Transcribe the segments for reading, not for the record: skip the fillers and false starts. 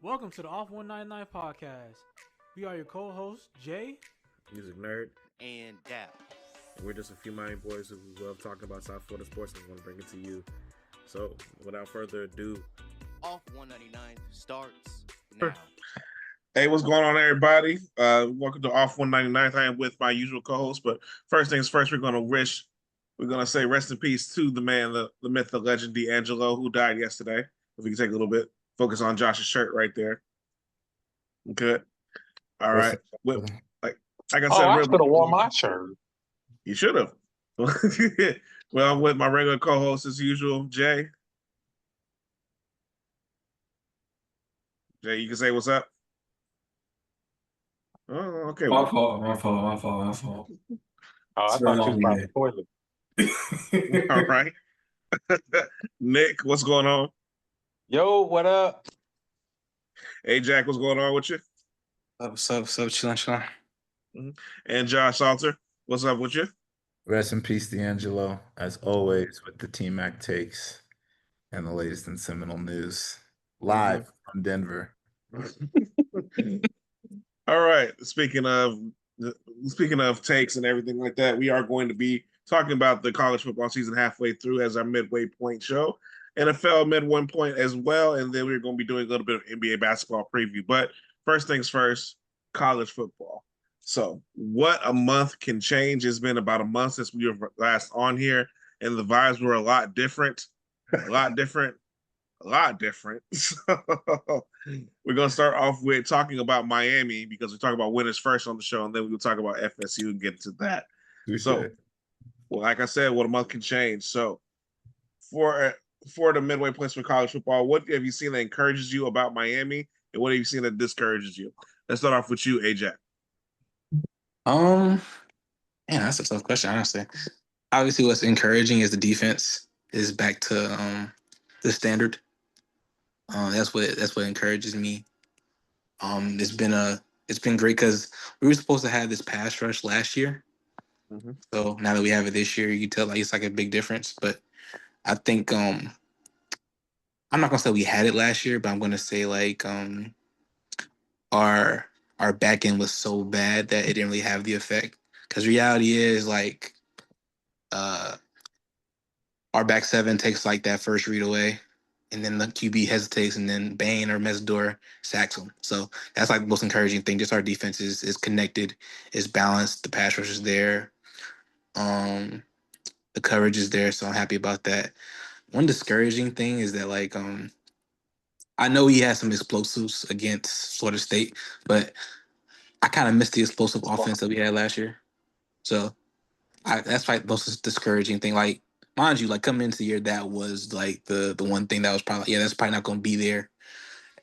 Welcome to the Off 199 podcast. We are your co-hosts, Jay. MusiqNerd. And Dap. And we're just a few Miami boys who love talking about South Florida sports and want to bring it to you. So, without further ado, Off 199 starts now. Hey, what's going on, everybody? Welcome to Off 199. I am with my usual co-host, but first things first, we're going to say rest in peace to the man, the myth, the legend, D'Angelo, who died yesterday. If we can take a little bit, focus on Josh's shirt right there. Okay. All right. Like I said, I should have worn my shirt. You should have. Well, I'm with my regular co-host as usual, Jay. Jay, you can say what's up. Oh, okay. My fault. Oh, I thought you was by the toilet. All right. Nick, what's going on? Yo, what up? Ajack, what's going on with you? What's up? Chillin'. Mm-hmm. And Josh Salter, what's up with you? Rest in peace, D'Angelo, as always, with the Team Mac takes and the latest in Seminole news. Live from Denver. All right. Speaking of takes and everything like that, we are going to be talking about the college football season halfway through as our midway point show. NFL midway point as well, and then we're going to be doing a little bit of NBA basketball preview. But first things first, college football. So what a month can change. It's been about a month since we were last on here, and the vibes were a lot different. So we're going to start off with talking about Miami because we talk about winners first on the show, and then we'll talk about FSU and get to that. So, well, like I said, what a month can change. So for the midway points for college football, what have you seen that encourages you about Miami, and what have you seen that discourages you? Let's start off with you, Ajack. Man, that's a tough question, honestly. Obviously, what's encouraging is the defense is back to the standard. That's what encourages me. It's been great because we were supposed to have this pass rush last year. Mm-hmm. So now that we have it this year, you tell it's like a big difference. But I think I'm not gonna say we had it last year, but I'm gonna say our back end was so bad that it didn't really have the effect. Because reality is our back seven takes that first read away, and then the QB hesitates, and then Bain or Mesdor sacks him. So that's the most encouraging thing. Just our defense is connected, is balanced. The pass rush is there. The coverage is there, so I'm happy about that. One discouraging thing is that I know he has some explosives against Florida State, but I kind of missed the explosive offense that we had last year. So that's the most discouraging thing. Mind you, coming into the year, that was the one thing that was probably that's probably not going to be there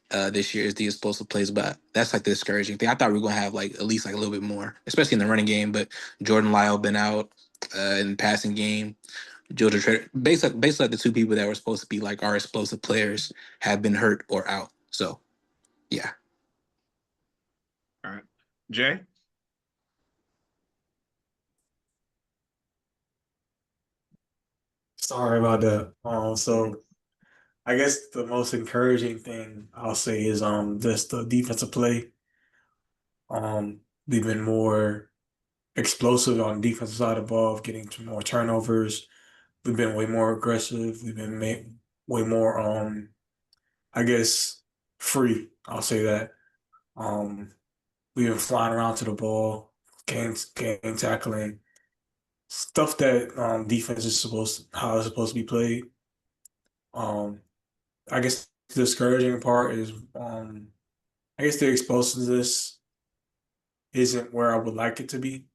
this year is the explosive plays. But that's the discouraging thing. I thought we were going to have at least a little bit more, especially in the running game. But Jordan Lyle been out in the passing game. Georgia Trader, basically the two people that were supposed to be our explosive players have been hurt or out. So, yeah. All right, Jay. Sorry about that. So I guess the most encouraging thing I'll say is just the defensive play. We've been more explosive on the defensive side of the ball, getting to more turnovers. We've been way more aggressive. We've been way more I guess free. I'll say that. We've been flying around to the ball, game tackling, stuff that defense is how it's supposed to be played. I guess the discouraging part is I guess the explosiveness isn't where I would like it to be.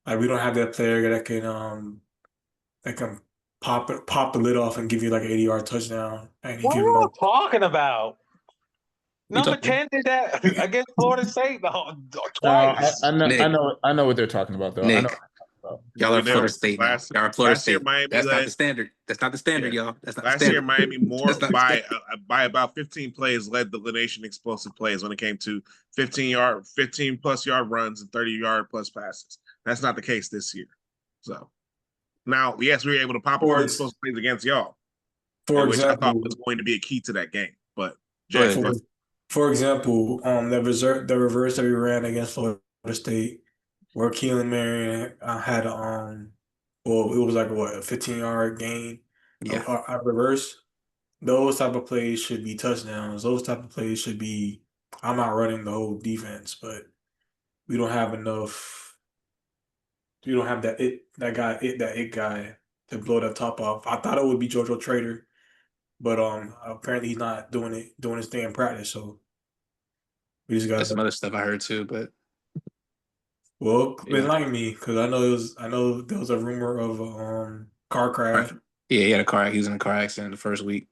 We don't have that player that can pop the lid off and give you 80-yard touchdown. And What are you talking about? Number 10 did that against Florida State twice. I know what they're talking about, though. Nick, I know what they're talking about. Y'all are Florida State now. Y'all are Florida State. That's not the standard. That's not the standard, y'all. That's not the standard. Last year, Miami by about 15 plays led the nation explosive plays when it came to 15+ yard runs and 30-yard plus passes. That's not the case this year. So now, yes, we were able to pop up explosive plays against y'all. For which I thought example, was going to be a key to that game. But Go Jack, ahead. for example, the reverse that we ran against Florida State, where Keelan Marion had well, it was like what, a 15-yard gain, Yeah. a reverse. Those type of plays should be touchdowns. Those type of plays should be. I'm not running the whole defense, but we don't have enough. We don't have that it guy to blow the top off. I thought it would be JoJo Trader, but apparently he's not doing his thing in practice. So we just That's got some to. other stuff I heard too, but Well, yeah. enlighten me, because I know there was a rumor of car Right. crash. Yeah, he had a car. He was in a car accident the first week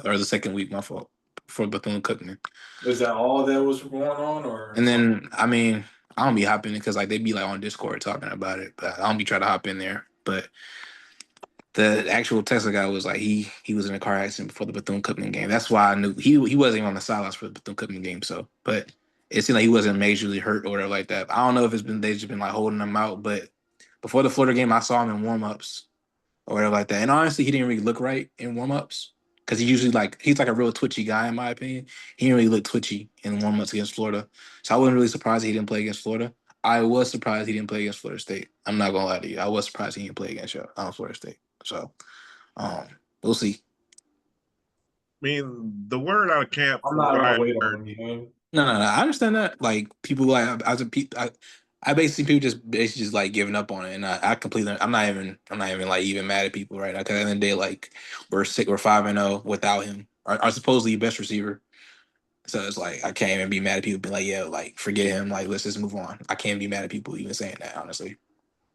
or the second week. My fault for Bethune-Cookman. Is that all that was going on, or And something? then I mean, I don't be hopping because like they be like on Discord talking about it, but I don't be trying to hop in there. But the actual Tesla guy was like he was in a car accident before the Bethune-Cookman game. That's why I knew he wasn't even on the sidelines for the Bethune-Cookman game. So, but it seemed like he wasn't majorly hurt or whatever like that. I don't know if they've just been like holding him out, but before the Florida game, I saw him in warm-ups or whatever like that. And honestly, he didn't really look right in warm-ups because he's like a real twitchy guy in my opinion. He didn't really look twitchy in warm-ups against Florida. So I wasn't really surprised he didn't play against Florida. I was surprised he didn't play against Florida State. I'm not gonna lie to you. I was surprised he didn't play against Florida State. So um, we'll see. I mean, the word out of camp I'm from not what gonna I wait heard. on him. No. I understand that. Like people like I basically people just basically just like giving up on it, and I completely I'm not even like even mad at people right now because at the end of the day like we're 5-0 without him, our supposedly best receiver. So it's like I can't even be mad at people being like, yeah, like forget him, like let's just move on. I can't be mad at people even saying that honestly.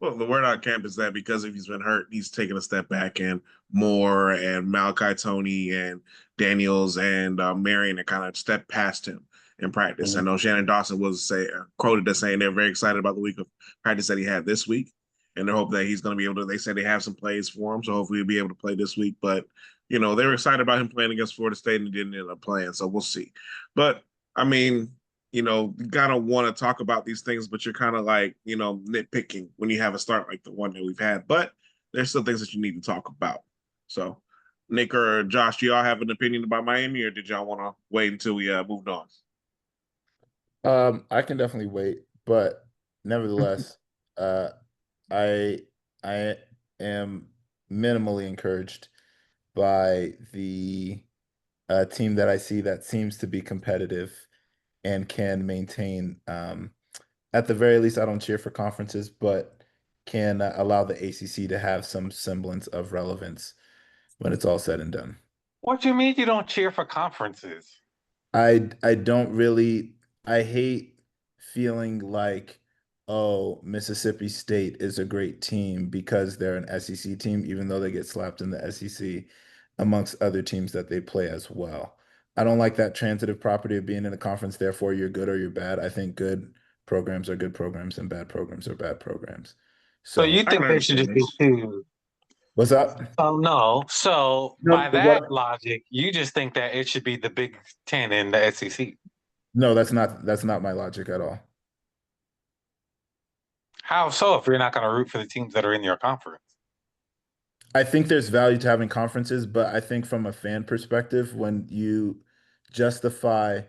Well, the word out of camp is that because if he's been hurt, he's taken a step back, and Moore and Malachi Tony and Daniels and Marion have kind of stepped past him in practice. I know Shannon Dawson was quoted as saying they're very excited about the week of practice that he had this week, and they hope that he's going to be able to. They said they have some plays for him, so hopefully he'll be able to play this week. But they were excited about him playing against Florida State, and he didn't end up playing, so we'll see. But I mean, you kind of want to talk about these things, but you're kind of like, nitpicking when you have a start like the one that we've had. But there's still things that you need to talk about. So, Nick or Josh, do y'all have an opinion about Miami, or did y'all want to wait until we moved on? I can definitely wait, but nevertheless, I I am minimally encouraged by the team that I see that seems to be competitive and can maintain. At the very least, I don't cheer for conferences, but can allow the ACC to have some semblance of relevance when it's all said and done. What do you mean you don't cheer for conferences? I don't really. I hate feeling like, oh, Mississippi State is a great team because they're an SEC team, even though they get slapped in the SEC amongst other teams that they play as well. I don't like that transitive property of being in a conference, therefore you're good or you're bad. I think good programs are good programs and bad programs are bad programs. So So you I can think they should understand just be this. two? what's up? Oh no. So No, by that logic, you just think that it should be the Big Ten and the SEC. no, that's not my logic at all. How so if you're not going to root for the teams that are in your conference? I think there's value to having conferences, but I think from a fan perspective, when you justify,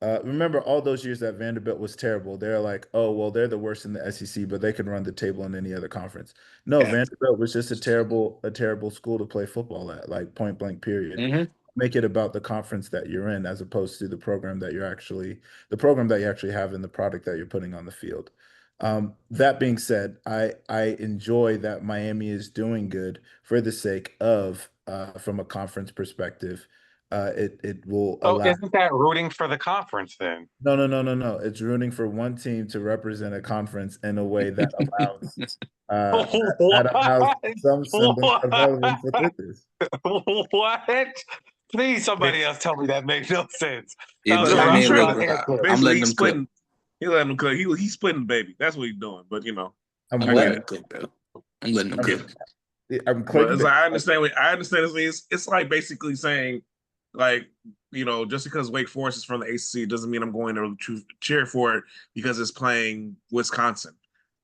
remember all those years that Vanderbilt was terrible, they're like, oh, well, they're the worst in the SEC, but they can run the table in any other conference. No, Yeah. Vanderbilt was just a terrible school to play football at, like point blank, period. Mm-hmm. Make it about the conference that you're in as opposed to the program that you actually have in the product that you're putting on the field. That being said, I enjoy that Miami is doing good for the sake of, from a conference perspective, it will So allow. isn't that rooting for the conference then? No. It's rooting for one team to represent a conference in a way that allows that allows What? some semblance of relevance What? with others. What? Please, somebody else tell me that makes no sense. That Yeah, was Look, a I he's mean, trying roundabout to look, answer. I'm basically letting he's them cook. splitting. He letting him cook. He's splitting the baby. That's what he's doing. But I'm I'm I get letting them what? it. cook, bro. I'm letting them I'm, cook. I'm But clicking as it. I understand, it's like basically saying, like, just because Wake Forest is from the ACC doesn't mean I'm going to cheer for it because it's playing Wisconsin,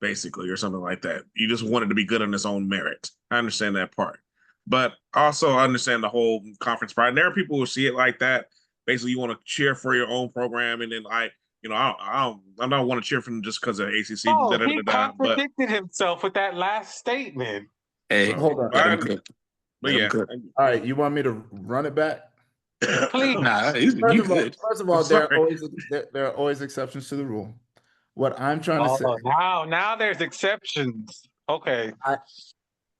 basically, or something like that. You just want it to be good on its own merit. I understand that part. But also understand the whole conference pride. And there are people who see it like that. Basically, you want to cheer for your own program, and then I don't want to cheer for them just because of ACC. Oh, Da, da, he da, da, but contradicted himself with that last statement. Hey, so, Hold on. let him I, cook. but Let him yeah, cook. All right, you want me to run it back? Please. Nah, you good. First of I'm all, sorry. there are always exceptions to the rule. What I'm trying to say, Oh, now there's exceptions. Okay. you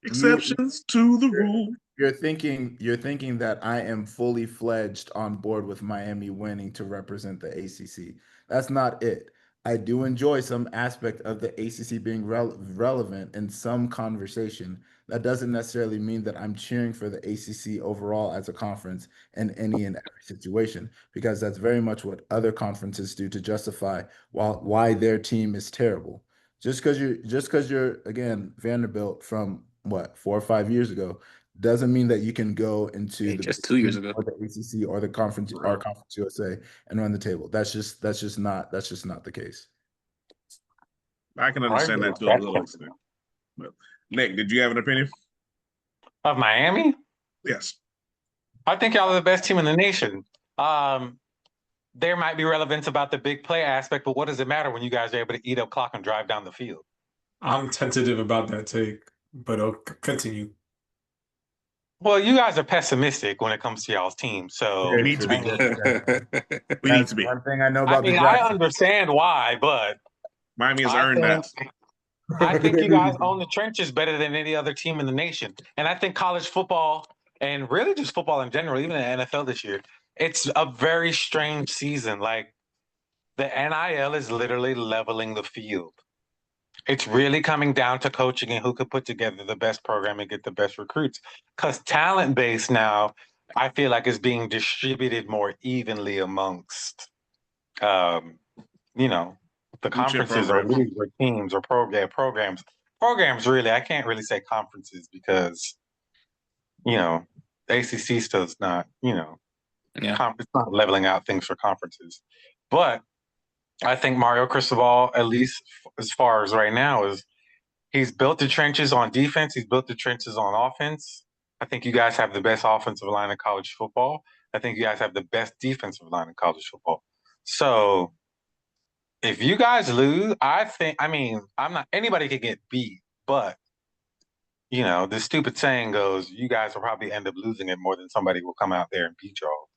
Exceptions to the rule. you're thinking that I am fully fledged on board with Miami winning to represent the ACC. That's not it. I do enjoy some aspect of the ACC being relevant in some conversation. That doesn't necessarily mean that I'm cheering for the ACC overall as a conference in any and every situation, because that's very much what other conferences do to justify why their team is terrible. Just because you're again Vanderbilt from what 4 or 5 years ago doesn't mean that you can go into Hey, the just Big 2 years Ten ago. or the ACC or the conference or Right. Conference USA and run the table. That's just not the case. I can I understand agree that with to a that. little extent. But Nick, did you have an opinion? Of Miami? Yes. I think y'all are the best team in the nation. Um, there might be relevance about the big play aspect, but what does it matter when you guys are able to eat up clock and drive down the field? I'm tentative about that take, but continue. Well, you guys are pessimistic when it comes to y'all's team. So, We need to be. We need That's to be. one thing I know I about the mean, I Jackson. understand why, but Miami has I earned think that. I think you guys own the trenches better than any other team in the nation. And I think college football and really just football in general, even the NFL this year, it's a very strange season. Like the NIL is literally leveling the field. It's really coming down to coaching and who could put together the best program and get the best recruits. Because talent base now, I feel like is being distributed more evenly amongst, um, you know, the Blue chip conferences or programs. leagues or teams or programs. Programs really, I can't really say conferences because ACC still is not, Yeah. it's not leveling out things for conferences. But I think Mario Cristobal, at least as far as right now, is he's built the trenches on defense. He's built the trenches on offense. I think you guys have the best offensive line in college football. I think you guys have the best defensive line in college football. So if you guys lose, I mean, I'm not, anybody could get beat, but the stupid saying goes, you guys will probably end up losing it more than somebody will come out there and beat y'all.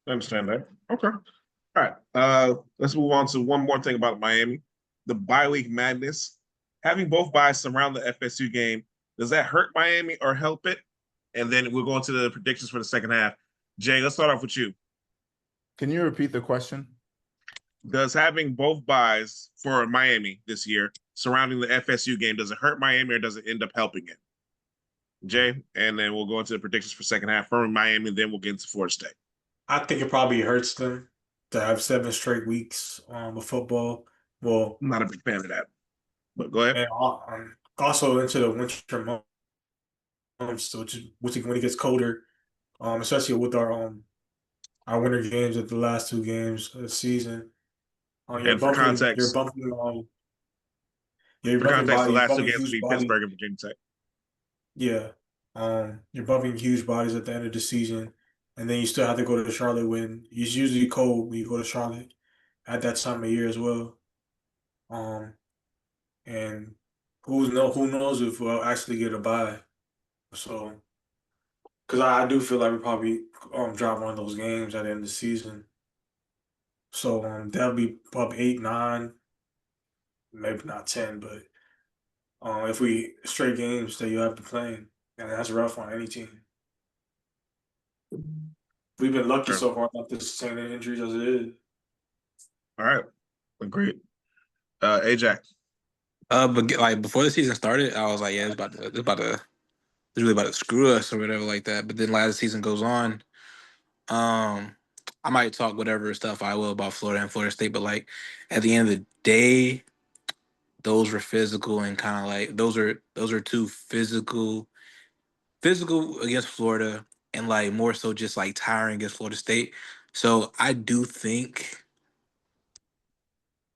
I understand that. Okay. All right. Let's move on to one more thing about Miami. The bye week madness. Having both byes surround the FSU game, does that hurt Miami or help it? And then we'll go into the predictions for the second half. Jay, let's start off with you. Can you repeat the question? Does having both byes for Miami this year surrounding the FSU game, does it hurt Miami or does it end up helping it? Jay, and then we'll go into the predictions for second half for Miami, and then we'll get into Florida State. I think it probably hurts them to have 7 straight weeks of football. Well, I'm not a big fan of that, but go ahead. and also into the winter months, which is when it gets colder, especially with our winter games at the last 2 games of the season. And for context, you're for bumping context, the body, you're last two bumping games will huge be bodies. Pittsburgh and Virginia Tech. Yeah. You're bumping huge bodies at the end of the season, and then you still have to go to Charlotte when it's usually cold when you go to Charlotte at that time of year as well. Um, and who knows if we'll actually get a bye. So, because I do feel like we probably drop one of those games at the end of the season. So that'll be probably 8, 9, maybe not 10, but if we straight games that you have to play, and that's rough on any team. We've been lucky Sure. so far not to sustain any injuries as it is. All right, great. Ajack. But like before the season started, I was like, yeah, it's really about to screw us or whatever like that. But then as the season goes on, I might talk whatever stuff I will about Florida and Florida State, but like at the end of the day, those were physical and kind of like those are two physical against Florida and like more so just like tiring against Florida State. So I do think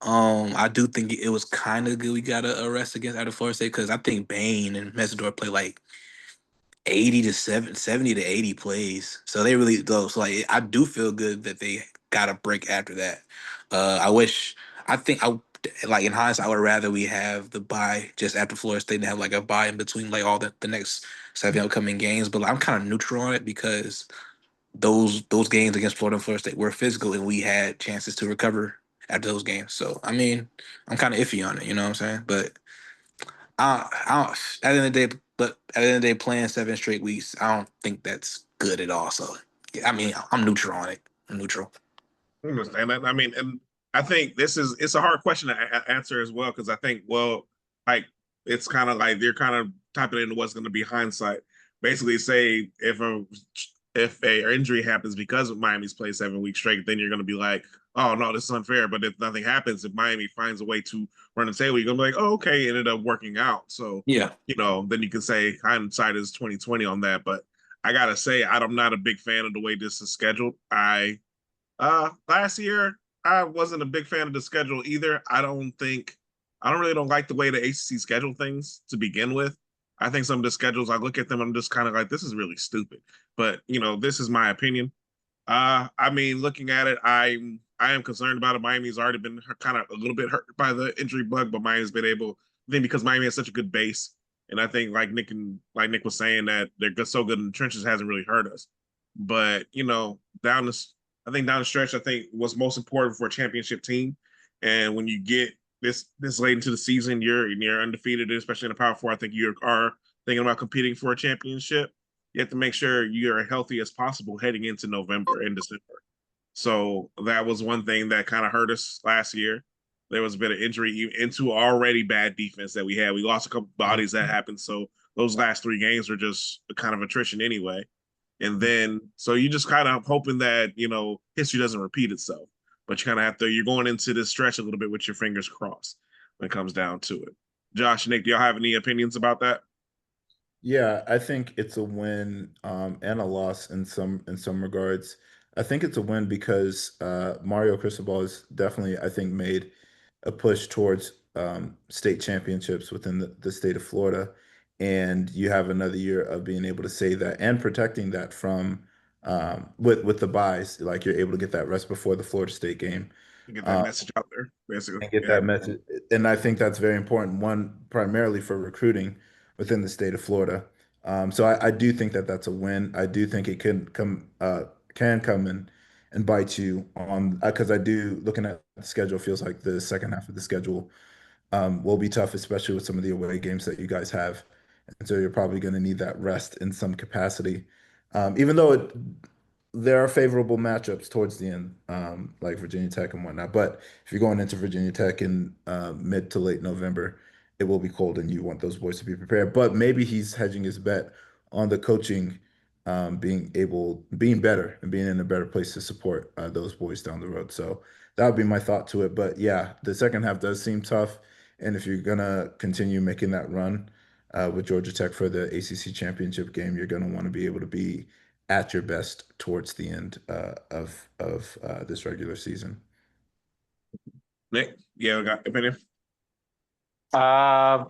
it was kind of good we got a rest against out of Florida State because I think Bain and Messidor play like 80 to 70 to 80 plays. So they really go. So like I do feel good that they got a break after that. I think I like in hindsight, I would rather we have the bye just after Florida State and have like a bye in between like all the next 7 upcoming games. But like, I'm kind of neutral on it because those games against Florida and Florida State were physical and we had chances to recover after those games. So I mean, I'm kind of iffy on it, you know what I'm saying? But at the end of the day, playing 7 straight weeks, I don't think that's good at all. So, yeah, I mean, I'm neutral on it. I'm neutral. I understand that. I mean, and I think it's a hard question to answer as well because I think like it's kind of like they're kind of typing into what's going to be hindsight. Basically, say if a injury happens because of Miami's played 7 weeks straight, then you're going to be like, oh no, this is unfair. But if nothing happens, if Miami finds a way to run the table, you're going to be like, oh okay, it ended up working out. So Yeah. then you can say hindsight is 2020 on that. But I gotta say, I'm not a big fan of the way this is scheduled. Last year, I wasn't a big fan of the schedule either. I don't like the way the ACC schedule things to begin with. I think some of the schedules, I look at them, I'm just kind of like, this is really stupid. But this is my opinion. I mean, looking at it, I am concerned about it. Miami's already been kind of a little bit hurt by the injury bug, but Miami's been able. I think because Miami has such a good base, and I think like Nick was saying that they're so good in the trenches hasn't really hurt us. But down the stretch, I think what's most important for a championship team, and when you get this late into the season, you're undefeated, especially in the Power Four. I think you are thinking about competing for a championship. You have to make sure you're healthy as possible heading into November and December. So that was one thing that kind of hurt us last year. There was a bit of injury into already bad defense that we had. We lost a couple bodies that happened. So those last 3 games were just kind of attrition anyway. And then, so you just kind of hoping that, history doesn't repeat itself. But you kind of you're going into this stretch a little bit with your fingers crossed when it comes down to it. Josh, Nick, do y'all have any opinions about that? Yeah, I think it's a win and a loss in some regards. I think it's a win because Mario Cristobal has definitely, I think, made a push towards state championships within the state of Florida, and you have another year of being able to say that and protecting that from with the buys, like you're able to get that rest before the Florida State game. You get that Um, message out there, basically. and get Yeah. that message. And I think that's very important. One, primarily for recruiting within the state of Florida. So I do think that that's a win. I do think it can come and bite you on because I do looking at the schedule feels like the second half of the schedule will be tough, especially with some of the away games that you guys have. And so you're probably going to need that rest in some capacity. Even though there are favorable matchups towards the end, like Virginia Tech and whatnot. But if you're going into Virginia Tech in mid to late November, it will be cold, and you want those boys to be prepared. But maybe he's hedging his bet on the coaching being better and being in a better place to support those boys down the road. So that would be my thought to it. But yeah, the second half does seem tough, and if you're gonna continue making that run with Georgia Tech for the ACC championship game, you're gonna want to be able to be at your best towards the end of this regular season. Nick, yeah, got opinion? Uh,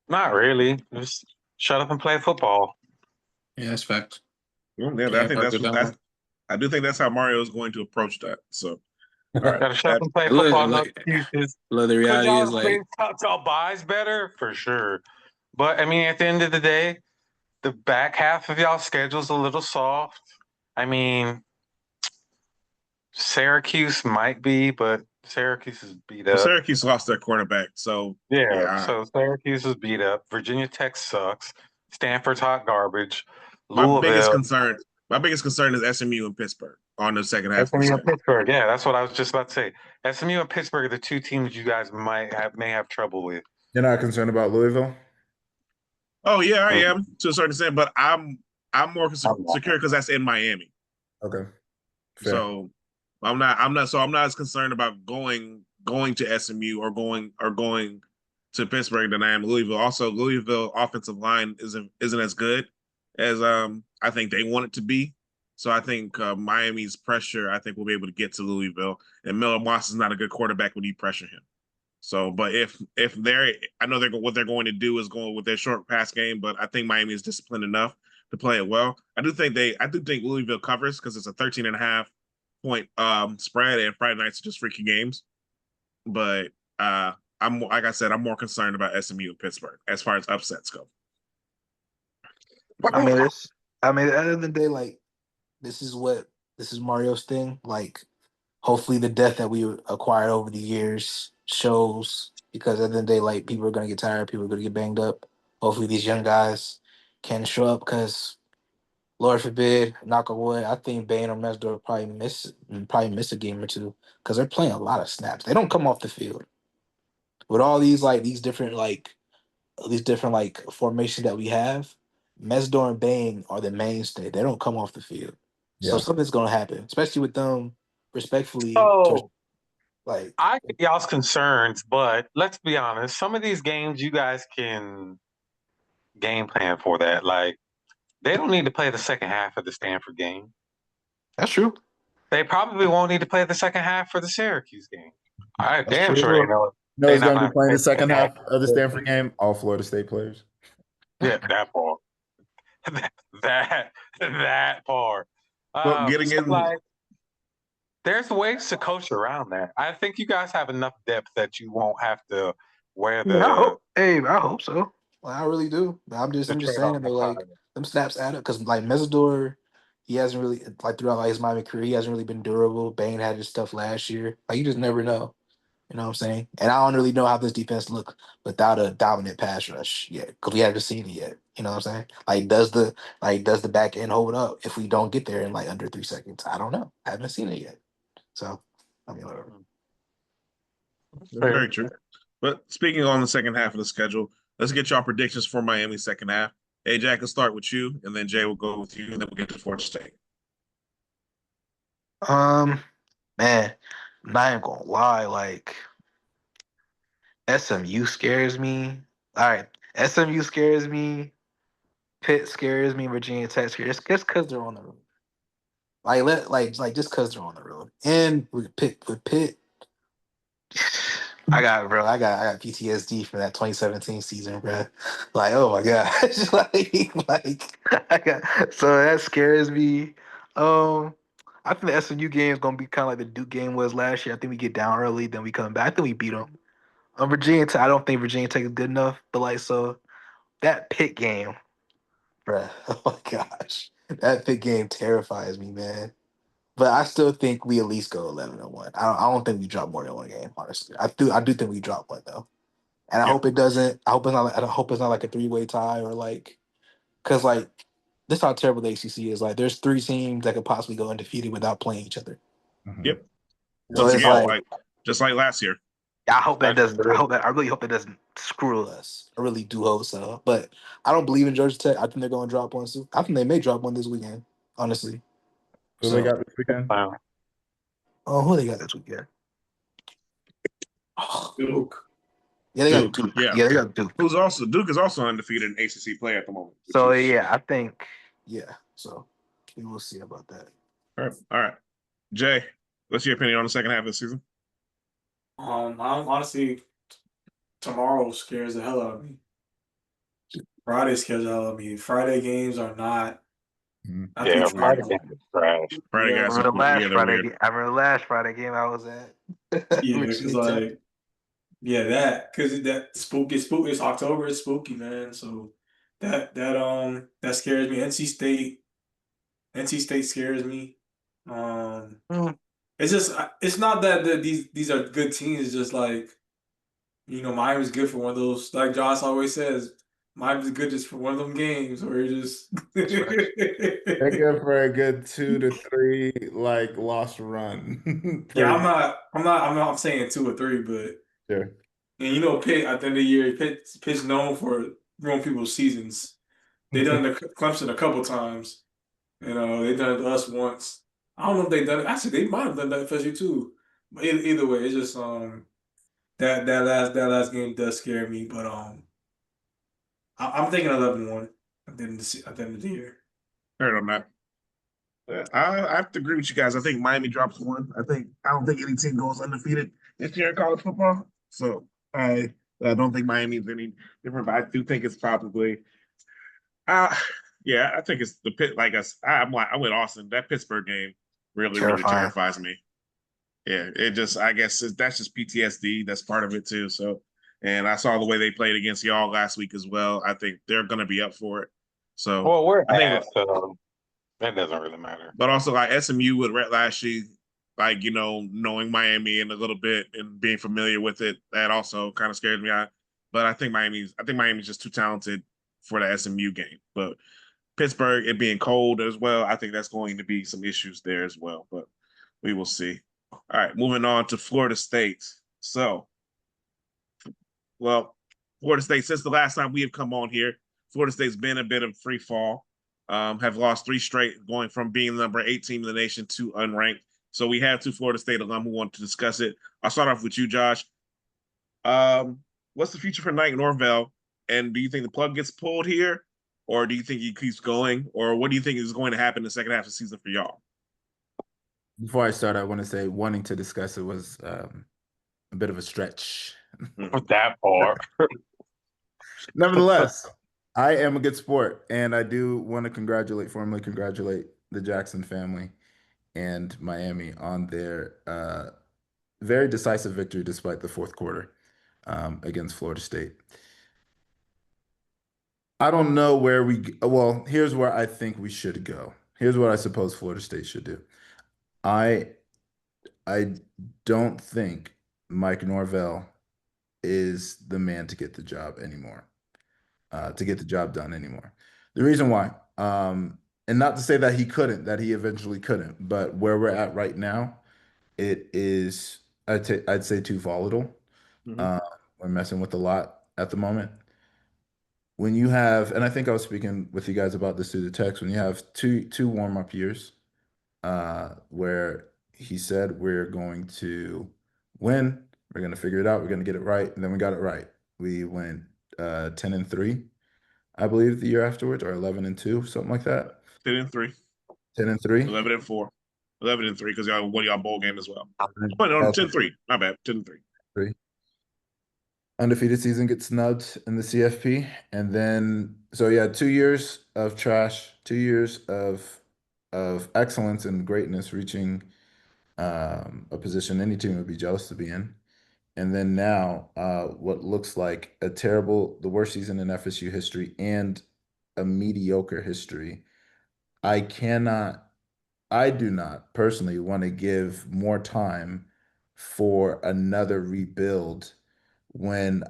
Not really. Just shut up and play football. Yeah, that's fact. Well, yeah, I Can't think argue that one. I do think that's how Mario is going to approach that. So, all right. Gotta shut up and play Look, football. No like, excuses. look, the Could reality is y'all like, y'all buys better? For sure. But I mean, at the end of the day, the back half of y'all schedule's a little soft. I mean, Syracuse might be, but Syracuse is beat Well, up. Syracuse lost their quarterback, so Yeah, so Syracuse is beat up. Virginia Tech sucks. Stanford's hot garbage. my biggest Louisville, concern, my biggest concern is SMU and Pittsburgh on the second half of the SMU and schedule. Pittsburgh. Yeah, that's what I was just about to say. SMU and Pittsburgh are the two teams you guys may have trouble with. You're not concerned about Louisville? Oh yeah, I Mm, am to a certain extent, but I'm more I'm not. secure because that's in Miami. Okay, fair. So I'm not as concerned about going to SMU or going to Pittsburgh than I am Louisville. Also, Louisville offensive line isn't as good as I think they want it to be. So I think Miami's pressure, I think we'll be able to get to Louisville. And Miller Moss is not a good quarterback when you pressure him. So, but if I know what they're going to do is going with their short pass game, but I think Miami is disciplined enough to play it well. I do think Louisville covers because it's a 13.5 point spread, and Friday nights are just freaky games. But I'm like I said, I'm more concerned about SMU and Pittsburgh as far as upsets go. I mean, at the end of the day, like this is Mario's thing. Like, hopefully, the depth that we acquired over the years shows, because at the end of the day, like people are gonna get tired, people are gonna get banged up. Hopefully, these young guys can show up, because Lord forbid, knock on wood, I think Bain or Mesdor probably miss a game or two, because they're playing a lot of snaps. They don't come off the field with all these different like formations that we have. Mesdor and Bain are the mainstay. They don't come off the field, so Yeah. something's gonna happen, especially with them. Respectfully, So like I get y'all's concerns, but let's be honest. Some of these games, you guys can game plan for that. Like they don't need to play the second half of the Stanford game. that's true. They probably won't need to play the second half for the Syracuse game. I That's damn true. sure they know. No, They it's not going to gonna be playing play the second second half of the Stanford game. All Florida State players. Yeah, that part. that part. Well, getting So in, like, there's ways to coach around that. I think you guys have enough depth that you won't have to wear Yeah, the I hope so. Like, I really do. I'm just saying though, like them snaps add up, because like Mesidor, he hasn't really, like throughout like his Miami career, he hasn't really been durable. Bain had his stuff last year. Like you just never know. You know what I'm saying? And I don't really know how this defense look without a dominant pass rush yet, because we haven't seen it yet. You know what I'm saying? Does the back end hold up if we don't get there in like under 3 seconds? I don't know. I haven't seen it yet. So I mean, whatever. very true. But speaking on the second half of the schedule, let's get y'all predictions for Miami's second half. Ajack, will start with you, and then Jay will go with you, and then we'll get to Florida State. Man, I'm not even gonna lie, like SMU scares me. All right, SMU scares me. Pitt scares me. Virginia Tech scares just because they're on the road. Just because they're on the road. And with Pitt, I got PTSD from that 2017 season, bro. Like, oh my gosh, I got, so that scares me. I think the SMU game is gonna be kind of like the Duke game was last year. I think we get down early, then we come back. I think we beat them. Virginia Tech, I don't think Virginia Tech is good enough, but like, so that Pitt game, bro. Oh my gosh, that Pitt game terrifies me, man. But I still think we at least go 11-1. I don't think we drop more than one game, honestly. I do think we drop one though, and I Yep. hope it doesn't. I hope it's not like a 3-way tie, or like, because like this is how terrible the ACC is. Like, there's 3 teams that could possibly go undefeated without playing each other. Yep. So Once it's again, like, just like last year. I hope that doesn't. I really hope that doesn't screw us. I really do hope so. But I don't believe in Georgia Tech. I think they're going to drop one soon. I think they may drop one this weekend, honestly. Who they got this weekend? Oh, who they got this weekend? Duke. Yeah, they got Duke. Duke. Yeah. Yeah, they got Duke. Duke is also undefeated in ACC play at the moment. So yeah, I think So we will see about that. All right. Jay, what's your opinion on the second half of the season? I'm honestly, tomorrow scares the hell out of me. Friday scares the hell out of me. Friday games are not. I think Friday game is trash. Friday guys are weird. I remember the last Friday game I was at. Yeah, because that spooky. It's October. It's spooky, man. So that scares me. NC State scares me. It's just it's not that these are good teams. It's just like, Miami's good for one of those. Like Josh always says, Miami's good just for one of them games where you're just. They're good for a good 2 to 3 like lost run. Yeah, I'm saying 2 or 3, but Sure. and Pitt at the end of the year, Pitt's known for ruining people's seasons. They done it to Clemson a couple times. They done it to us once. I don't know if they done it. Actually, they might have done that to FSU too. But either way, it's just that last game does scare me. But I'm thinking 11-1 at the end of the year. Heard on that. I have to agree with you guys. I think Miami drops one. I don't think any team goes undefeated this year in college football. So I don't think Miami's any different, but I do think it's probably. Uh, yeah, I think it's the pit. Like I'm with Austin. That Pittsburgh game really Terrifying. terrifies me. Yeah, it just I guess that's just PTSD. That's part of it too. So, and I saw the way they played against y'all last week as well. I think they're going to be up for it. So Well, we're I think, ass, so that doesn't really matter. but also like SMU with Rhett Lashlee, like knowing Miami and a little bit and being familiar with it, that also kind of scares me out. But I think Miami's just too talented for the SMU game. But Pittsburgh, it being cold as well, I think that's going to be some issues there as well. But we will see. All right, moving on to Florida State. So, well, Florida State, since the last time we have come on here, Florida State's been a bit of free fall. Have lost 3 straight, going from being the number 8 team in the nation to unranked. So we have 2 Florida State alum who want to discuss it. I'll start off with you, Josh. What's the future for Mike Norvell? And do you think the plug gets pulled here? Or do you think he keeps going? Or what do you think is going to happen in the second half of the season for y'all? Before I start, I want to say wanting to discuss it was a bit of a stretch. That part. Nevertheless, I am a good sport, and I do want to formally congratulate the Jackson family and Miami on their very decisive victory despite the fourth quarter against Florida State. I don't know where well, here's where I think we should go. Here's what I suppose Florida State should do. I don't think Mike Norvell is the man to get the job anymore, to get the job done anymore. The reason why, and not to say that that he eventually couldn't, but where we're at right now, it is, I'd say too volatile. Mhm. We're messing with a lot at the moment. When you have, and I think I was speaking with you guys about this through the text, when you have two warm-up years, where he said we're going to win, we're going to figure it out, we're going to get it right, and then we got it right. We went 10-3, I believe, the year afterwards, or 11-2, something like that. 10-3. 10-3. 11-4. 11-3 because y'all won y'all bowl game as well. Oh, no, 10-3. My bad. 10-3. Undefeated season gets snubbed in the CFP. And then, so yeah, 2 years of trash, 2 years of excellence and greatness, reaching a position any team would be jealous to be in. And then now, what looks like the worst season in FSU history and a mediocre history. I do not personally want to give more time for another rebuild when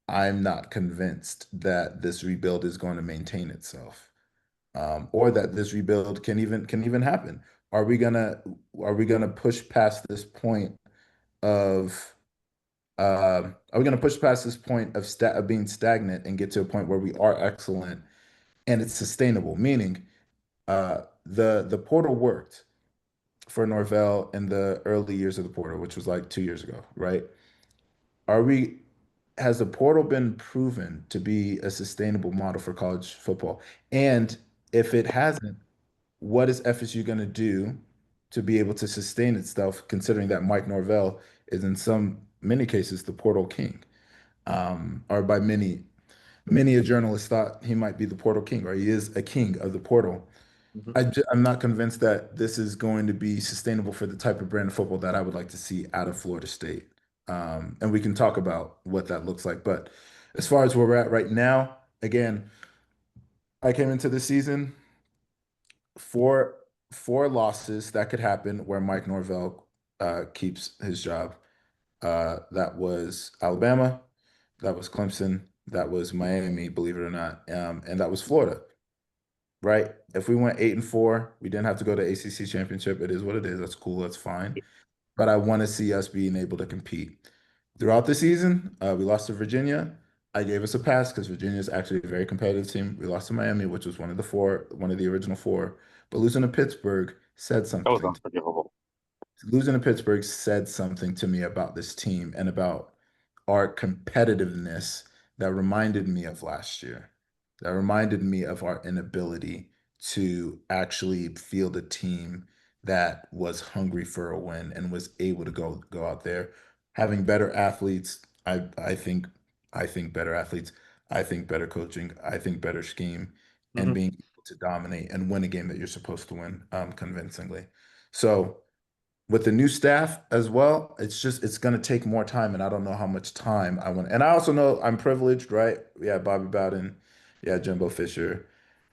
I'm not convinced that this rebuild is going to maintain itself, or that this rebuild can even happen. Are we gonna push past this point of are we gonna push past this point of being stagnant and get to a point where we are excellent and it's sustainable? Meaning, the portal worked for Norvell in the early years of the portal, which was like 2 years ago, right? Are we Has the portal been proven to be a sustainable model for college football? And if it hasn't, what is FSU going to do to be able to sustain itself, considering that Mike Norvell is in many cases the portal king, or by many a journalist thought he might be the portal king, or he is a king of the portal. I'm not convinced that this is going to be sustainable for the type of brand of football that I would like to see out of Florida State. And we can talk about what that looks like. But as far as where we're at right now, again, I came into the season four losses that could happen where Mike Norvell keeps his job. That was Alabama, that was Clemson, that was Miami, believe it or not, and that was Florida. Right? If we went 8-4, we didn't have to go to ACC championship. It is what it is. That's cool. That's fine. But I want to see us being able to compete. Throughout the season, we lost to Virginia. I gave us a pass because Virginia is actually a very competitive team. We lost to Miami, which was one of the original 4. But losing to Pittsburgh said That was something. unforgivable. Losing to Pittsburgh said something to me about this team and about our competitiveness that reminded me of last year. That reminded me of our inability to actually field a team that was hungry for a win and was able to go out there, having better athletes, I think better athletes. I think better coaching. I think better scheme, and Mhm. being able to dominate and win a game that you're supposed to win convincingly. So with the new staff as well, it's going to take more time, and I don't know how much time I want. And I also know I'm privileged, right? Yeah, Bobby Bowden, yeah, Jimbo Fisher.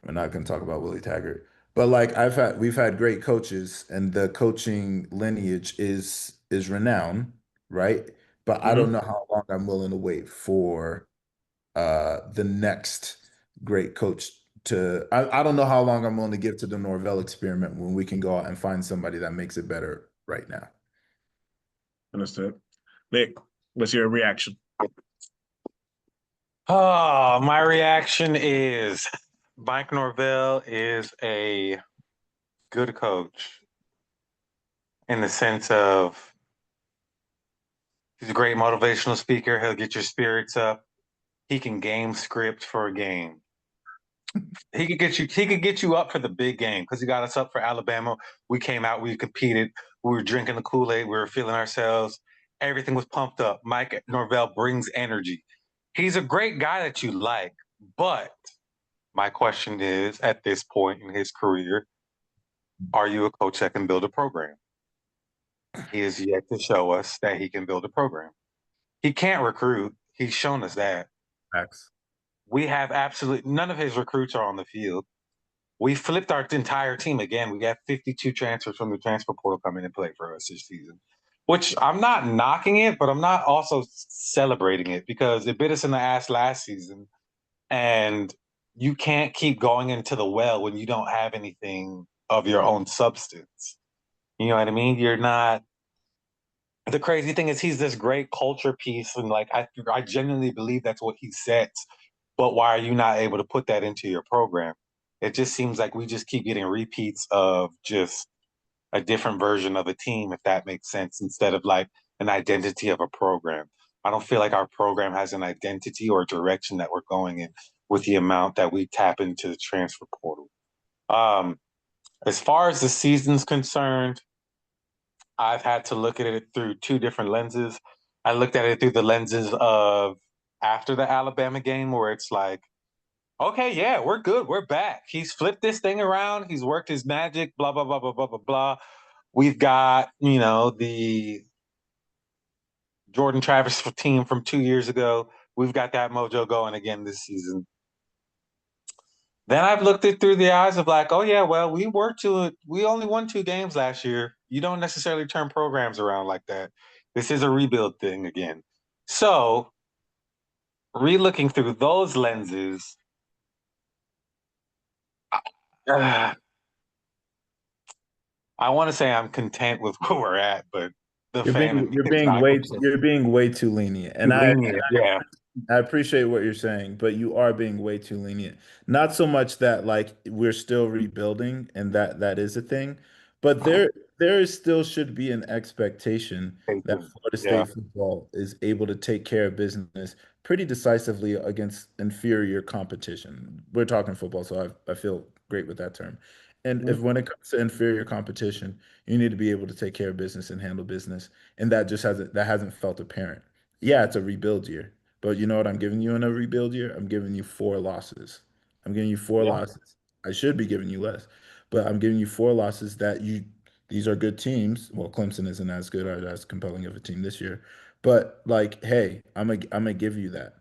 We're not going to talk about Willie Taggart, but like we've had great coaches, and the coaching lineage is renowned, right? But I Mhm. don't know how long I'm willing to wait for the next great coach to. I don't know how long I'm willing to give to the Norvell experiment when we can go out and find somebody that makes it better right now. Understood. Nick, what's your reaction? Oh, my reaction is Mike Norvell is a good coach in the sense of he's a great motivational speaker. He'll get your spirits up. He can game script for a game. He could get you up for the big game because he got us up for Alabama. We came out, we competed, we were drinking the Kool-Aid, we were feeling ourselves. Everything was pumped up. Mike Norvell brings energy. He's a great guy that you like, but my question is, at this point in his career, are you a coach that can build a program? He is yet to show us that he can build a program. He can't recruit. He's shown us that. Facts. We have absolutely none of his recruits are on the field. We flipped our entire team again. We got 52 transfers from the transfer portal coming and play for us this season, which I'm not knocking it, but I'm not also celebrating it because it bit us in the ass last season. And you can't keep going into the well when you don't have anything of your own substance. You know what I mean? You're not. The crazy thing is, he's this great culture piece, and like I genuinely believe that's what he sets. But why are you not able to put that into your program? It just seems like we just keep getting repeats of just a different version of a team, if that makes sense, instead of like an identity of a program. I don't feel like our program has an identity or direction that we're going in with the amount that we tap into the transfer portal. Um, as far as the season's concerned, I've had to look at it through two different lenses. I looked at it through the lenses of after the Alabama game, where it's like, okay, yeah, we're good. We're back. He's flipped this thing around. He's worked his magic, blah, blah, blah, blah, blah, blah, blah. We've got, the Jordan Travis team from 2 years ago. We've got that mojo going again this season. Then I've looked it through the eyes of like, oh yeah, well, we only won 2 games last year. You don't necessarily turn programs around like that. This is a rebuild thing again. So, re-looking through those lenses, uh, I want to say I'm content with where we're at, but the fan in me is not content. You're being way too lenient. And Too lenient, yeah. I appreciate what you're saying, but you are being way too lenient. Not so much that like we're still rebuilding and that is a thing, but there is still should be an expectation that Florida Yeah. State football is able to take care of business pretty decisively against inferior competition. We're talking football, so I feel great with that term. And if when it comes to inferior competition, you need to be able to take care of business and handle business, and that hasn't felt apparent. Yeah, it's a rebuild year. But you know what I'm giving you in a rebuild year? I'm giving you 4 losses. I'm giving you four Yeah. losses. I should be giving you less, but I'm giving you 4 losses these are good teams. Well, Clemson isn't as good or as compelling of a team this year. But like, hey, I'm gonna give you that.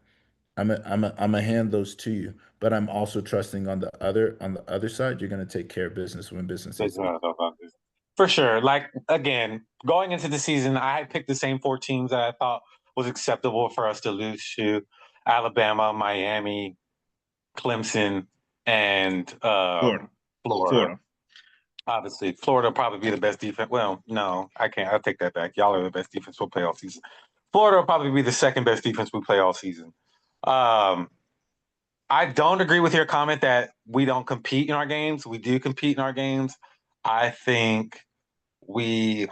I'm gonna hand those to you. But I'm also trusting on the other side, you're gonna take care of business when business needs to be. For sure. Like again, going into the season, I had picked the same 4 teams that I thought was acceptable for us to lose to: Alabama, Miami, Clemson, and Florida. Florida. Florida. Obviously, Florida will probably be the best defense. Well, no, I can't. I'll take that back. Y'all are the best defense we'll play all season. Florida will probably be the second best defense we play all season. Um, I don't agree with your comment that we don't compete in our games. We do compete in our games. I think we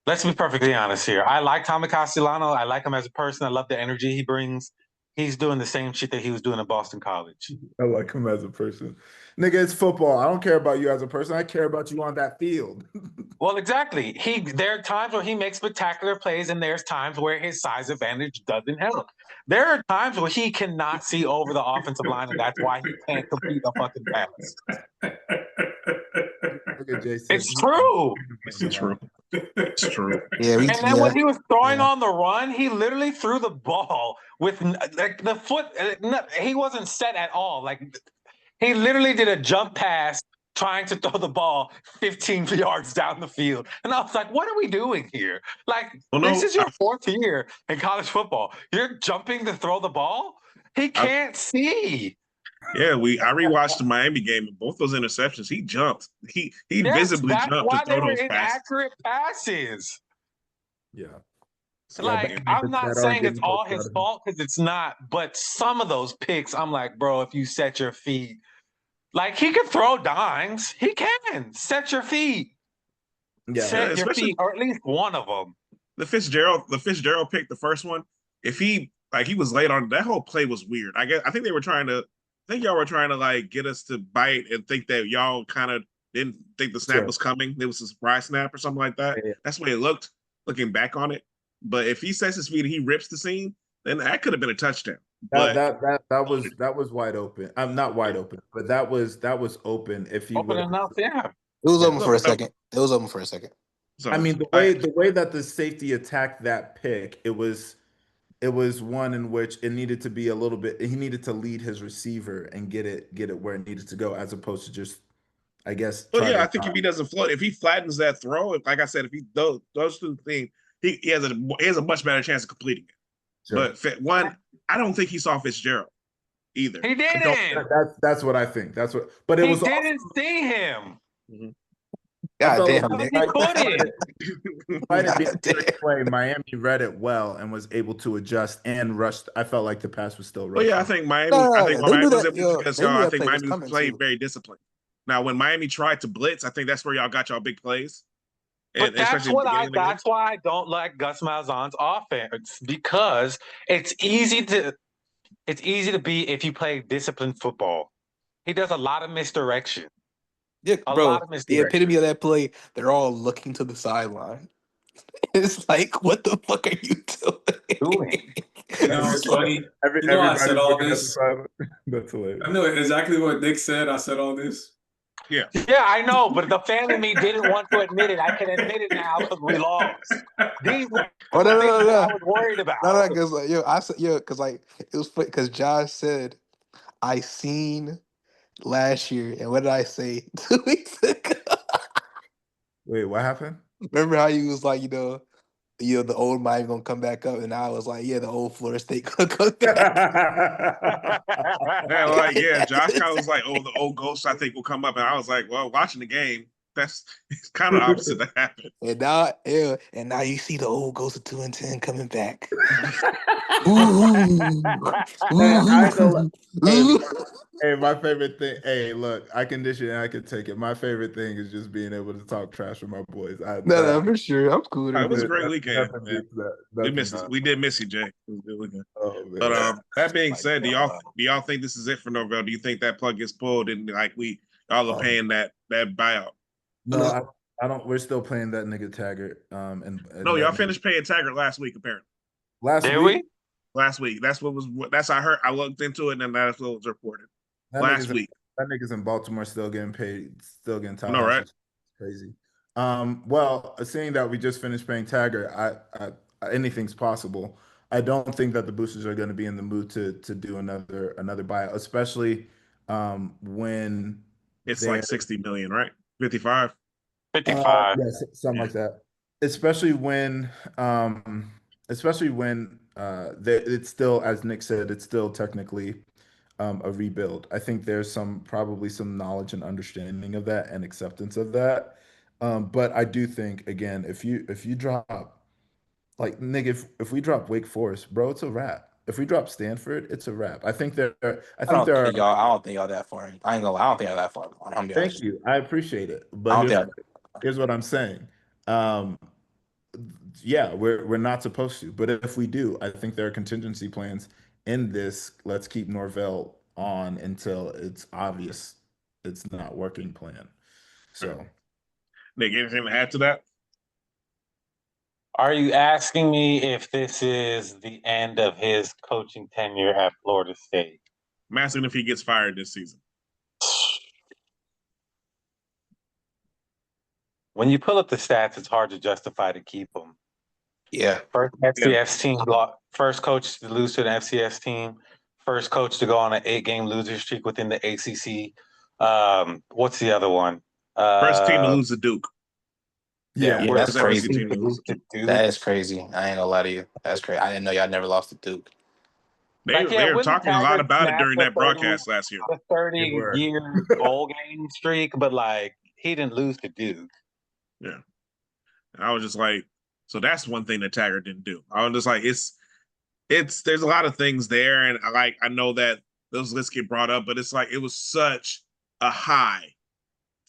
let's be perfectly honest here. I like Tommy Castellano. I like him as a person. I love the energy he brings. He's doing the same shit that he was doing at Boston College. I like him as a person. Nigga, it's football. I don't care about you as a person. I care about you on that field. Well, exactly. There are times where he makes spectacular plays, and there's times where his size advantage doesn't help. There are times where he cannot see over the offensive line, and that's why he can't complete a fucking pass. Look at Jason. It's true. It's true. It's true. Yeah, And then when he was throwing Yeah. on the run, he literally threw the ball with like the foot. He wasn't set at all. Like he literally did a jump pass trying to throw the ball 15 yards down the field. And I was like, what are we doing here? Like, Well, this no, is your fourth year in college football. You're jumping to throw the ball? He can't see. Yeah, I rewatched the Miami game and both those interceptions. He jumped. He Yes, visibly that's jumped to why they throw were those passes. inaccurate passes. Yeah. Like, that I'm not argument saying it's was all out his of him. fault because it's not, but some of those picks, I'm like, bro, if you set your feet, like he could throw dimes. He can set your feet. Yeah. Set your especially feet, or at least one of them. the Fitzgerald pick, the first one. If he was late on that whole play was weird. I think y'all were trying to like get us to bite and think that y'all kind of didn't think the snap was coming. It was a surprise snap or something like that. Yeah. That's the way it looked looking back on it. But if he sets his feet and he rips the seam, then that could have been a touchdown. That was wide open. I'm not wide open, but that was open if he Open would. enough, yeah. It was open No, for a no. second. It was open for a second. So I mean, the way that the safety attacked that pick, it was one in which it needed to be a little bit. He needed to lead his receiver and get it where it needed to go, as opposed to just, I guess. Well, yeah, I think if he doesn't float, if he flattens that throw, like I said, if he those two things, he has a much better chance of completing it. Sure. But one, I don't think he saw Fitzgerald either. He didn't. That's what I think. That's what. But it He was didn't see him. God felt damn, like- Nick. He couldn't. Despite it being a trick play, Miami read it well and was able to adjust and rushed. I felt like the pass was still Well, rushed. yeah, I think Miami. No, I think they Miami knew was that, able to because they knew I that think play was Miami coming, played too. very disciplined. Now, when Miami tried to blitz, I think that's where y'all got y'all big plays. But that's especially in the beginning of the game. that's why I don't like Gus Malzahn's offense, because it's easy to be if you play disciplined football. He does a lot of misdirection. Yeah, A bro, lot of the misdirection. epitome of that play, they're all looking to the sideline. It's like, what the fuck are you doing? You know, it's funny. You know, I said all this. That's hilarious. I know exactly what Nick said. I said all this. Yeah, I know, but the fan in me didn't want to admit it. I can admit it now because we lost. These were Oh, no, things no. I was worried about. No, because like, I said, because like it was funny because Josh said, I seen last year, and what did I say 2 weeks ago? Wait, what happened? Remember how you was like, the old Miami gonna come back up, and I was like, yeah, the old Florida State gonna come back. Josh kind of was like, "Oh, the old ghost I think will come up," and I was like, "Well, watching the game, it's kind of opposite that happened." And now you see the old Ghost of 2-10 coming back. Ooh. Hey, my favorite thing. Hey, look, I can dish it and I can take it. My favorite thing is just being able to talk trash with my boys. No, for sure. I'm cool. It was a great weekend. That. We did miss you, Jay. It was a good weekend. Oh, man. But that being said, do y'all think this is it for Norvell? Do you think that plug gets pulled and like y'all are paying that buyout? No, I don't. We're still playing that nigga Taggart. And No, y'all finished paying Taggart last week, apparently. Did we? Last week. That's I heard. I looked into it, and then that's what was reported. Last week. That nigga's in Baltimore still getting paid, still getting tired. No, right? Crazy. Well, seeing that we just finished paying Taggart, I anything's possible. I don't think that the boosters are going to be in the mood to do another buyout, especially when it's like 60 million, right? 55. 55. Yes, something like that. Especially when it's still, as Nick said, it's still technically a rebuild. I think there's probably some knowledge and understanding of that and acceptance of that. But I do think, again, if you drop, like, nigga, if we drop Wake Forest, bro, it's a wrap. If we drop Stanford, it's a wrap. I don't think y'all that far. I ain't gonna lie. I don't think y'all that far. Thank you. I appreciate it. But here's what I'm saying. Yeah, we're not supposed to. But if we do, I think there are contingency plans in this. Let's keep Norvell on until it's obvious it's not working plan. So Nick, anything to add to that? Are you asking me if this is the end of his coaching tenure at Florida State? I'm asking if he gets fired this season. When you pull up the stats, it's hard to justify to keep him. Yeah. First FCS team, first coach to lose to an FCS team, first coach to go on an 8-game losing streak within the ACC. What's the other one? First team to lose to Duke. Yeah, Yeah, we're that's the first crazy. team to lose to Duke. That is crazy. I ain't gonna lie to you. That's crazy. I didn't know y'all never lost to Duke. They were Willie talking a lot Taggart about it snapped during that broadcast last year. The 30-year bowl game streak, but like he didn't lose to Duke. Yeah. And I was just like, so that's one thing that Taggart didn't do. I was just like, it's there's a lot of things there, and I know that those lists get brought up, but it's like it was such a high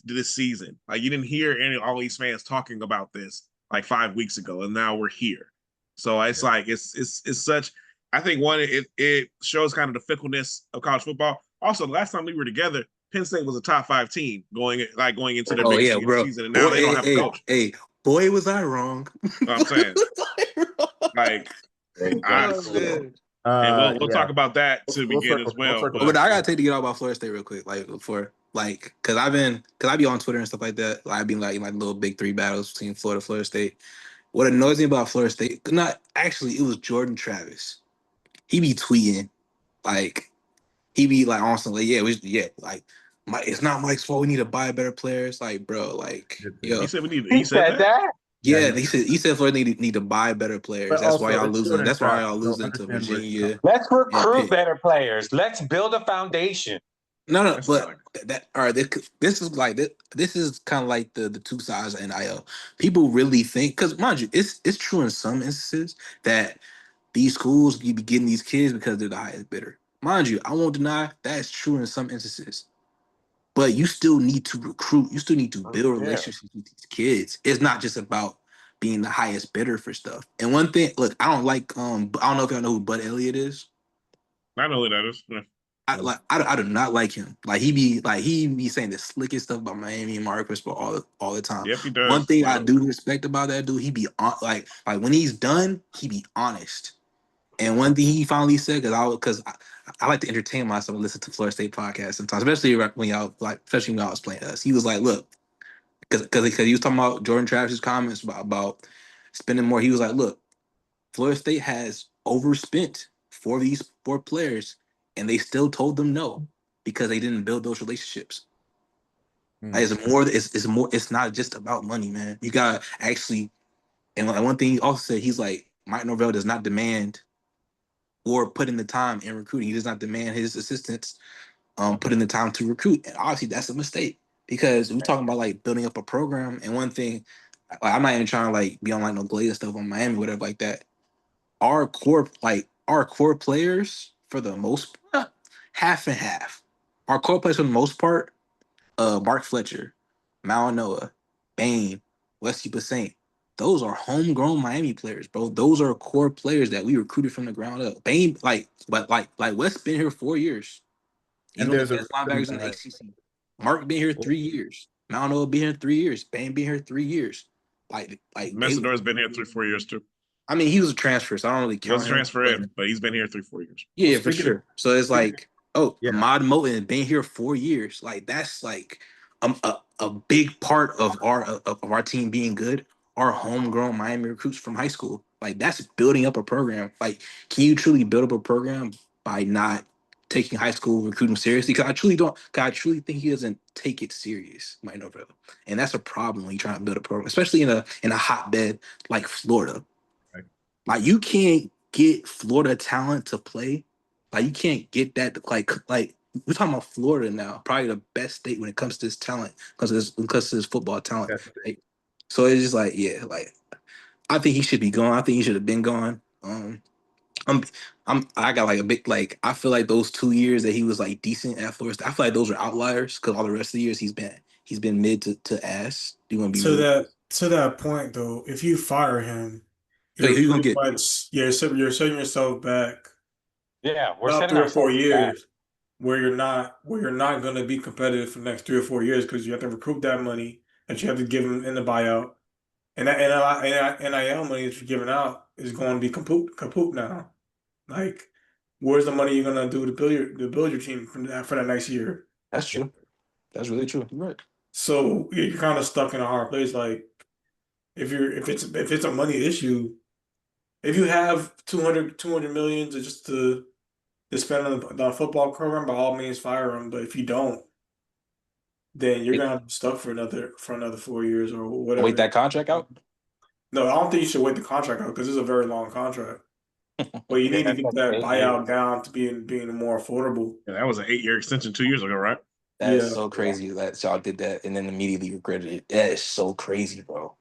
this season. Like you didn't hear all these fans talking about this like 5 weeks ago, and now we're here. So it's like it's such. I think one, it shows kind of the fickleness of college football. Also, the last time we were together, Penn State was a top 5 team going into their big season, and now they don't have a coach. Hey, boy, was I wrong. I'm saying, like, and we'll talk about that to begin as well. But I gotta take to get out about Florida State real quick, like before, like, cause I be on Twitter and stuff like that. Like, I be like in like little big 3 battles between Florida State. What annoys me about Florida State, not actually, it was Jordan Travis. He be tweeting, like, he be like on some like, it's not Mike's fault. We need to buy better players. Like, bro, like, yo, he said we need. He said that. Yeah, he said Florida need to buy better players. That's why y'all losing. That's why y'all losing to Virginia. Let's recruit better players. Let's build a foundation. No, but that all right. This is like this is kind of like the 2 sides of NIL. People really think, because mind you, it's true in some instances that these schools you be getting these kids because they're the highest bidder. Mind you, I won't deny that's true in some instances. But you still need to recruit. You still need to build relationships with these kids. It's not just about being the highest bidder for stuff. And one thing, look, I don't like. I don't know if y'all know who Bud Elliott is. I know who that is. Yeah. I do not like him. Like he be saying the slickest stuff about Miami and Mario Cristobal all the time. Yep, he does. One thing I do respect about that dude, he be like when he's done, he be honest. And one thing he finally said, because I like to entertain myself and listen to Florida State podcasts sometimes, especially when y'all especially when y'all was playing us. He was like, look, because he was talking about Jordan Travis's comments about spending more. He was like, look, Florida State has overspent for these 4 players, and they still told them no because they didn't build those relationships. It's more. It's not just about money, man. You got actually, and one thing he also said, he's like, Mike Norvell does not demand or put in the time in recruiting. He does not demand his assistants put in the time to recruit. And obviously that's a mistake because we're talking about like building up a program. And one thing, like, I'm not even trying to like be on like no Glaze stuff on Miami, whatever like that. Our core players for the most part, half and half. Our core players for the most part, Mark Fletcher, Malinoa, Bain, Wesley Bassant. Those are homegrown Miami players, bro. Those are core players that we recruited from the ground up. Bain, like Wes been here 4 years. He's one of the best linebackers in the ACC. Mark been here 3 years. Malinoa been here 3 years. Bain been here 3 years. Like Messidor's been here 3-4 years too. I mean, he was a transfer, so I don't really count. He was a transfer in, but he's been here 3-4 years. Yeah, for sure. So it's like, Ahmad Moten been here 4 years. Like that's like a big part of our team being good. Our homegrown Miami recruits from high school. Like that's building up a program. Like, can you truly build up a program by not taking high school recruiting seriously? Because I truly don't. Because I truly think he doesn't take it serious, Mike Norvell, and that's a problem when you're trying to build a program, especially in a hotbed like Florida. Right. Like you can't get Florida talent to play. Like you can't get that. Like we're talking about Florida now, probably the best state when it comes to this talent because of his football talent. Like, so it's just like, yeah, like I think he should be gone. I think he should have been gone. I got like a big like I feel like those 2 years that he was like decent at Florida State, I feel like those are outliers because all the rest of the years he's been mid to ass. Do you want to be to that point though? If you fire him, who you gonna get? You're setting yourself back. Yeah, we're about setting 3 or 4 years back. where you're not going to be competitive for the next 3 or 4 years because you have to recoup that money. that you have to give him in the buyout. And that and NIL money that you're giving out is going to be kaput now. Like, where's the money you're gonna do to build your team for that next year? That's true. That's really true. You're right. So you're kind of stuck in a hard place. Like, if it's a money issue, if you have 200 million to spend on the football program, by all means fire him. But if you don't, then you're gonna have to be stuck for another 4 years or whatever. Wait that contract out? No, I don't think you should wait the contract out because it's a very long contract. But you need to get that buyout down to being more affordable. Yeah, that was an 8-year extension 2 years ago, right? That's so crazy that y'all did that and then immediately regretted it. That is so crazy, bro.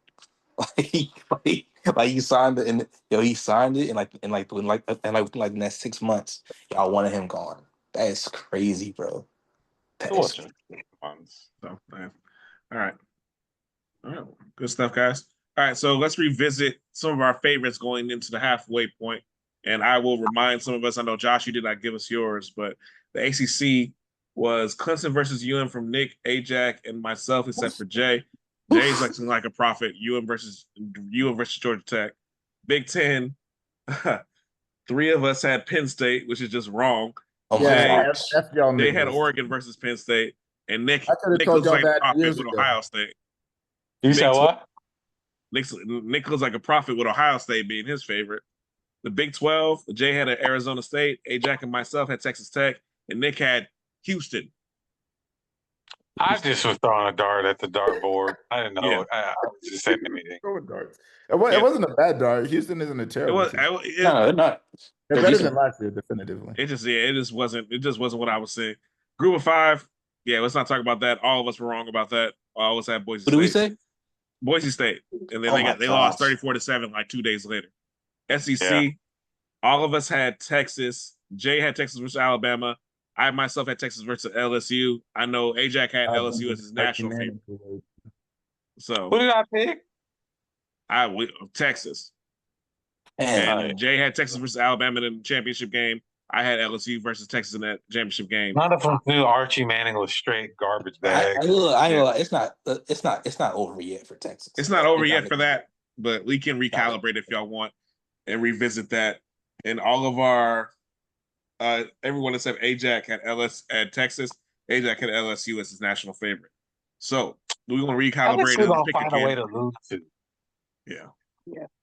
Like you signed it and he signed it and like the next 6 months, y'all wanted him gone. That is crazy, bro. That is So, man. All right. Good stuff, guys. All right, so let's revisit some of our favorites going into the halfway point. And I will remind some of us, I know, Josh, you did not give us yours, but the ACC was Clemson versus UM from Nick, Ajack, and myself, except for Jay. Jay's like a prophet. UM versus Georgia Tech. Big Ten, 3 of us had Penn State, which is just wrong. Oh my gosh. They had Oregon versus Penn State, and Nick looks looks like that a prophet years with ago. Ohio State. You said what? Nick looks like a prophet with Ohio State being his favorite. The Big 12, Jay had Arizona State, Ajack and myself had Texas Tech, and Nick had Houston. I just was throwing a dart at the dartboard. I didn't know. Yeah. I was just saying anything. Go with darts. It wasn't a bad dart. Houston isn't a terrible team. No, they're not. They're better than last year, definitively. It just wasn't what I was saying. Group of 5, yeah, let's not talk about that. All of us were wrong about that. All of us had Boise State. What do we say? Boise State. And then they lost 34-7 like 2 days later. SEC, all of us had Texas. Jay had Texas versus Alabama. I myself had Texas versus LSU. I know Ajack had LSU as his national favorite. So who did I pick? Texas. And Jay had Texas versus Alabama in the championship game. I had LSU versus Texas in that championship game. None of them knew Archie Manning was straight garbage bag. It's not over yet for Texas. It's not over yet for that, but we can recalibrate if y'all want and revisit that. And all of our everyone except Ajack had Texas. Ajack had LSU as his national favorite. So do we want to recalibrate and pick find a way to lose to? Yeah.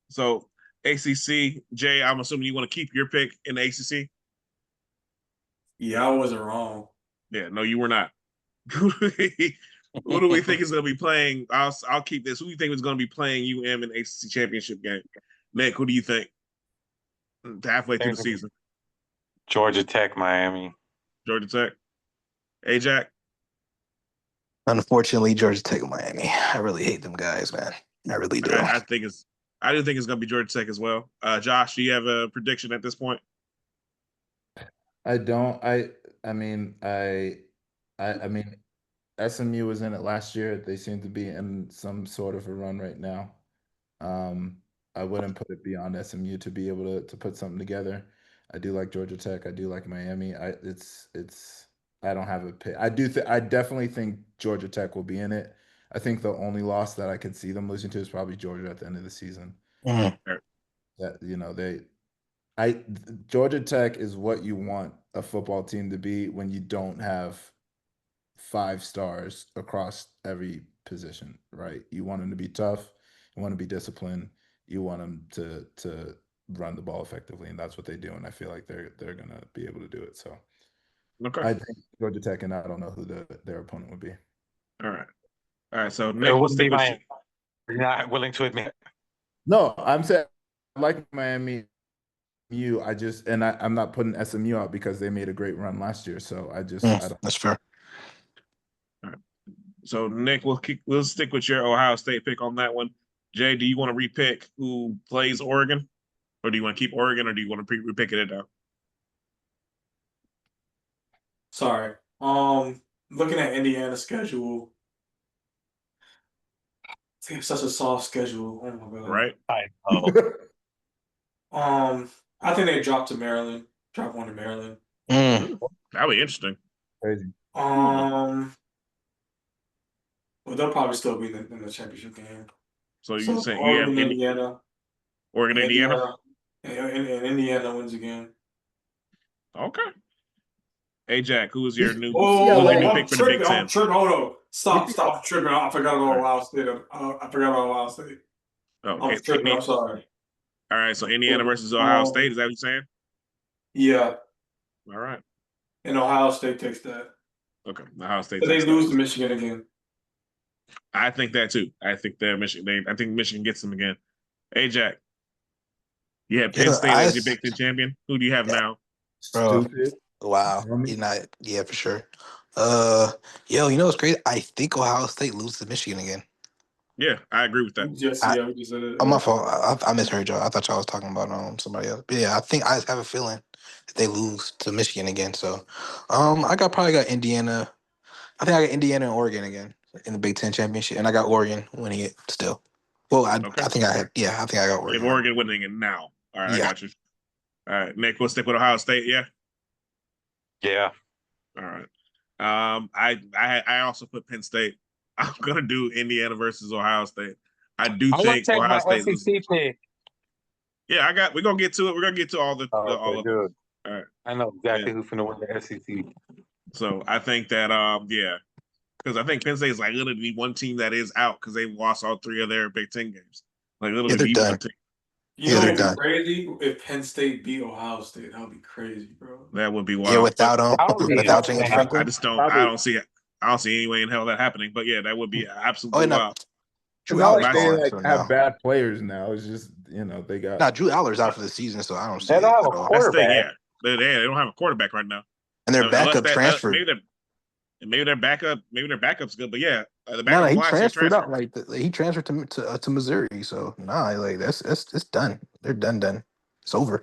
So ACC, Jay, I'm assuming you want to keep your pick in the ACC. Yeah, I wasn't wrong. Yeah, no, you were not. Who do we think is going to be playing? I'll keep this. Who do you think is going to be playing UM in the ACC championship game? Nick, who do you think? Halfway through the season. Georgia Tech, Miami. Georgia Tech. Ajack? Unfortunately, Georgia Tech, Miami. I really hate them guys, man. I really do. I do think it's going to be Georgia Tech as well. Josh, do you have a prediction at this point? I don't. I mean, SMU was in it last year. They seem to be in some sort of a run right now. I wouldn't put it beyond SMU to be able to put something together. I do like Georgia Tech. I do like Miami. I don't have a pick. I definitely think Georgia Tech will be in it. I think the only loss that I could see them losing to is probably Georgia at the end of the season. Mm-hmm. That Georgia Tech is what you want a football team to be when you don't have 5 stars across every position, right? You want them to be tough. You want to be disciplined. You want them to run the ball effectively, and that's what they do. And I feel like they're gonna be able to do it. So, okay. I think Georgia Tech, and I don't know who their opponent would be. All right. So Nick, we'll stick with you. You're not willing to admit. No, I'm saying I like Miami. I'm not putting SMU out because they made a great run last year. So I don't. That's fair. All right. So Nick, we'll stick with your Ohio State pick on that one. Jay, do you want to repick who plays Oregon, or do you want to keep Oregon, or do you want to repick it down? Sorry. Looking at Indiana's schedule, they have such a soft schedule. Oh my god. Right. I know. I think they drop one to Maryland. That'd be interesting. Crazy. What But they'll probably still be in the championship game. So you So saying you have Indiana, Indiana? and Indiana wins again. Okay. Ajack, who's your new UCLA. pick for the Big Ten? I'm tripping. Hold on. Stop UCLA. tripping. I forgot about All right. Ohio State. I forgot about Ohio State. Oh, I'm tripping. I'm sorry. All right, so Indiana versus Ohio State. Is that what you're saying? Yeah, All right. and Ohio State takes that. Okay. Ohio State But they takes lose that. to Michigan again. I think that too. I think they're Michigan. I think Michigan gets them again. Ajack, you have Penn Yeah, State as your Big Ten champion. Who do you have now? Bro. Stupid. Wow. Dummy. You're not. Yeah, for sure. Yo, you know what's great? I think Ohio State loses to Michigan again. Yeah, I agree with that. We just said it. Oh, my fault. I misheard y'all. I thought y'all was talking about somebody else. But yeah, I just have a feeling that they lose to Michigan again. So, probably got Indiana. I think I got Indiana and Oregon again in the Big Ten championship, and I got Oregon winning it still. Well, Okay. I think I had. Yeah, I think I got You have Oregon. Oregon winning it now. All right, I Yeah. got you. All right, Nick, we'll stick with Ohio State. Yeah. Yeah. All right. I also put Penn State. I'm gonna do Indiana versus Ohio State. I do I want think to take Ohio my State loses. SEC pick. Yeah, we're gonna get to it. We're gonna get to all the all Okay, of good. All right. I know exactly Yeah. who's finna win the SEC. So I think that because I think Penn State is like literally one team that is out because they lost all 3 of their Big Ten games. Like literally they're the done. one team. You know they're what would done. be crazy if Penn State beat Ohio State? That would be crazy, bro. That would be wild. Yeah, without That would be without insane. James Franklin. I don't see any way in hell that happening. But yeah, that would be absolutely no. wild. It's Drew not Aller's like they gone like so have now. bad players now. It's just they got. Nah, Drew Aller's out for the season, so I don't see They it don't have at a all. That's the thing, quarterback. yeah. They don't have a quarterback right now. And their Unless backup transferred. maybe their backup's good, but yeah, the No, backup he last year transferred transferred. out. He transferred to Missouri. So that's it's done. They're done. It's over.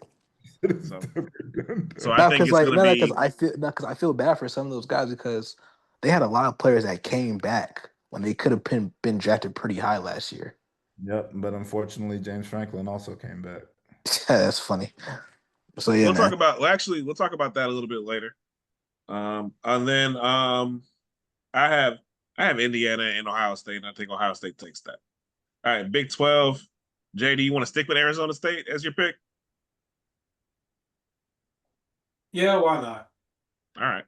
So I think it's gonna be. Because I feel bad for some of those guys because they had a lot of players that came back when they could have been drafted pretty high last year. Yep, but unfortunately, James Franklin also came back. That's funny. So yeah, we'll talk about that a little bit later. And then I have Indiana and Ohio State, and I think Ohio State takes that. All right, Big 12. Jay, do you want to stick with Arizona State as your pick? Yeah, why not? All right.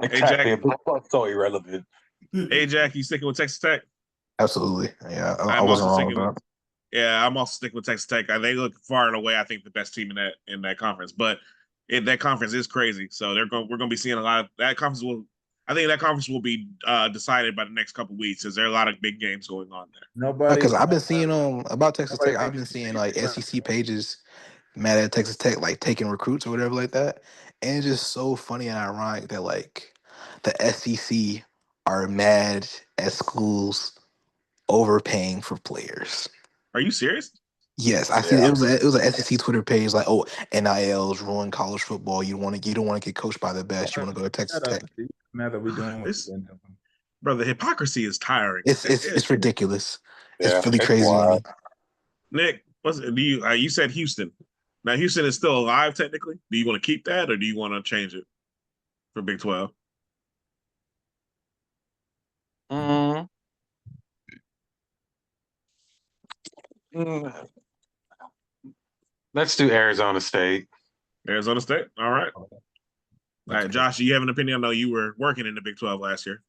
Exactly. That's so irrelevant. Ajack, you sticking with Texas Tech? Absolutely. Yeah, I I'm wasn't also wrong sticking about. Yeah, I'm also sticking with Texas Tech. They look far and away, I think, the best team in that conference. But that conference is crazy. So we're going to be seeing a lot of that conference. I think that conference will be decided by the next couple of weeks. Because there are a lot of big games going on there. Because I've been seeing about Texas Tech. I've been seeing like SEC pages mad at Texas Tech, like taking recruits or whatever like that. And it's just so funny and ironic that like the SEC are mad at schools overpaying for players. Are you serious? Yes, I see. It was an SEC Twitter page like, "Oh, NILs ruin college football. You don't want to get coached by the best. You want to go to Texas Tech." Mad that we doing this, bro. The hypocrisy is tiring. It's ridiculous. Yeah, it's really crazy. Wild. Nick, you said Houston. Now Houston is still alive technically. Do you want to keep that or do you want to change it for Big 12? Let's do Arizona State. Arizona State. All right. All right, Josh, do you have an opinion? I know you were working in the Big 12 last year.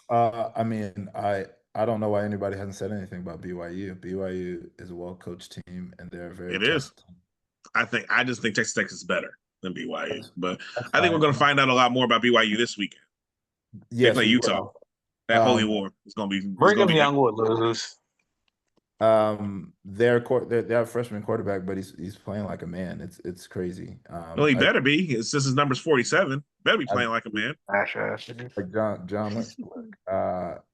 I mean, I don't know why anybody hasn't said anything about BYU. BYU is a well-coached team, and they're very. It is. I just think Texas Tech is better than BYU, but I think fine. we're going to find out a lot more about BYU this weekend. Yes, they play Utah. That holy war is going to be. Brigham Young will lose. They have a freshman quarterback, but he's playing like a man. It's crazy. Well, he better be. It's just his number's 47. Better be playing like a man. Like John.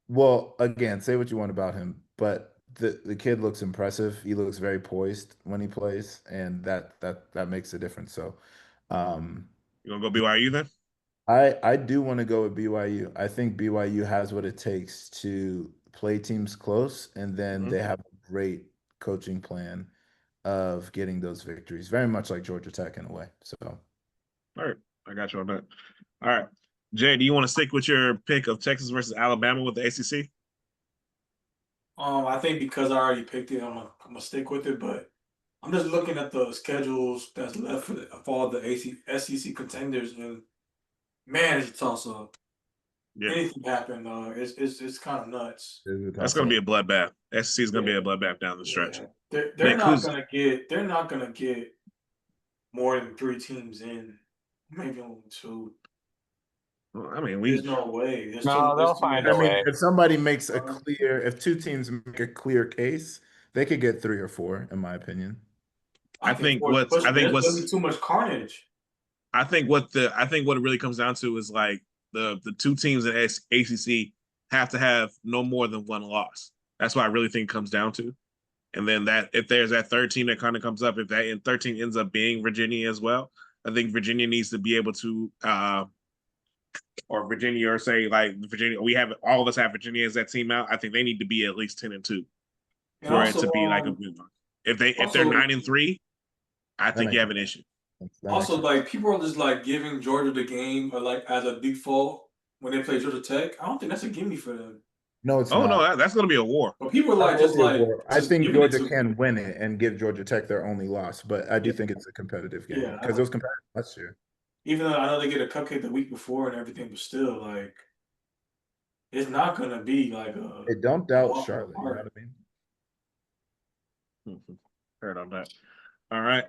Well, again, say what you want about him, but the kid looks impressive. He looks very poised when he plays, and that makes a difference. So, you gonna go BYU then? I do want to go with BYU. I think BYU has what it takes to play teams close, and then they have a great coaching plan of getting those victories, very much like Georgia Tech in a way. So, all right, I got you on that. All right, Jay, do you want to stick with your pick of Texas versus Alabama with the ACC? I think because I already picked it, I'm gonna stick with it. But I'm just looking at the schedules that's left for all the SEC contenders, and man, it's a toss up. Yeah, Anything happen? It's kind of nuts. that's going to be a bloodbath. SEC is going to be a bloodbath down the stretch. Yeah, they're Nick, not gonna get more than 3 teams in, maybe only 2. I mean, There's no way. No, they'll There's too find many. a I mean, way. if somebody makes a clear, if 2 teams make a clear case, they could get 3 or 4, in my opinion. I think four is pushing. There's gonna be too much carnage. I think what it really comes down to is like the 2 teams in ACC have to have no more than 1 loss. That's what I really think it comes down to. And then that if there's that third team that kind of comes up, if that 13 ends up being Virginia as well, I think Virginia needs to be able to or Virginia, or say like Virginia, we have all of us have Virginia as that team out. I think they need to be at least 10-2 And for it also, to be like a good one. If they're also, 9-3, I think you have an issue. also like people are just like giving Georgia the game or like as a default when they play Georgia Tech. I don't think that's a gimme for them. No, it's Oh not. no, that's going to be a war. But people are like That will just be a like war. I just think giving it Georgia to can them. win it and give Georgia Tech their only loss, but I do think it's a competitive game Yeah, because it was competitive last year. even though I know they get a cupcake the week before and everything, but still, like it's not gonna be like a Hey, don't doubt walk in the Charlotte. You know what park. I mean? Heard on that. All right.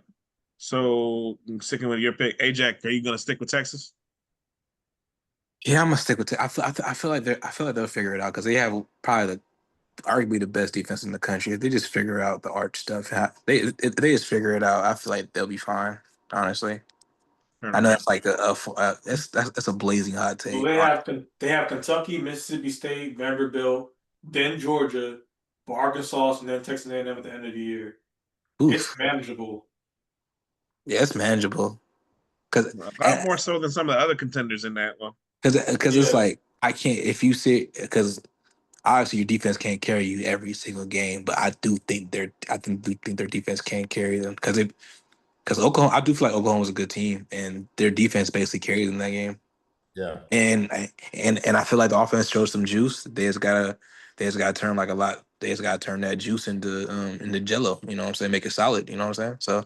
So sticking with your pick, Ajack, are you going to stick with Texas? Yeah, I'm gonna stick with it. I feel like they'll figure it out because they have probably arguably the best defense in the country. If they just figure out the arch stuff, if they just figure it out, I feel like they'll be fine. Honestly, Heard I on know that. that's like that's a blazing hot So take. they have Kentucky, Mississippi State, Vanderbilt, then Georgia, but Arkansas, and then Texas A&M at the end of the year. It's Oof, manageable. yeah, it's manageable because A lot more so than some of the other contenders in that one. because it's Yeah. like I can't if you sit because obviously your defense can't carry you every single game, but do think their defense can carry them because Oklahoma I do feel like Oklahoma's a good team and their defense basically carried them that game. Yeah. And I feel like the offense shows some juice. They just gotta turn like a lot. They just gotta turn that juice into Jello. You know what I'm saying? Make it solid. You know what I'm saying? So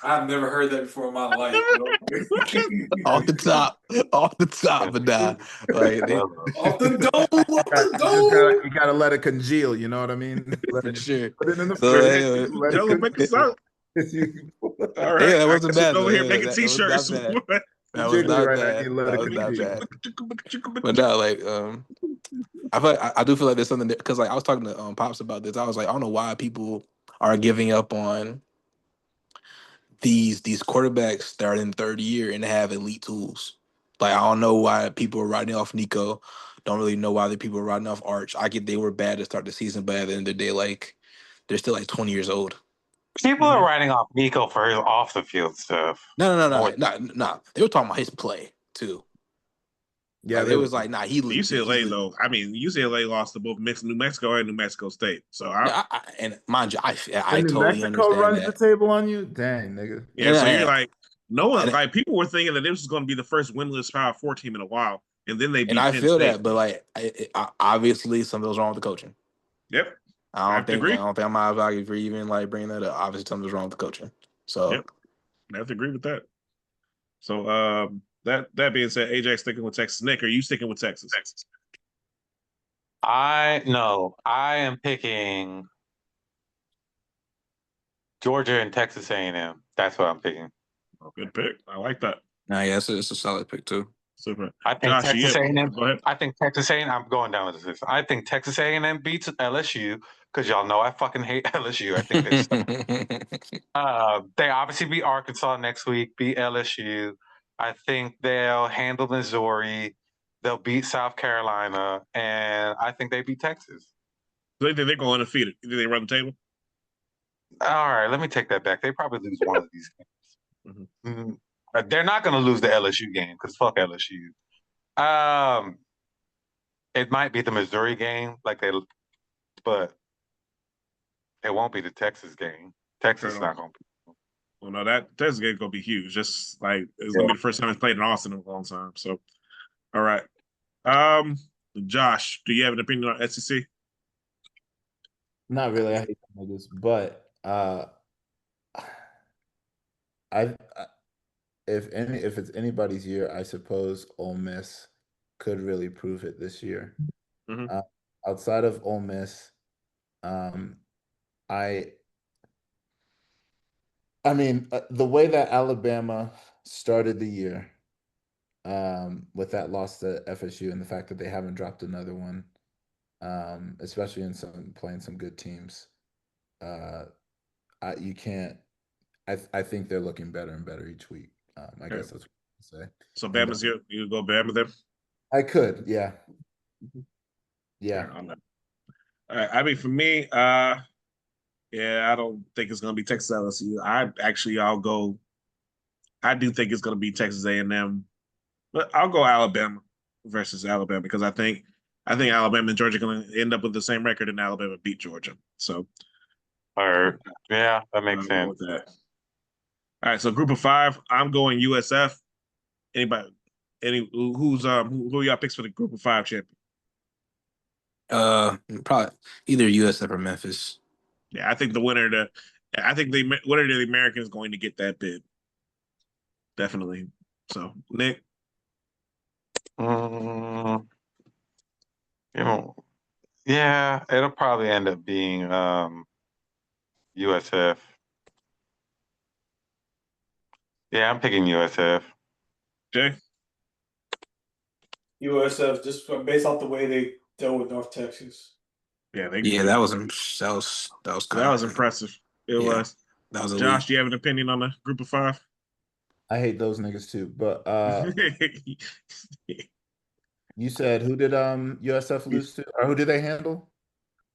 I've never heard that before in my life, bro. off the top, but nah, like they Off the dome, off the You dome. gotta let it congeal. You know what I mean? Let for it, sure. put it in the So fridge. anyway, Let Jello make it us out. congeal. All right. yeah, that I wasn't guess we're bad over though. here Yeah, making that was not t-shirts. bad. That was Jiggly not right now. bad. You let That it was not congeal. bad. But no, like I feel like I do feel like there's something because like I was talking to Pops about this. I was like, I don't know why people are giving up on these quarterbacks that are in third year and have elite tools. Like I don't know why people are writing off Nico. Don't really know why the people are writing off Arch. I get they were bad to start the season, but at the end of the day, like they're still like 20 years old. People are writing off Nico for his off the field stuff. No. They were talking about his play too. Yeah, Like they it were. was like, nah, he legit. UCLA though, I mean UCLA lost to both New Mexico and New Mexico State. So And mind you, I And New totally Mexico understand runs the that. table on you? Dang, nigga. yeah, so you're And, like no one and, like people were thinking that this was going to be the first winless Power 4 team in a while, and then they and beat I Penn feel State. that, but like obviously something's wrong with the coaching. Yep, I don't think agree. I'm out of value for even like bringing that up. Obviously, something's wrong with the coaching. So, Yep, I have to agree with that. So that being said, Ajax sticking with Texas. Nick, are you sticking with Texas? I am picking Georgia and Texas A&M. That's what I'm picking. Oh, good pick. I like that. yeah, it's a solid pick too. Super. I think Josh, Texas A&M. go ahead. I think Texas A&M. I'm going down with this. I think Texas A&M beats LSU because y'all know I fucking hate LSU. I think they obviously beat Arkansas next week. Beat LSU. I think they'll handle Missouri. They'll beat South Carolina, and I think they beat Texas. So they think they're going undefeated. You think they run the table? All right, let me take that back. They probably lose one of these games. Mm-hmm. They're not going to lose the LSU game because fuck LSU. It might be the Missouri game, but it won't be the Texas game. Texas is not going to be. Well, no, that Texas game gonna be huge. Just like it's gonna be the first time it's played in Austin in a long time. So, all right. Josh, do you have an opinion on SEC? Not really. I hate them niggas, but I if it's anybody's year, I suppose Ole Miss could really prove it this year. Mhm. Outside of Ole Miss, um, I I mean the way that Alabama started the year, with that loss to FSU and the fact that they haven't dropped another one, especially in some playing some good teams. Uh, you can't. I think they're looking better and better each week. I Okay. guess that's what I say. So And Bama's here. You go Bama then. I could, yeah, All yeah. right, on that. All right. I mean, for me, yeah, I don't think it's gonna be Texas LSU. I'll go. I do think it's gonna be Texas A&M, but I'll go Alabama versus Alabama because I think Alabama and Georgia are gonna end up with the same record, and Alabama beat Georgia. So Or yeah, that makes I'm going sense. with that. All right, so group of five, I'm going USF. Anybody? Who are y'all picks for the group of five champion? Probably either USF or Memphis. Yeah, I think the winner of the American is going to get that bid. Definitely. So Nick, Mm, you know, yeah, it'll probably end up being USF. Yeah, I'm picking USF. Jay. USF just based off the way they dealt with North Texas. Yeah, Yeah, that was that was confident. impressive. It Yeah, was. that was elite. Josh, do you have an opinion on the group of five? I hate those niggas too. But you said who did USF lose to, or who did they handle?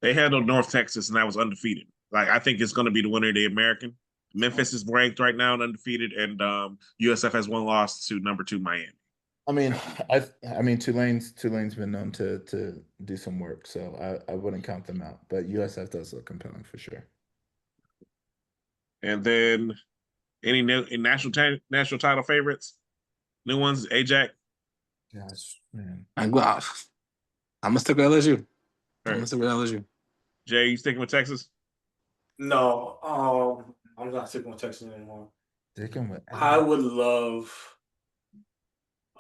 They handled North Texas, and that was undefeated. Like I think it's going to be the winner of the American. Memphis is ranked right now and undefeated, and USF has one loss to number 2 Miami. I mean, I mean Tulane's been known to do some work, so I wouldn't count them out. But USF does look compelling for sure. And then any national title favorites, new ones, Ajack. Gosh, man. I'm gonna stick with LSU. I'm All gonna right. stick with LSU. Jay, you sticking with Texas? No, I'm not sticking with Texas anymore. Sticking with I would love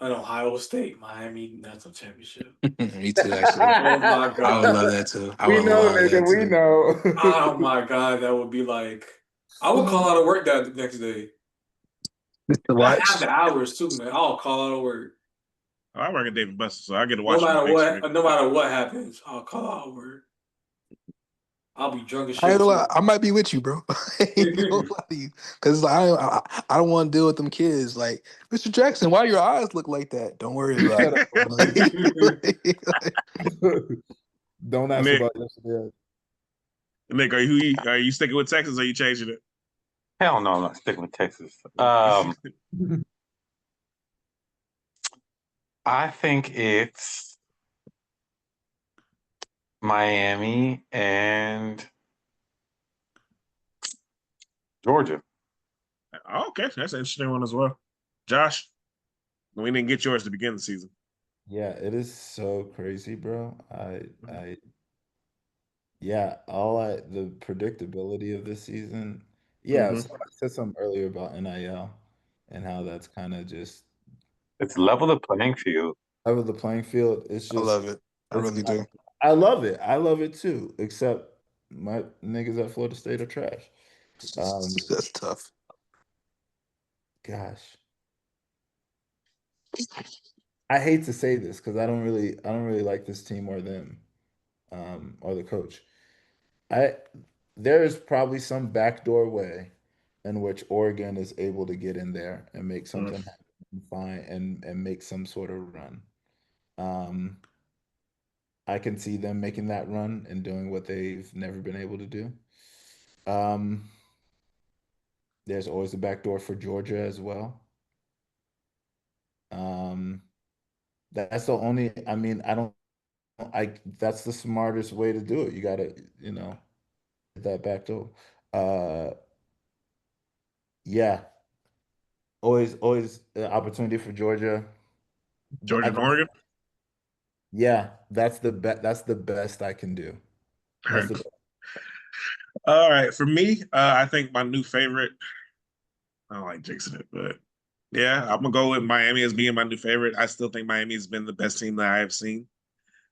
an Ohio State Miami national championship. Me too, actually. Oh my I would god. love that too. I We would know, love that nigga. We too. know. Oh my god, that would be like I would call out of work that next day. To I have watch. the hours too, man. I'll call out of work. I work at David Buster, so I get to No watch them matter things. what, no matter what happens, I'll call out of work. I'll be drunk as I ain't shit gonna too. lie, I might be with you, bro. I ain't gonna lie to you, because I don't want to deal with them kids. Like, Mr. Jackson, why your eyes look like that? Don't worry about it. Don't ask Nick, about yesterday. Nick, are you sticking with Texas or are you changing it? Hell no, I'm not sticking with Texas. I think it's Miami and Georgia. Okay, that's an interesting one as well. Josh, we didn't get yours to begin the season. Yeah, it is so crazy, bro. Yeah, the predictability of this season. Yeah, Mm-hmm. so I said something earlier about NIL and how that's kind of just It's level the playing field. over the playing field. It's I just love it. I it's really do. I love it. I love it too. Except my niggas at Florida State are trash. That's tough. Gosh, I hate to say this because I don't really like this team or them, or the coach. I There is probably some backdoor way in which Oregon is able to get in there and make something happen and fine and make some sort of run. Um, I can see them making that run and doing what they've never been able to do. Um, there's always a backdoor for Georgia as well. Um, that's the only, I mean, that's the smartest way to do it. You gotta, hit that back door. Uh, yeah, always an opportunity for Georgia. Georgia and Oregon. Yeah, that's the best I can do. All That's right. the All right, for me, I think my new favorite. I don't like jinxing it, but yeah, I'm gonna go with Miami as being my new favorite. I still think Miami has been the best team that I have seen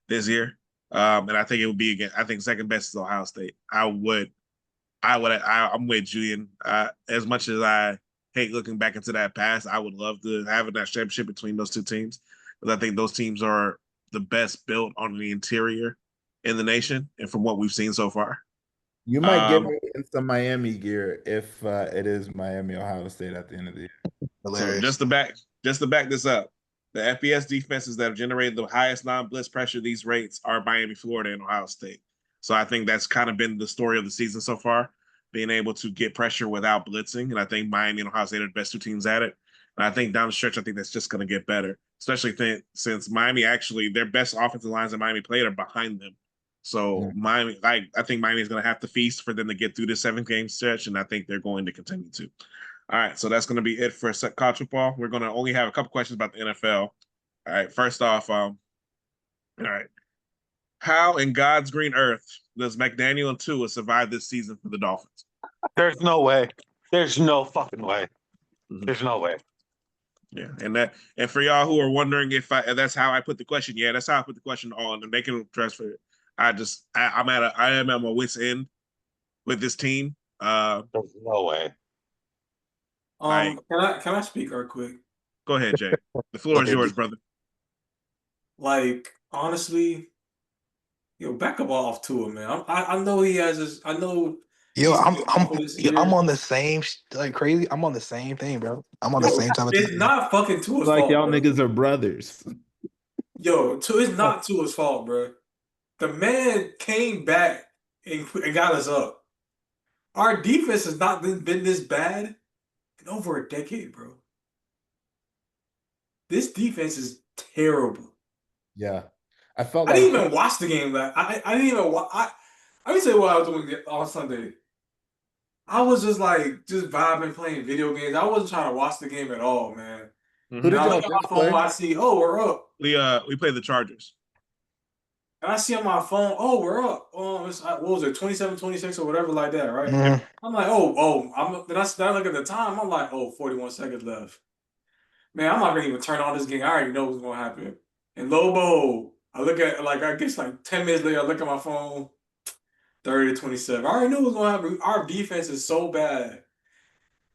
this year, and I think it would be again. I think second best is Ohio State. I'm with Julian. As much as I hate looking back into that past, I would love to have that championship between those two teams because I think those teams are the best built on the interior in the nation, and from what we've seen so far. You might get Um, me in some Miami gear if it is Miami Ohio State at the end of the year. so Hilarious. just to back this up, the FBS defenses that have generated the highest non-blitz pressure these rates are Miami, Florida, and Ohio State. So I think that's kind of been the story of the season so far, being able to get pressure without blitzing. And I think Miami and Ohio State are the best two teams at it. And I think down the stretch, I think that's just going to get better, especially since Miami actually their best offensive lines that Miami played are behind them. So Miami, I think Miami is going to have to feast for them to get through this 7 game stretch, and I think they're going to continue to. All right, so that's going to be it for college football. We're going to only have a couple questions about the NFL. All right, first off, all right, how in God's green earth does McDaniel and Tua survive this season for the Dolphins? There's no way. There's no fucking way. Mhm. There's no way. Yeah, and for y'all who are wondering if that's how I put the question, yeah, that's how I put the question on, and they can transfer it. I am at my wit's end with this team. There's no way. Like, Can I speak real quick? go ahead, Jay. The floor is yours, brother. Like, honestly, back up off to him, man. I know he has his. I know. Yo, he's I'm good I'm for this yo, year. I'm on the same like crazy. I'm on the same thing, bro. I'm on the Yo, same type of it's thing. not fucking Tua's Like fault, y'all bro. niggas are brothers. Yo, it's not Tua's fault, bro. The man came back and got us up. Our defense has not been this bad in over a decade, bro. This defense is terrible. Yeah. I felt I like didn't even watch the game. I didn't even watch. I didn't say what I was doing on Sunday. I was just vibing, playing video games. I wasn't trying to watch the game at all, man. who And did I y'all look at my just phone, play? I see, oh, we're up. We play the Chargers. And I see on my phone, oh, we're up. What was it, 27-26 or whatever like that, right? Mhm. I'm like, then I look at the time. I'm like, 41 seconds left. Man, I'm not gonna even turn on this game. I already know what's gonna happen. And lo and behold, I look at I guess 10 minutes later, I look at my phone, 30-27. I already knew what was gonna happen. Our defense is so bad.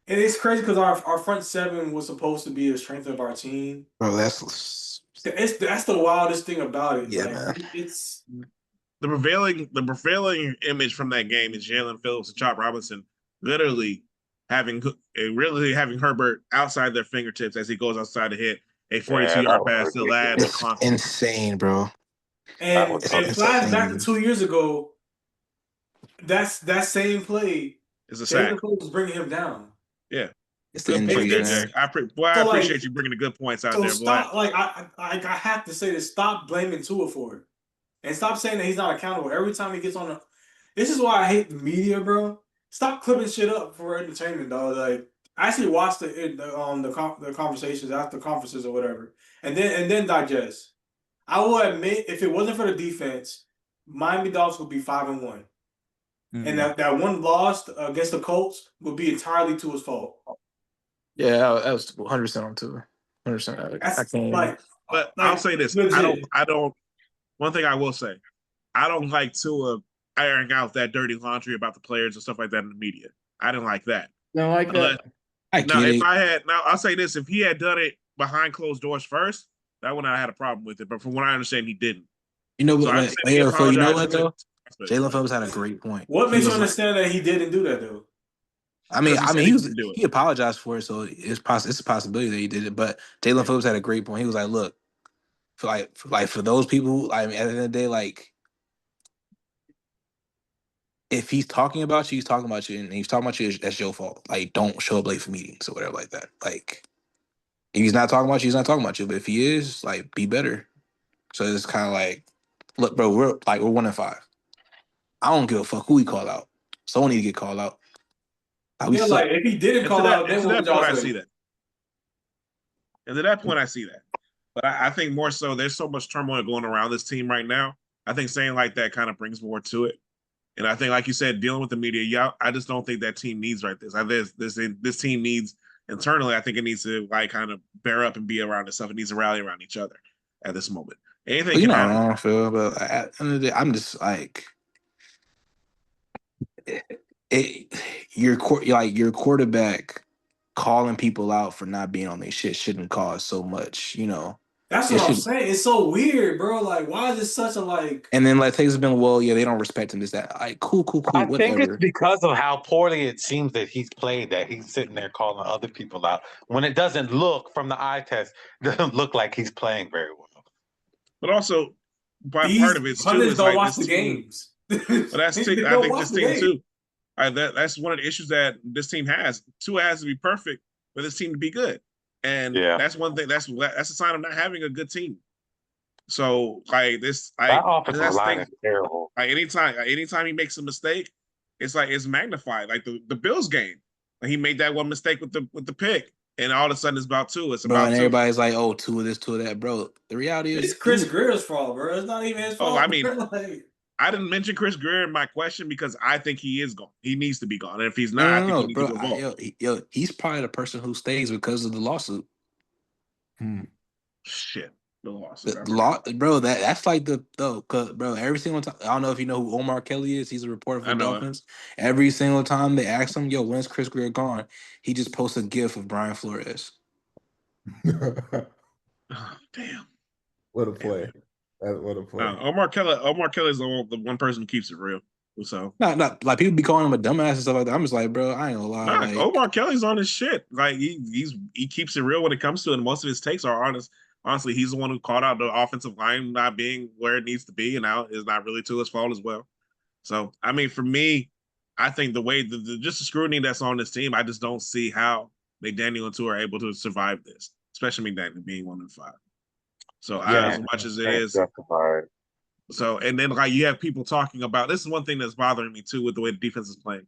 And it's crazy because our front seven was supposed to be the strength of our team. Bro, that's The wildest thing about it. yeah, man. It's The prevailing image from that game is Jalen Phillips and Chop Robinson literally having Herbert outside their fingertips as he goes outside to hit a 42-yard pass to lad the It's confidence. insane, bro. and It's flashback to insane. 2 years ago, that same play, It's a sack. Jalen Phillips was bringing him down. Yeah. It's the Good point injury, there, man. Jay. I appreciate you bringing the good points out So there, Black. stop, I have to say this. Stop blaming Tua for it, and stop saying that he's not accountable every time he gets on. This is why I hate the media, bro. Stop clipping shit up for entertainment, dog. Like, I actually watch the conversations after conferences or whatever, and then digest. I will admit, if it wasn't for the defense, Miami Dolphins would be 5-1, and that one loss against the Colts would be entirely Tua's fault. Yeah, that was 100% on Tua. 100%. I That's can't. But I'll say this: legit. I don't. One thing I will say, I don't like Tua airing out that dirty laundry about the players and stuff like that in the media. I didn't like that. Don't like that. I get it. I'll say this: if he had done it behind closed doors first, that one I had a problem with it. But from what I understand, he didn't. You know So what? I Like, he you know apologized. what though? Jalen Phillips had a great point. What makes He you was like, understand that he didn't do that though? I mean, Because he said he he didn't do it. he apologized for it, so it's a possibility that he did it. But Jalen Phillips had a great point. He was like, "Look, for those people, at the end of the day, like, if he's talking about you, he's talking about you, and he's talking about you, that's your fault. Like, don't show up late for meetings or whatever like that. Like, if he's not talking about you, he's not talking about you. But if he is, like, be better." So it's kind of like, look, bro, we're 1-5. I don't give a fuck who he call out. Someone need to get called out. We Yeah, suck. like if he didn't call out, then what would y'all I say? see that. And to that point, I see that. But I think more so, there's so much turmoil going around this team right now. I think saying like that kind of brings more to it. And I think, like you said, dealing with the media, yeah, I just don't think that team needs right this team needs internally. I think it needs to like kind of bear up and be around itself. It needs to rally around each other at this moment. Anything You're can not happen. wrong, Phil, but at the end of the day, I'm just like, your quarterback calling people out for not being on their shit shouldn't cause so much, That's It what I'm should. saying. It's so weird, bro. Like, why is it such a like? And then like Texas been, well, yeah, they don't respect him. This that, like, cool, I think it's whatever. because of how poorly it seems that he's played that he's sitting there calling other people out when it doesn't look from the eye test, doesn't look like he's playing very well. But also, by part These of it too pundits is don't like watch this the team. games. But I They think don't watch this the team games. too. That's one of the issues that this team has. Tua has to be perfect for this team to be good, and that's one thing. That's a sign of not having a good team. So like this, That offensive that's the line thing. is terrible. Like anytime he makes a mistake, it's like it's magnified. Like the Bills game, like he made that one mistake with the pick, and all of a sudden it's about two. It's Bro, about and two. everybody's like, oh, two of this, two of that, bro. The reality It's is, Chris Greer's fault, bro. It's not even his Oh, fault. I mean, Like, I didn't mention Chris Greer in my question because I think he is gone. He needs to be gone, and if he's not, I think he needs bro. to go vote. He's probably the person who stays because of the lawsuit. Shit, the lawsuit. Bro, that's like bro, every single time. I don't know if you know who Omar Kelly is. He's a reporter for the Dolphins. Every single time they ask him, yo, when's Chris Greer gone? He just posts a gif of Brian Flores. Oh, damn. What a play. What a play. Omar Kelly is the one person who keeps it real. So not like people be calling him a dumbass and stuff like that. I'm just like, bro, I ain't gonna lie. Like, Omar Kelly's on his shit. Like he keeps it real when it comes to it. And most of his takes are honest. Honestly, he's the one who called out the offensive line not being where it needs to be, and now is not really Tua's fault as well. So I mean, for me, I think the way just the scrutiny that's on this team, I just don't see how McDaniel and Tua are able to survive this, especially McDaniel being 1-5. So as much as it is, so and then like you have people talking about this is one thing that's bothering me too with the way the defense is playing.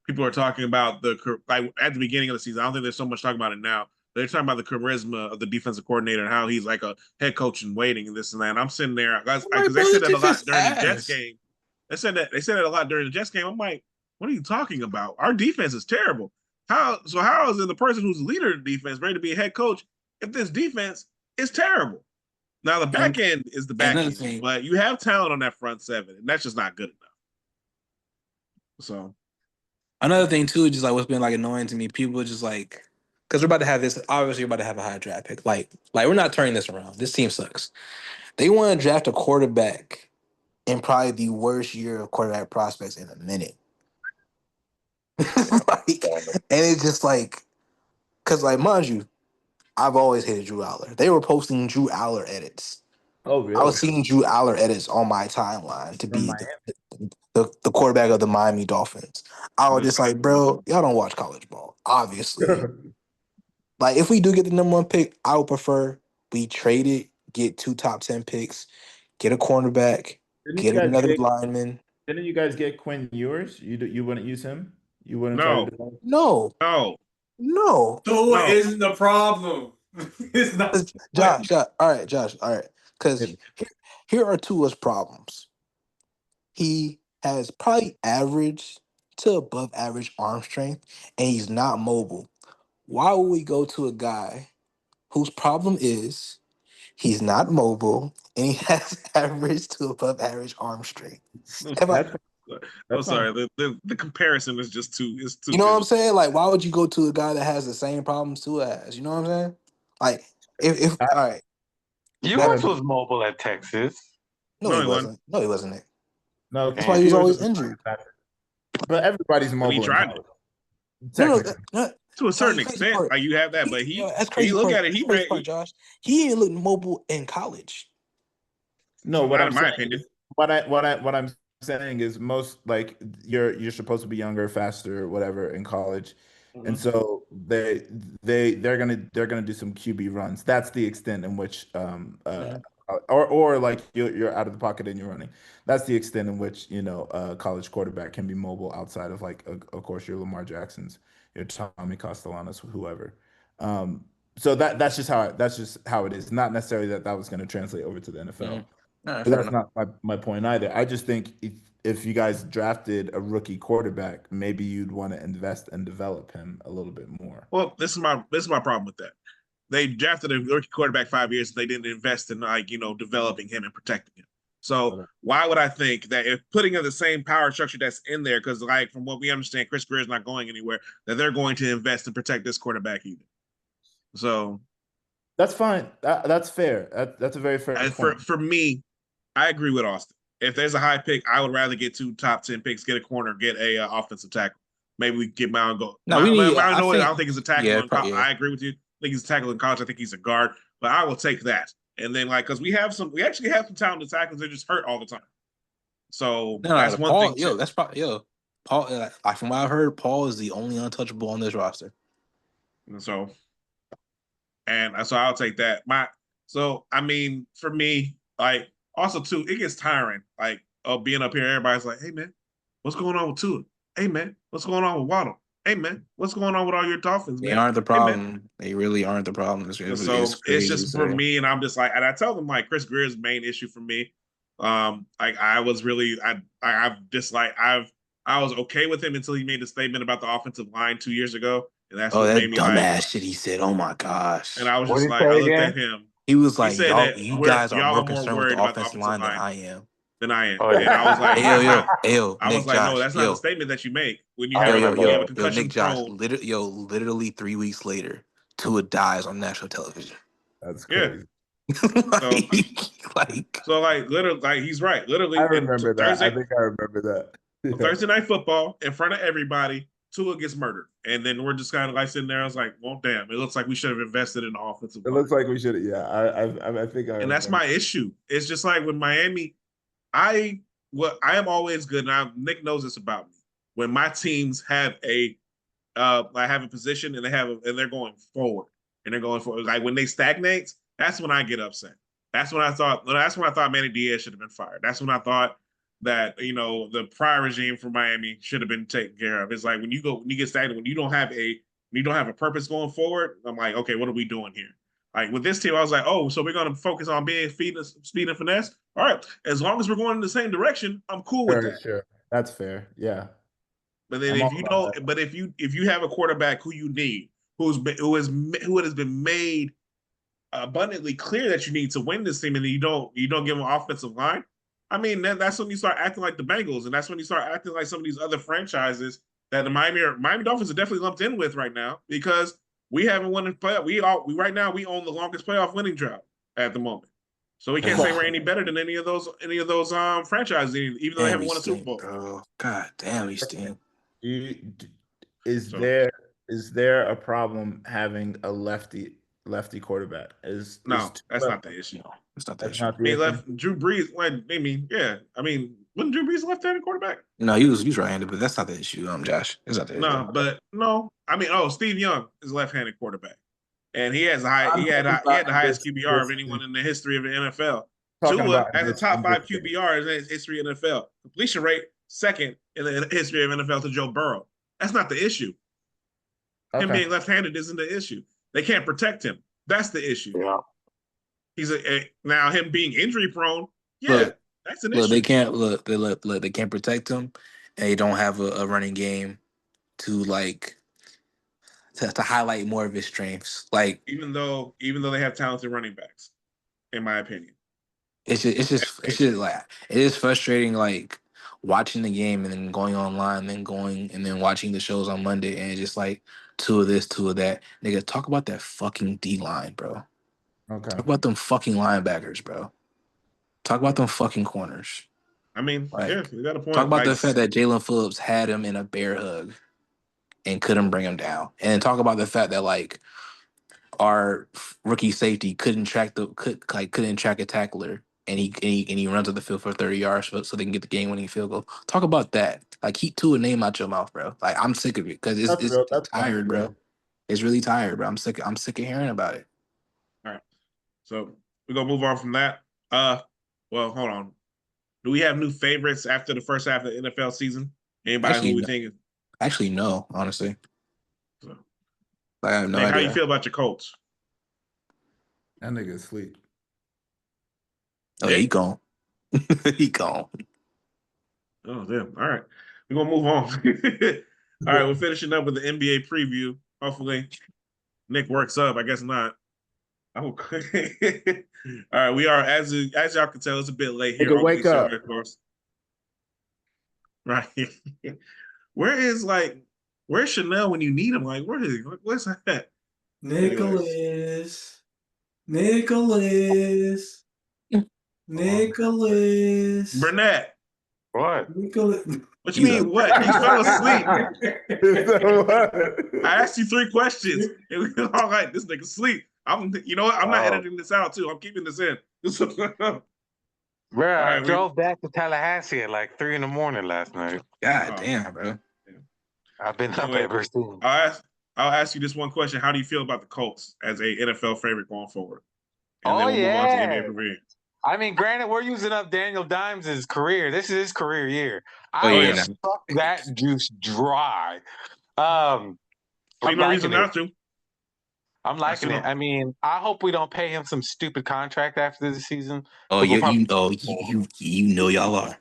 People are talking about like at the beginning of the season. I don't think there's so much talking about it now. They're talking about the charisma of the defensive coordinator and how he's like a head coach in waiting and this and that. And I'm sitting there because they said that a lot during the Jets game. They said that a lot during the Jets game. I'm like, what are you talking about? Our defense is terrible. How is it the person who's the leader of the defense ready to be a head coach if this defense is terrible? Now the back end is the back end, but you have talent on that front seven, and that's just not good enough. So another thing too, just like what's been like annoying to me, people just like because we're about to have this. Obviously, we're about to have a high draft pick. Like we're not turning this around. This team sucks. They want to draft a quarterback in probably the worst year of quarterback prospects in a minute. And it's just like, because like, mind you, I've always hated Drew Aller. They were posting Drew Aller edits. Oh, really? I was seeing Drew Aller edits on my timeline to be the quarterback of the Miami Dolphins. I was just like, bro, y'all don't watch college ball, obviously. Like, if we do get the number one pick, I would prefer we trade it, get 2 top 10 picks, get a cornerback, get another lineman. Didn't you guys get Quinn Ewers? You wouldn't use him? You wouldn't no. try to No. Tua isn't the problem. It's not. Josh, all right. Because here are Tua's problems. He has probably average to above average arm strength, and he's not mobile. Why would we go to a guy whose problem is he's not mobile and he has average to above average arm strength? I'm sorry. The comparison is just too. It's too. You know what I'm saying? Like, why would you go to a guy that has the same problems Tua has? You know what I'm saying? Like, if all right, Ewers was mobile at Texas. No, he wasn't. No, he wasn't. It. No, that's why he was always injured. But everybody's mobile. He tried it. No, to a certain extent, like you have that, but that's crazy. You look at it, Josh. He didn't look mobile in college. No, what in my opinion. What I'm saying is most like you're supposed to be younger, faster, whatever in college, and so they're gonna do some QB runs. That's the extent in which or like you're out of the pocket and you're running. That's the extent in which a college quarterback can be mobile outside of like of course your Lamar Jacksons, your Tommy Castellanos, whoever. So that's just how it is. Not necessarily that was going to translate over to the NFL. No, But fair that's enough. not my point either. I just think if you guys drafted a rookie quarterback, maybe you'd want to invest and develop him a little bit more. Well, this is my problem with that. They drafted a rookie quarterback 5 years. They didn't invest in developing him and protecting him. So why would I think that if putting in the same power structure that's in there, because like from what we understand, Chris Greer is not going anywhere, that they're going to invest and protect this quarterback either. So That's fine. That's fair. That's a very fair point. for me, I agree with Austin. If there's a high pick, I would rather get 2 top 10 picks, get a corner, get a offensive tackle. Maybe we get Mount go. No, we need. I I don't think he's a tackle. yeah, I agree with you. I think he's a tackle in college. I think he's a guard, but I will take that. And then because we actually have some talented tackles that just hurt all the time. So no, that's one Paul, thing. that's probably Paul. Like from what I've heard, Paul is the only untouchable on this roster. So I'll take that. I mean, for me, like also too, it gets tiring. Like being up here, everybody's like, "Hey man, what's going on with Tua? Hey man, what's going on with Waddle? Hey man, what's going on with all your Dolphins, man? They aren't the Hey man." problem. They really aren't the problem. It's So it's crazy to just for say. me, and I'm just like, and I tell them like Chris Greer's main issue for me. Like I was really, I've disliked, I was okay with him until he made a statement about the offensive line 2 years ago, and that's Oh, what that made me like. dumbass shit he said. Oh my gosh. And I was What just did he like, I say looked again? at him. He was He like, said y'all, that you guys are y'all more were more concerned with worried the about the offensive offensive line than line I am. than I am. Oh, And yeah. I was like, I was Nick, like, no, Josh, that's not a statement that you make when you I have remember when you have a that. concussion Nick, Josh, prone. literally 3 weeks later, Tua dies on national television. That's Yeah. crazy. So like, literally, like he's right. I Literally, remember that. I think I remember that. on Thursday Night Football, in front of everybody, Tua gets murdered, and then we're just kind of like sitting there. I was like, well, damn, it looks like we should have invested in the offensive It line. looks like we should. Yeah, I think I. And that's my issue. It's just like with Miami, I am always good, and Nick knows this about me. When my teams have I have a position and they're going forward and they're going forward. Like when they stagnate, that's when I get upset. That's when I thought Manny Diaz should have been fired. That's when I thought that the prior regime for Miami should have been taken care of. It's like when you get stagnant, when you don't have a purpose going forward. I'm like, okay, what are we doing here? Like with this team, I was like, oh, so we're going to focus on being speed and finesse. All right, as long as we're going in the same direction, I'm cool with that. Sure, that's fair. Yeah. But then if you have a quarterback who you need, who has been made abundantly clear that you need to win this team, and you don't give them an offensive line, I mean that's when you start acting like the Bengals, and that's when you start acting like some of these other franchises that the Miami Dolphins are definitely lumped in with right now, because we haven't won a playoff. We right now we own the longest playoff winning drought at the moment. So we can't say we're any better than any of those franchises, even though they haven't won a Super Bowl. Bro. God damn, we stink. Is there a problem having a lefty quarterback? That's not the issue. No, it's not That's issue. not the issue. Drew Brees. Wasn't Drew Brees a left-handed quarterback? No, he was right-handed, but that's not the issue. Josh, it's not the issue. Steve Young is a left-handed quarterback, and he has he had the highest QBR of anyone in the history of the NFL. Tua has a top 5 QBR in the history of the NFL. Completion rate second in the history of NFL to Joe Burrow. That's not the issue. Okay. Him being left-handed isn't the issue. They can't protect him. That's the issue. Yeah. He's now him being injury prone. Yeah, that's an issue. They can't they can't protect him, and they don't have a running game to to highlight more of his strengths. Like even though they have talented running backs, in my opinion. It's just like it is frustrating, like watching the game and then going online, and then watching the shows on Monday, and it's just like 2 of this, 2 of that. Nigga, talk about that fucking D line, bro. Okay. Talk about them fucking linebackers, bro. Talk about them fucking corners. I mean, you got a point. Talk about the fact that Jalen Phillips had him in a bear hug and couldn't bring him down, and then talk about the fact that our rookie safety couldn't track a tackler. And he runs up the field for 30 yards so they can get the game-winning field goal. Talk about that. Keep Tua name out your mouth, bro. I'm sick of it because it's tired, bro. It's really tired, bro. I'm sick of hearing about it. All right. So we're gonna move on from that. Well, hold on. Do we have new favorites after the first half of the NFL season? Anybody who we think? Actually, no, honestly. So, I have no idea. How you feel about your Colts? That nigga asleep. Oh, yeah, he gone. He gone. Oh, damn. All right. We're going to move on. All right. We're finishing up with the NBA preview. Hopefully, Nick works up. I guess not. Okay. All right. We are, as y'all can tell, it's a bit late here Nigga, on the wake Eastern up. Red Coast. Right. Where's Chanel when you need him? Like, where's that? Nicholas. Nicholas. Burnett. What? Nicholas. What you mean? What? You fell asleep. So what? I asked you 3 questions. It was all right. This nigga sleep. You know what? I'm not Oh. editing this out too. I'm keeping this in. All Bro, I right, drove back to Tallahassee at like 3 a.m. last night. God Oh. damn, bro. I've been up Anyway, ever since. I'll ask you this one question. How do you feel about the Colts as a NFL favorite going forward? And Oh, then we'll move on to yeah. NBA preview. I mean, granted, we're using up Daniel Dimes' career. This is his career year. Oh, I yeah, would nah. suck that juice dry. Ain't I'm no reason liking it. not to. I'm liking see it. no- I mean, I hope we don't pay him some stupid contract after this season. Oh, We'll probably you know y'all are.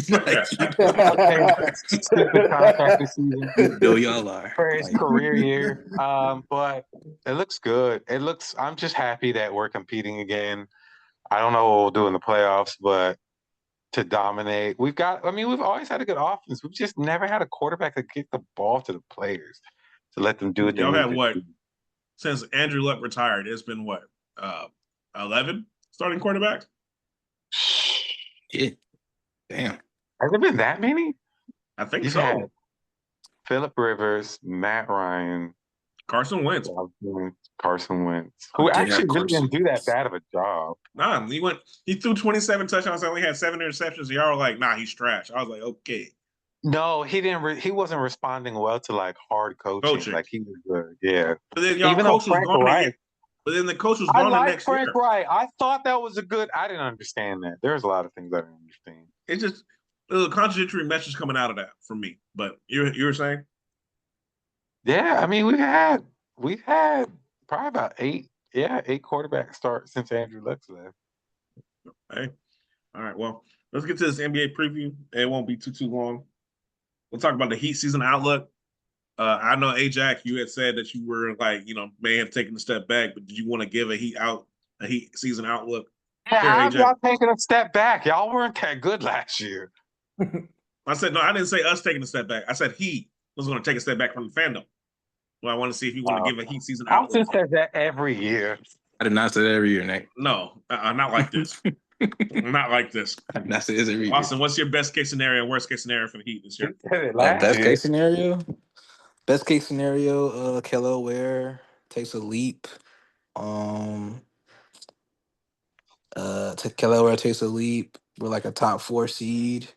Like, pay him some stupid contract this season you know y'all are. for his Like, career year. But it looks good. I'm just happy that we're competing again. I don't know what we'll do in the playoffs, but to dominate, we've always had a good offense. We've just never had a quarterback that get the ball to the players to let them do what they Y'all need had to what? do. Since Andrew Luck retired, it's been what? 11 starting quarterbacks? yeah. Damn. Has there been that many? I think You've so. had Phillip Rivers, Matt Ryan, Carson Wentz. Carson Wentz, who did actually have really Carson. didn't do that bad of a job. Nah, he threw 27 touchdowns, only had 7 interceptions. Y'all were like, nah, he's trash. I was like, okay. No, he didn't. He wasn't responding well to like hard coaching. Like he was good, yeah. But then y'all Even though coach was Frank gone. Wright, But then the coach was I gone the like next Frank year. Wright. I thought that was a good. I didn't understand that. There's a lot of things I didn't understand. It's just there's a contradictory message coming out of that for me. But you were saying? Yeah, I mean we've had probably about 8 quarterbacks start since Andrew Luck left. Hey. All right. Well, let's get to this NBA preview. It won't be too long. We'll talk about the Heat season outlook. I know Ajack, you had said that you were like, may have taken a step back, but did you want to give a Heat season outlook? Yeah, Here, how's Ajack. y'all taking a step back? Y'all weren't that good last year. I said no. I didn't say us taking a step back. I said he was going to take a step back from the fandom. Well, I want to see if you want to give a Heat season outlook. Austin says that every year. I did not say that every year, Nate. No, not like this. Not like this. I did not say this every year. Austin, what's your best case scenario and worst case scenario for the Heat this year? Best case scenario? Best case scenario, Kello Ware takes a leap. Kello Ware takes a leap. We're like a top 4 seed.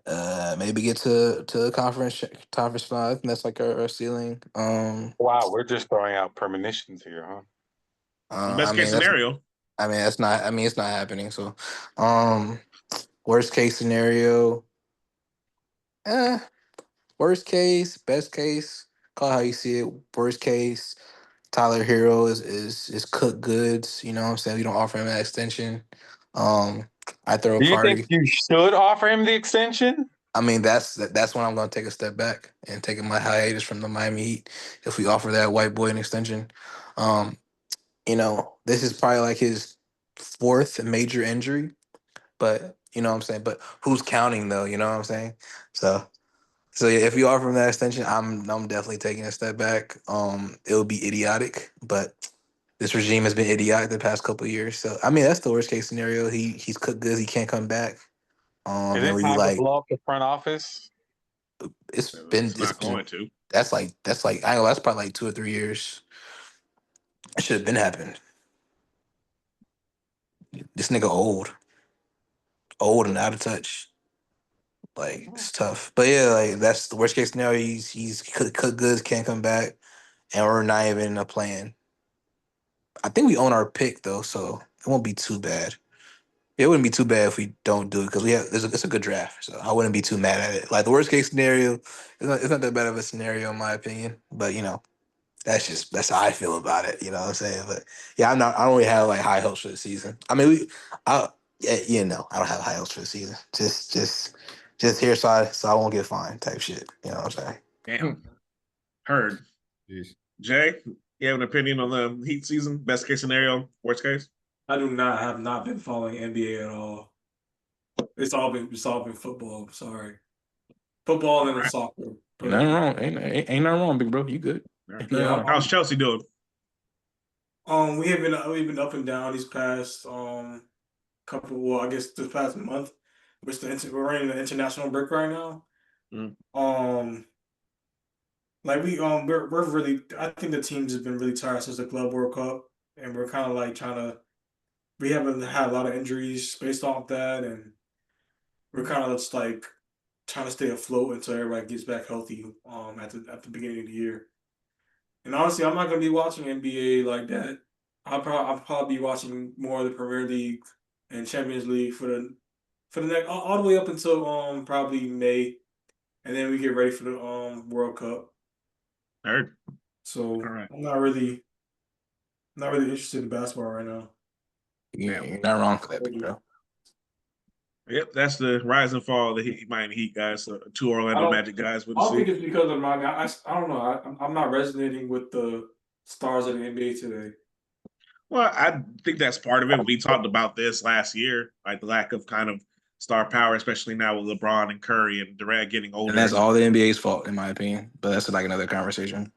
Maybe get to conference final. I think that's like our ceiling. Wow, we're just throwing out premonitions here, huh? Best case scenario. It's not happening. So, worst case scenario. Worst case, best case, call it how you see it. Worst case, Tyler Hero is cooked goods. You know what I'm saying? We don't offer him an extension. I throw a Do you party. think you should offer him the extension? I mean, that's when I'm going to take a step back and taking my hiatus from the Miami Heat if we offer that white boy an extension. This is probably like his 4th major injury, but you know what I'm saying? But who's counting though? You know what I'm saying? So yeah, if you offer him that extension, I'm definitely taking a step back. It would be idiotic, but this regime has been idiotic the past couple of years. So I mean, that's the worst case scenario. He's cooked good. He can't come back. Is it time to blow up the front office? It's not going to. That's probably like 2 or 3 years. It should have been happened. This nigga old and out of touch. Like it's tough, but yeah, like that's the worst case scenario. He's cooked goods, can't come back, and we're not even in a plan. I think we own our pick though, so it won't be too bad. It wouldn't be too bad if we don't do it because it's a good draft, so I wouldn't be too mad at it. Like the worst case scenario, it's not that bad of a scenario in my opinion, but that's how I feel about it. You know what I'm saying? But yeah, I don't really have like high hopes for the season. I mean, yeah, I don't have high hopes for the season. Just here so I won't get fined type shit. You know what I'm saying? Damn. Heard. Jeez. Jay, you have an opinion on the Heat season? Best case scenario, worst case? I have not been following NBA at all. It's all been football. I'm sorry, football and All right. soccer. But Nothing wrong. Ain't nothing wrong, big bro. You good? All right. Ain't nothing yeah, wrong. How's Chelsea doing? we've been up and down these past couple. Well, I guess this past month. We're running the international break right now. Mm. Like we're really. I think the teams have been really tired since the Club World Cup, and we're kind of like trying to. We haven't had a lot of injuries based off that, and we're kind of just like trying to stay afloat until everybody gets back healthy. At the beginning of the year. And honestly, I'm not gonna be watching NBA like that. I'll probably be watching more of the Premier League and Champions League for the next all the way up until probably May, and then we get ready for the World Cup. Heard. So All right. I'm not really interested in basketball right now. Yeah, you're not wrong for that, big bro. Yep, that's the rise and fall of the Miami Heat guys. So 2 Orlando Magic guys. I don't think it's because of Miami. I don't know. I'm not resonating with the stars of the NBA today. Well, I think that's part of it. We talked about this last year, like the lack of kind of star power, especially now with LeBron and Curry and Durant getting older. And that's all the NBA's fault, in my opinion. But that's like another conversation.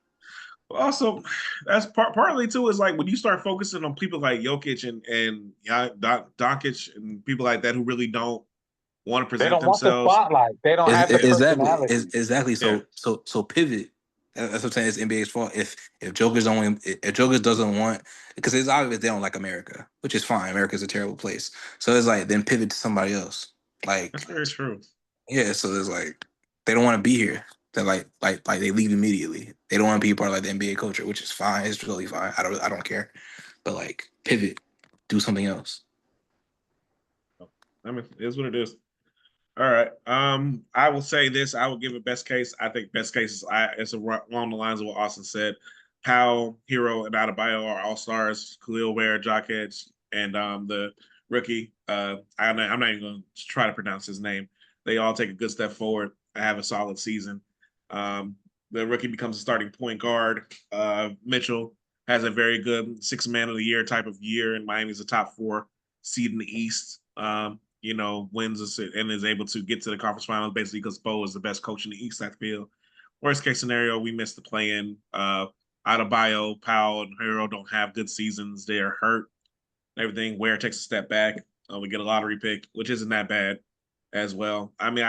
Also, that's partly too is like when you start focusing on people like Jokic and Doncic and people like that who really don't want to present themselves. Want the spotlight. They don't have the personality. Exactly. So pivot. That's what I'm saying. It's NBA's fault. If Jokers doesn't want, because it's obvious they don't like America, which is fine. America's a terrible place. So it's like then pivot to somebody else. Like That's very true. Yeah. So it's like they don't want to be here. They like they leave immediately. They don't want to be part of like the NBA culture, which is fine. It's totally fine. I don't care. But like pivot, do something else. I mean, it is what it is. All right. I will say this. I will give it best case. I think best case is along the lines of what Austin said. Powell, Hero, and Adebayo are all stars. Khalil Ware, Jock Edge, and the rookie. I'm not even going to try to pronounce his name. They all take a good step forward. I have a solid season. The rookie becomes a starting point guard. Mitchell has a very good 6-man of the year type of year, and Miami's a top 4 seed in the East. Wins and is able to get to the conference finals basically because Bo is the best coach in the East, I feel. Worst case scenario, we missed the play-in. Adebayo, Powell, and Hero don't have good seasons. They're hurt. Everything. Ware takes a step back. We get a lottery pick, which isn't that bad as well. I mean,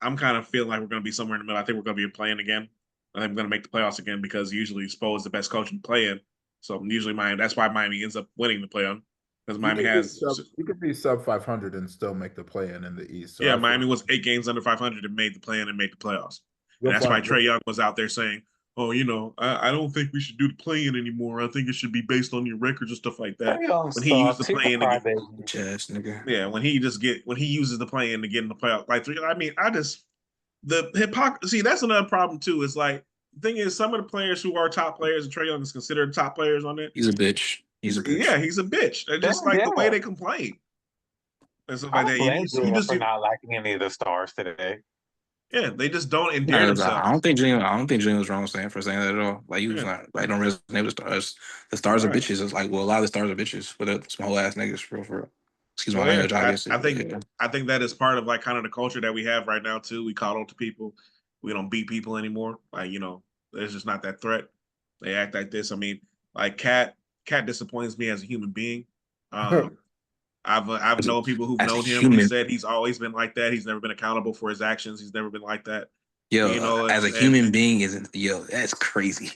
I'm kind of feeling like we're going to be somewhere in the middle. I think we're going to be playing again. I think we're going to make the playoffs again because usually Spo is the best coach in play-in. So usually that's why Miami ends up winning the play-in. Because Miami you could be sub 500 and still make the play-in in the East. So yeah, Miami was 8 games under 500 and made the play-in and made the playoffs. And that's why Trae Young was out there saying, "Oh, I don't think we should do the play-in anymore. I think it should be based on your records and stuff like that." When he used the play-in when he uses the play-in to get in the playoff, the hypocrisy. That's another problem too. Is like the thing is, some of the players who are top players, and Trae Young is considered top players on it. He's a bitch. Yeah, he's a bitch. They're just the way they complain. And stuff like that. You just for not liking any of the stars today. Yeah, they just don't endear themselves. I don't think Jalen was wrong for saying that at all. Like he was not like don't resonate with the stars. The stars are bitches. It's like, well, a lot of the stars are bitches, but some whole ass niggas for real. Excuse my language, obviously. I think that is part of like kind of the culture that we have right now too. We coddle to people. We don't beat people anymore. Like, there's just not that threat. They act like this. I mean, like Cat disappoints me as a human being. I've known people who've known him. He said he's always been like that. He's never been accountable for his actions. He's never been like that. As a human being, that's crazy.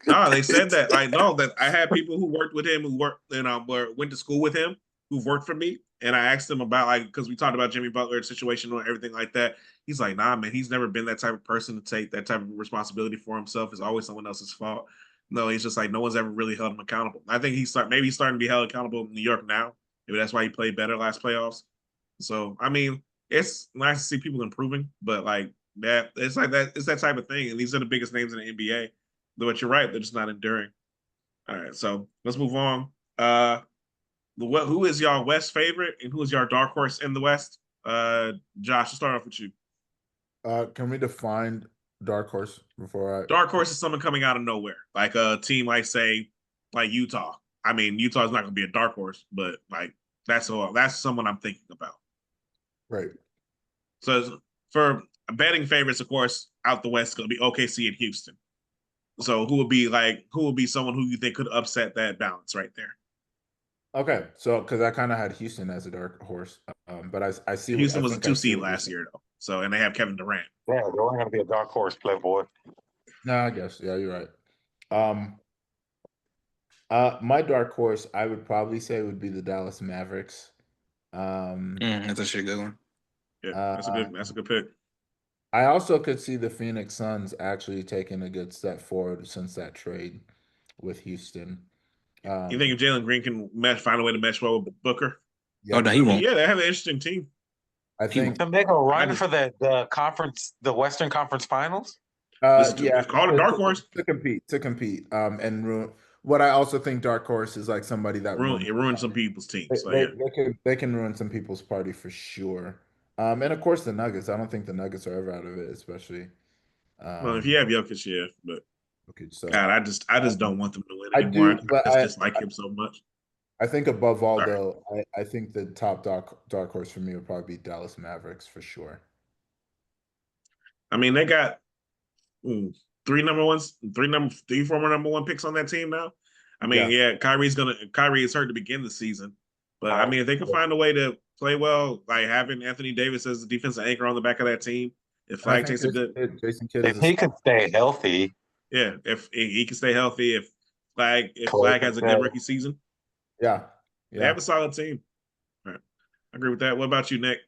No, they said that. I know that I had people who worked with him, went to school with him, who've worked for me, and I asked them about because we talked about Jimmy Butler's situation and everything like that. He's like, nah, man, he's never been that type of person to take that type of responsibility for himself. It's always someone else's fault. No, he's just like no one's ever really held him accountable. I think he's starting to be held accountable in New York now. Maybe that's why he played better last playoffs. So I mean, it's nice to see people improving, but like that, it's that type of thing. And these are the biggest names in the NBA. But you're right, they're just not enduring. All right, so let's move on. who is y'all West favorite and who is y'all dark horse in the West? Josh, let's start off with you. Can we define dark horse before I? Dark horse is someone coming out of nowhere, like a team like say like Utah. I mean, Utah's not going to be a dark horse, but like that's someone I'm thinking about. Right. So for betting favorites, of course, out the West, going to be OKC and Houston. So who would be someone who you think could upset that balance right there? Okay, so because I kind of had Houston as a dark horse, but I see Houston I was a think I 2 see seed what you're last saying. year though, so and they have Kevin Durant. Yeah, they're only going to be a dark horse, Playboy. No, I guess you're right. My dark horse, I would probably say would be the Dallas Mavericks. That's actually a good one. Yeah, that's a good pick. I also could see the Phoenix Suns actually taking a good step forward since that trade with Houston. You think if Jalen Green can find a way to mesh well with Booker? Oh no, he won't. Yeah, they have an interesting team. I think To make a run for the conference, the Western Conference Finals. it's called a dark horse to compete. And what I also think dark horse is like somebody that ruins some people's teams. So they can ruin some people's party for sure. And of course the Nuggets. I don't think the Nuggets are ever out of it, especially. Well, if you have Jokic, yeah, but okay, so God, I just don't want them to win anymore. I just dislike him so much. I think above all, though, I think the top dark horse for me would probably be Dallas Mavericks for sure. I mean, they got three former number one picks on that team now. I mean, yeah, Kyrie is hurt to begin the season, but I mean, if they can find a way to play well, like having Anthony Davis as the defensive anchor on the back of that team, if Flag takes a good, Jason Kidd, if he can stay healthy, yeah, if he can stay healthy, if Flag has a good rookie season, they have a solid team. All right, I agree with that. What about you, Nick?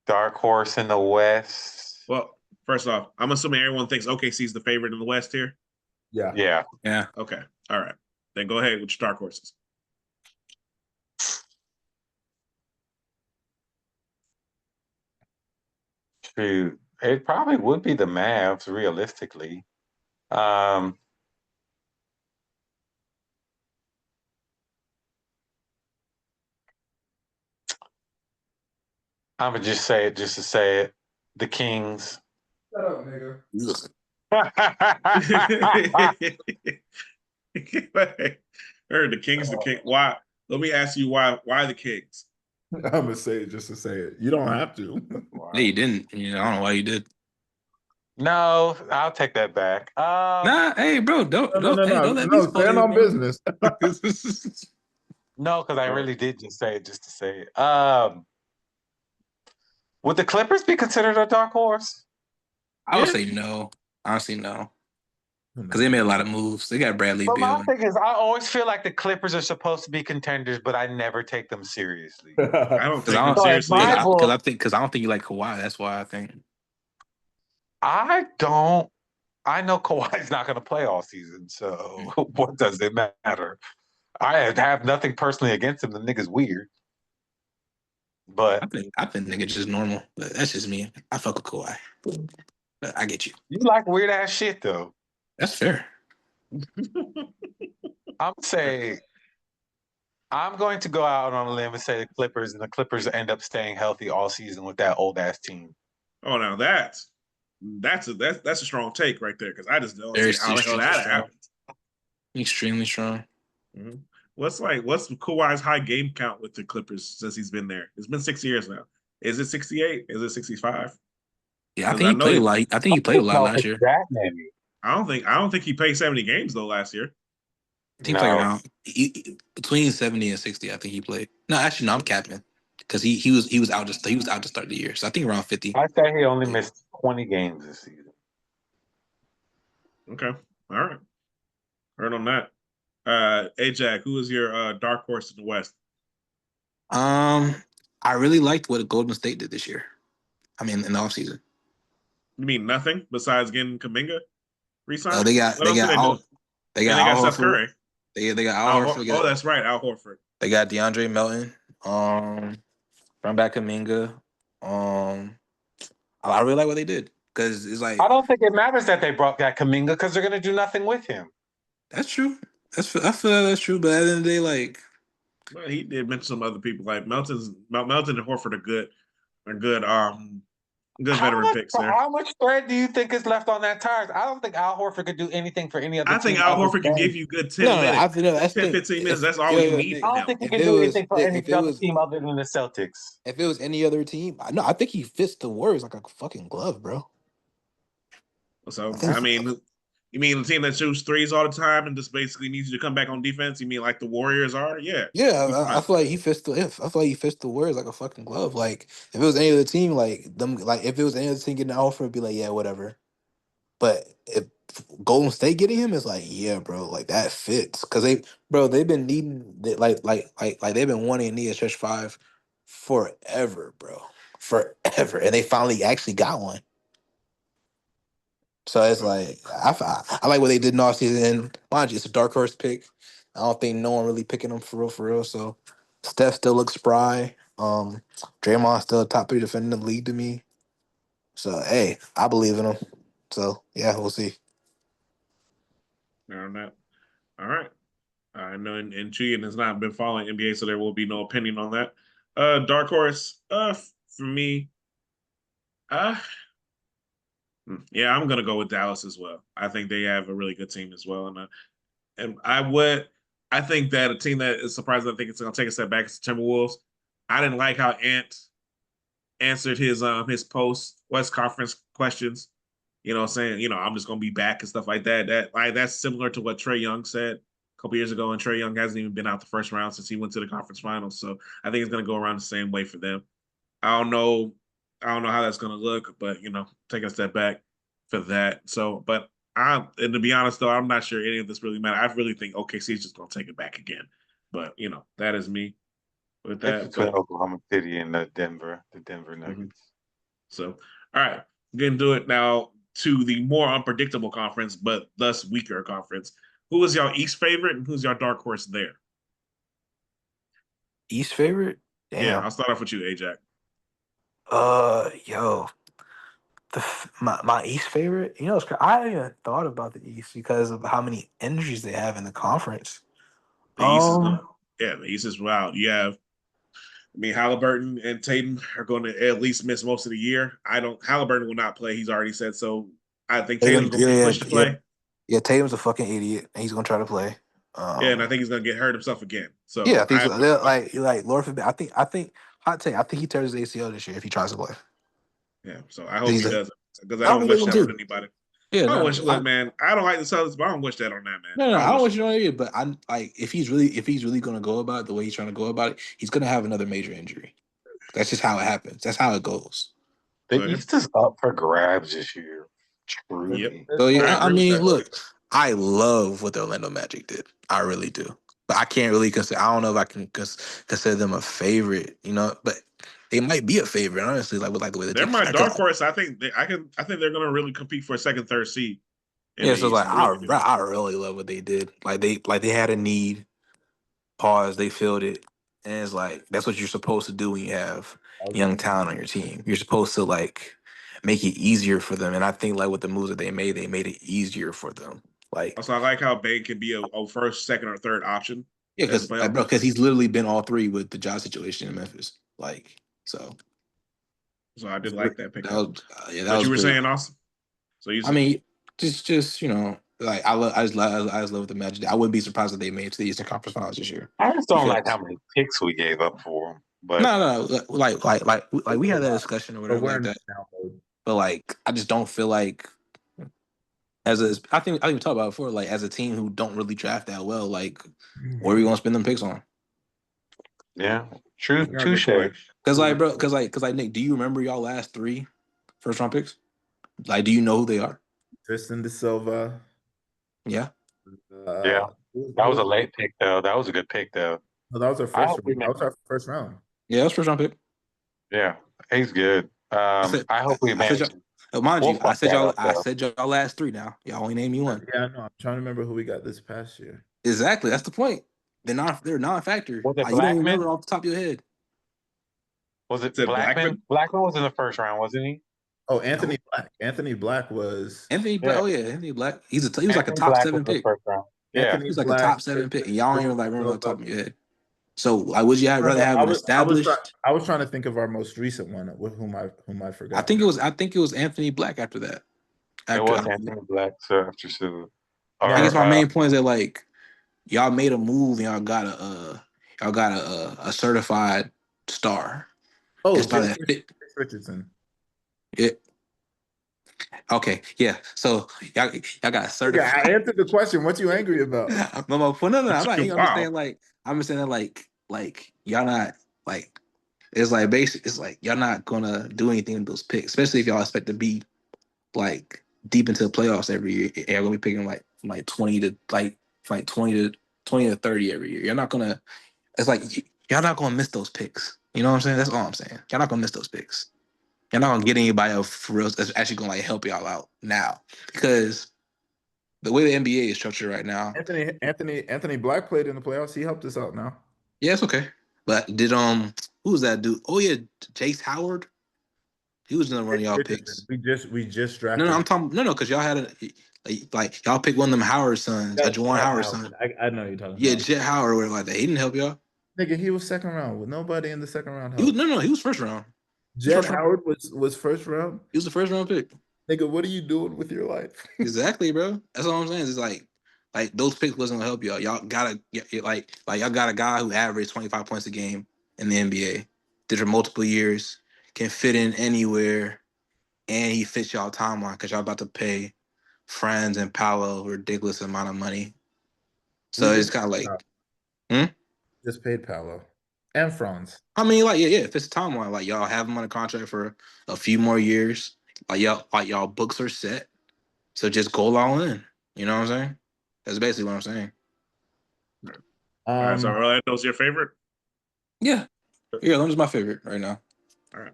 Dark horse in the West. Well, first off, I'm assuming everyone thinks OKC is the favorite in the West here. Yeah. Okay. All right. Then go ahead with your dark horses. Shoot, it probably would be the Mavs, realistically. I'm gonna just say it, just to say it. The Kings. Shut up, nigga. Heard the Kings. The King. Why? Let me ask you why. Why the Kings? I'm gonna say it just to say it. You don't have to. Yeah, you didn't. I don't know why you did. No, I'll take that back. Nah, hey, bro, don't let me spoil stand you, on bro. business. No, because I really did just say it just to say it. Would the Clippers be considered a dark horse? I would say no. Honestly, no. Because they made a lot of moves. They got Bradley But Beal. my thing is, I always feel like the Clippers are supposed to be contenders, but I never take them seriously. I don't take them seriously. Because I don't think you like Kawhi. That's why I think. I don't. I know Kawhi's not going to play all season, so what does it matter? I have nothing personally against him. The nigga's weird. But I think nigga just normal. But that's just me. I fuck with Kawhi. But I get you. You like weird ass shit though. That's fair. I'm going to go out on a limb and say the Clippers, and the Clippers end up staying healthy all season with that old ass team. Oh, now that's a strong take right there, because I just don't see how the hell that happens. Extremely strong. Mm-hmm. What's Kawhi's high game count with the Clippers since he's been there? It's been 6 years now. Is it 68? Is it 65? Yeah, I think he played a lot. I think he played a lot last year. I don't think he played 70 games though last year. I think he played around between 70 and 60. I think he played. No, actually, no, I'm capping because he was out to start the year. So I think around 50. I say he only missed 20 games this season. Okay, all right. Heard on that. Ajack, who is your dark horse in the West? I really liked what Golden State did this year. I mean, in the offseason. You mean nothing besides getting Kuminga re-signed? They got Steph Curry. They got Al Horford. Oh, that's right, Al Horford. They got DeAndre Melton. From back Kuminga. I really like what they did because it's like I don't think it matters that they brought back Kuminga because they're going to do nothing with him. That's true. I feel that's true, but at the end of the day, like Well, he did mention some other people like Melton and Horford are good veteran picks there. How much thread do you think is left on that tires? I don't think Al Horford could do anything for any other I think team Al other Horford can give than. you good no, 10 no, no. I minutes. feel no, that's the 10, thing. 15 minutes. That's all Yo, you yo, need Nick, I from don't him. think he if can it do was anything for any if it other was team other than the Celtics. if it was any other team, no, I think he fits the Warriors like a fucking glove, bro. I So, think I mean, you mean a team that shoots threes all the time and just basically needs you to come back on defense? You mean like the Warriors are? Yeah. yeah, He's I fine. feel like he fits the if I feel like he fits the Warriors like a fucking glove. Like if it was any other team, like them, like if it was any other team getting an offer, it'd be like, yeah, whatever. But if Golden State getting him, it's like, yeah, bro, like that fits because they've been needing like they've been wanting a need a stretch five forever, bro, forever, and they finally actually got one. So it's like I like what they did in off season. Mind you, it's a dark horse pick. I don't think no one really picking them for real, for real. So Steph still looks spry. Draymond still a top three defender in the league to me. So hey, I believe in him. So yeah, we'll see. On that. All right. I know and Cheating has not been following NBA, so there will be no opinion on that. Dark Horse, for me, uh, yeah, I'm gonna go with Dallas as well. I think they have a really good team as well, and I think that a team that is surprised, I think it's gonna take a step back is the Timberwolves. I didn't like how Ant answered his post West Conference questions. Saying I'm just gonna be back and stuff like that. That's similar to what Trae Young said a couple years ago, and Trae Young hasn't even been out the first round since he went to the conference finals. So I think it's gonna go around the same way for them. I don't know, I don't know how that's gonna look, but take a step back for that. So, but and to be honest though, I'm not sure any of this really matters. I really think OKC is just gonna take it back again. But that is me with It's that. between But Oklahoma City and the Denver mhm. Nuggets. So, all right, getting to it now to the more unpredictable conference, but thus weaker conference. Who is y'all East favorite and who's your dark horse there? East favorite? Yeah, Damn. I'll start off with you, Ajack. Yo, my East favorite. You know, I haven't even thought about the East because of how many injuries they have in the conference. The East is Um, going. Yeah, the East is wild. You have, Halliburton and Tatum are going to at least miss most of the year. I don't. Halliburton will not play. He's already said so. I think Tatum's Tatum, going to be yeah, pushed to yeah, play. yeah. Tatum's a fucking idiot. And he's gonna try to play. Yeah, and I Um, think he's going to get hurt himself again. yeah, So I think so. Like Lord forbid. I think hot take. I think he tears his ACL this year if he tries to play. yeah. So I hope He's he a, does because I I don't don't think they're wish gonna that on do. anybody. Yeah, I don't no, wish. Look, man, I don't like the Celtics, but I don't wish that on that man. no, I I don't don't wish. want you to know it, but I'm like, if he's really gonna go about it the way he's trying to go about it, he's gonna have another major injury. That's just how it happens. That's how it goes. The So yeah. East is up for grabs this year. Yep. Truly. So I yeah, I agree with mean, that. look, I love what the Orlando Magic did. I really do. But I can't really consider. I don't know if I can consider them a favorite. But they might be a favorite, honestly. Like with like the way they They're take. my Because dark horse. I think I think they're going to really compete for a second, third seed in yeah, the so it's East. like I really do. I really love what they did. Like they had a need. Pause. They filled it, and it's like that's what you're supposed to do when you have young talent on your team. You're supposed to like make it easier for them. And I think like with the moves that they made it easier for them. Like Also, I like how Bane can be a first, second, or third option yeah, as because well. bro, because he's literally been all three with the job situation in Memphis. Like so, So I did like that that pickup. was yeah, that But was you were great. saying Austin. So you I mean, just like I just love the Magic. I wouldn't be surprised if they made it to the Eastern Conference Finals this year I just don't like because how many picks we gave up for him. But no, like we had that discussion or But whatever we're like in that. now mode. But like, I just don't feel like I think we talked about it before. Like as a team who don't really draft that well, like what are we gonna spend them picks on? yeah, you got a good touche. point. Because like, bro, because like Nick, do you remember y'all last three first round picks? Like, do you know who they are? Tristan De Silva. Yeah. Yeah, Who that was a was late pick though. That was a good pick though. no, that was our I first. hope we That make. was our first round. Yeah, that's first round pick. Yeah, he's good. I said, I hope we I said manage. y'all. Mind We'll you, fuck that up I though. said y'all last three. Now y'all only name me one. Yeah, I know. I'm trying to remember who we got this past year. Exactly. That's the point. They're non-factor. Was it You don't even Blackman? remember off the top of your head. Was it Said Blackman? Blackman. Blackman was in the first round, wasn't he? Oh, No. Anthony Black. Anthony Black was Anthony Black. Yeah, Oh yeah, Anthony Black. He was like a Anthony top Black was seven in the pick. first round. Yeah. Anthony He's like a Black. top 7 pick, and y'all don't even like remember No, on top of your head. So, like, would you rather have an established? I was trying to think of our most recent one with whom I I forgot. think it was. I think it was Anthony Black after that. It After was Anthony Black, so after Silva. I guess Or my main point is that like y'all made a move and y'all got a certified star. Oh, It's not that fit. Chase Richardson. It, okay, yeah. So y'all got Yeah, certified. I answered the question. What you angry about? No, I'm not. I'm just Wow. saying like I'm just saying that like y'all not like it's like basic. It's like y'all not gonna do anything with those picks, especially if y'all expect to be like deep into the playoffs every year. Y'all gonna be picking like 20 to like 20 to 30 every year. You're not gonna. It's like y'all not gonna miss those picks. You know what I'm saying? That's all I'm saying. Y'all not gonna miss those picks. You're not gonna get anybody else for real that's actually gonna like help y'all out now because the way the NBA is structured right now. Anthony Black played in the playoffs. He helped us out now. Yeah, it's okay. But did who was that dude? Oh yeah, Jace Howard. He was gonna run y'all picks. We just No, drafted. I'm talking. No, because y'all had like y'all picked one of them Howard sons, a Juwan Jet Howard Howard. son. I know you're talking Yeah, about. Jet Howard or whatever like that. He didn't help y'all. Nigga, he was second round with nobody in the second round He was help. no, he was first round. He was Jet first round. Howard was first round. He was the first round pick. Nigga, what are you doing with your life? Exactly, bro. That's all I'm saying. It's like those picks wasn't gonna help y'all. Y'all gotta like y'all got a guy who averaged 25 points a game in the NBA, did for multiple years, can fit in anywhere, and he fits y'all timeline because y'all about to pay Franz and Paolo a ridiculous amount of money. We So it's just kind of like, hmm? just paid Paolo and Franz. I mean, like, yeah, if it's a timeline, like y'all have him on a contract for a few more years, like y'all books are set. So just go all in. You know what I'm saying? That's basically what I'm saying. All right, so Orlando's your favorite? Yeah. Yeah, Orlando's my favorite right now. All right.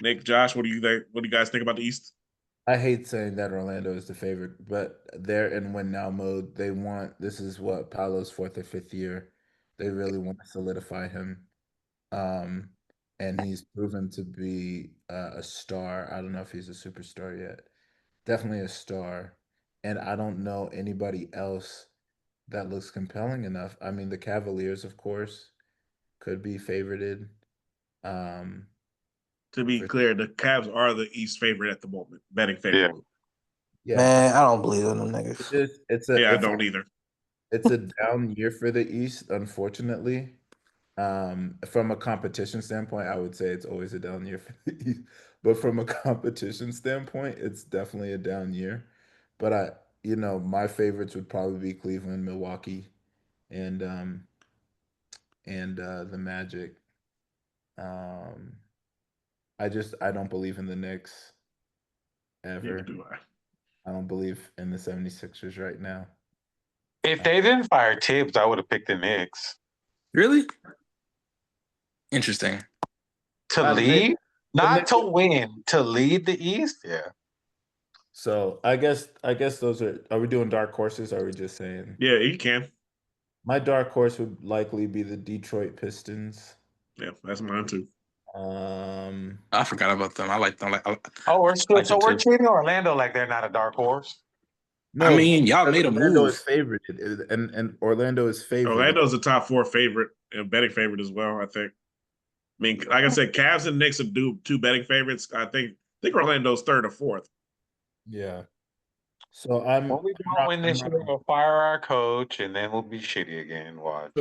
Nick, Josh, what do you think? What do you guys think about the East? I hate saying that Orlando is the favorite, but they're in win now mode. This is what Paolo's fourth or fifth year. They really want to solidify him. And he's proven to be a star. I don't know if he's a superstar yet. Definitely a star. And I don't know anybody else that looks compelling enough. I mean, the Cavaliers, of course, could be favorited. To be clear, the Cavs are the East favorite at the moment, betting favorite. Yeah. Man, I don't believe in them niggas. I don't either. It's a down year for the East, unfortunately. From a competition standpoint, I would say it's always a down year for the East. But from a competition standpoint, it's definitely a down year. But my favorites would probably be Cleveland, Milwaukee, and the Magic. I don't believe in the Knicks ever. Neither do I. I don't believe in the 76ers right now. If they didn't fire Tibbs, I would have picked the Knicks. Really? Interesting. To lead? Not to win. To lead the East? Yeah. So I guess those are we doing dark horses or are we just saying? Yeah, you can. My dark horse would likely be the Detroit Pistons. Yeah, that's mine too. I forgot about them. I like them. We're treating Orlando like they're not a dark horse. No, I mean, y'all made a Orlando move. is favorited, and Orlando is favored. Orlando's a top 4 favorite and betting favorite as well, I think. I mean, like I said, Cavs and Knicks are two betting favorites. I think Orlando's third or fourth. Yeah. So I'm. When we don't win this year, we'll fire our coach, and then we'll be shitty again. Watch.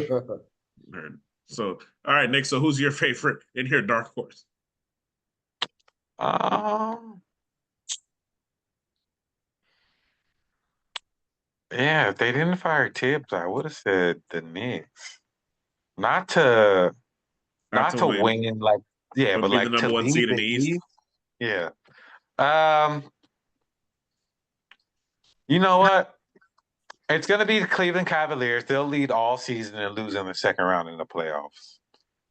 So, all right, Nick. So, who's your favorite in your dark horse? Yeah, if they didn't fire Tibbs, I would have said the Knicks. Not to win, like but be like the number to one lead seed in the the East. East. Yeah. You know what? It's gonna be the Cleveland Cavaliers. They'll lead all season and lose in the second round in the playoffs.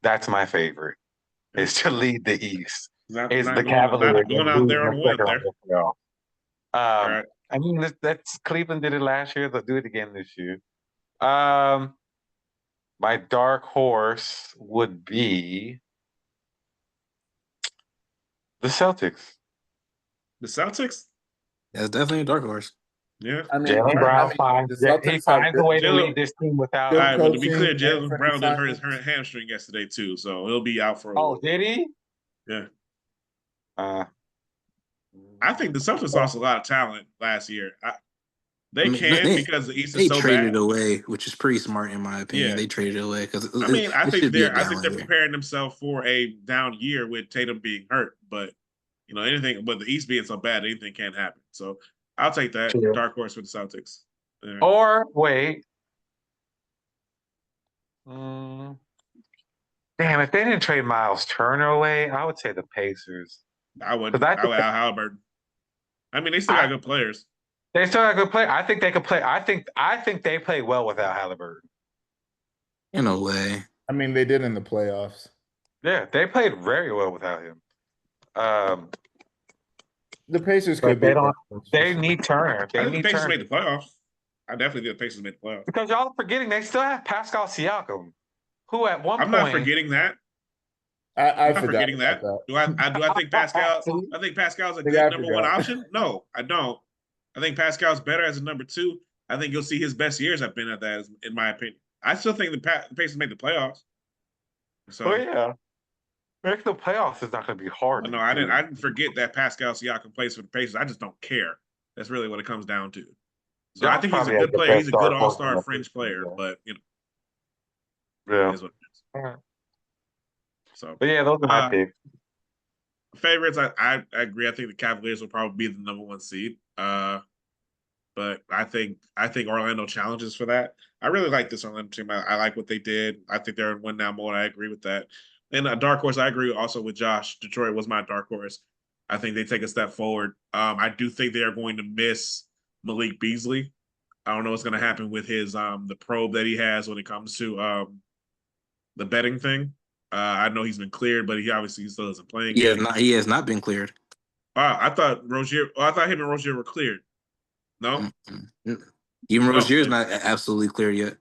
That's my favorite. Is to lead the East. Not the going Cavaliers out there on a win there. All right. I mean, that's Cleveland did it last year. They'll do it again this year. My dark horse would be the Celtics. The Celtics? That's definitely a dark horse. Yeah. I mean, Jalen Brown finds the he Celtics have finds a way to Jalen- lead this team All without. good right, but to be coaching clear, and Jalen for Brown did hurt his assignments. hamstring yesterday too, so he'll be out for a Oh, little. did he? Yeah. Uh, I think the Celtics lost a lot of talent last year. They I mean, can because the East is they so traded bad. away, which is pretty smart in my opinion. Yeah. They traded away because I mean, I it think should be a they're down year. preparing themselves for a down year with Tatum being hurt, but anything. But the East being so bad, anything can happen. So I'll take that True. dark horse for the Celtics. Yeah. or wait. Mm, damn, if they didn't trade Miles Turner away, I would say the Pacers. I would. 'Cause I I would think- Al Halliburton. I mean, they still got good players. They still got good play. I think they could play. I think they play well without Halliburton. In a way, I mean, they did in the playoffs. Yeah, they played very well without him. The Pacers But could they be. don't. They need Turner. I They think the need Pacers Turner made the playoffs. I definitely think the Pacers made the playoffs. because y'all are forgetting they still have Pascal Siakam, who at one I'm point. not forgetting that. I I'm not forgot forgetting that. about that. Do I think Pascal? I think Pascal's a think good I number one forgot. option. No, I don't. I think Pascal's better as a number two. I think you'll see his best years have been at that, in my opinion. I still think the Pacers made the playoffs. So, Oh yeah, making the playoffs is not going to be hard. no, I didn't forget that Pascal Siakam plays for the Pacers. I just don't care. That's really what it comes down to. So I think he's a good player. He's a good all-star fringe player, but yeah. it is what it is. All right. So, But yeah, those are my picks. favorites, I agree. I think the Cavaliers will probably be the number one seed. But I think Orlando challenges for that. I really like this Orlando team. I like what they did. I think they're in win now mode. I agree with that. And a dark horse, I agree also with Josh. Detroit was my dark horse. I think they take a step forward. I do think they are going to miss Malik Beasley. I don't know what's going to happen with his the probe that he has when it comes to the betting thing. I know he's been cleared, but he obviously still isn't playing. he has not been cleared. I thought I thought him and Rozier were cleared. No, even Rozier's not absolutely clear yet.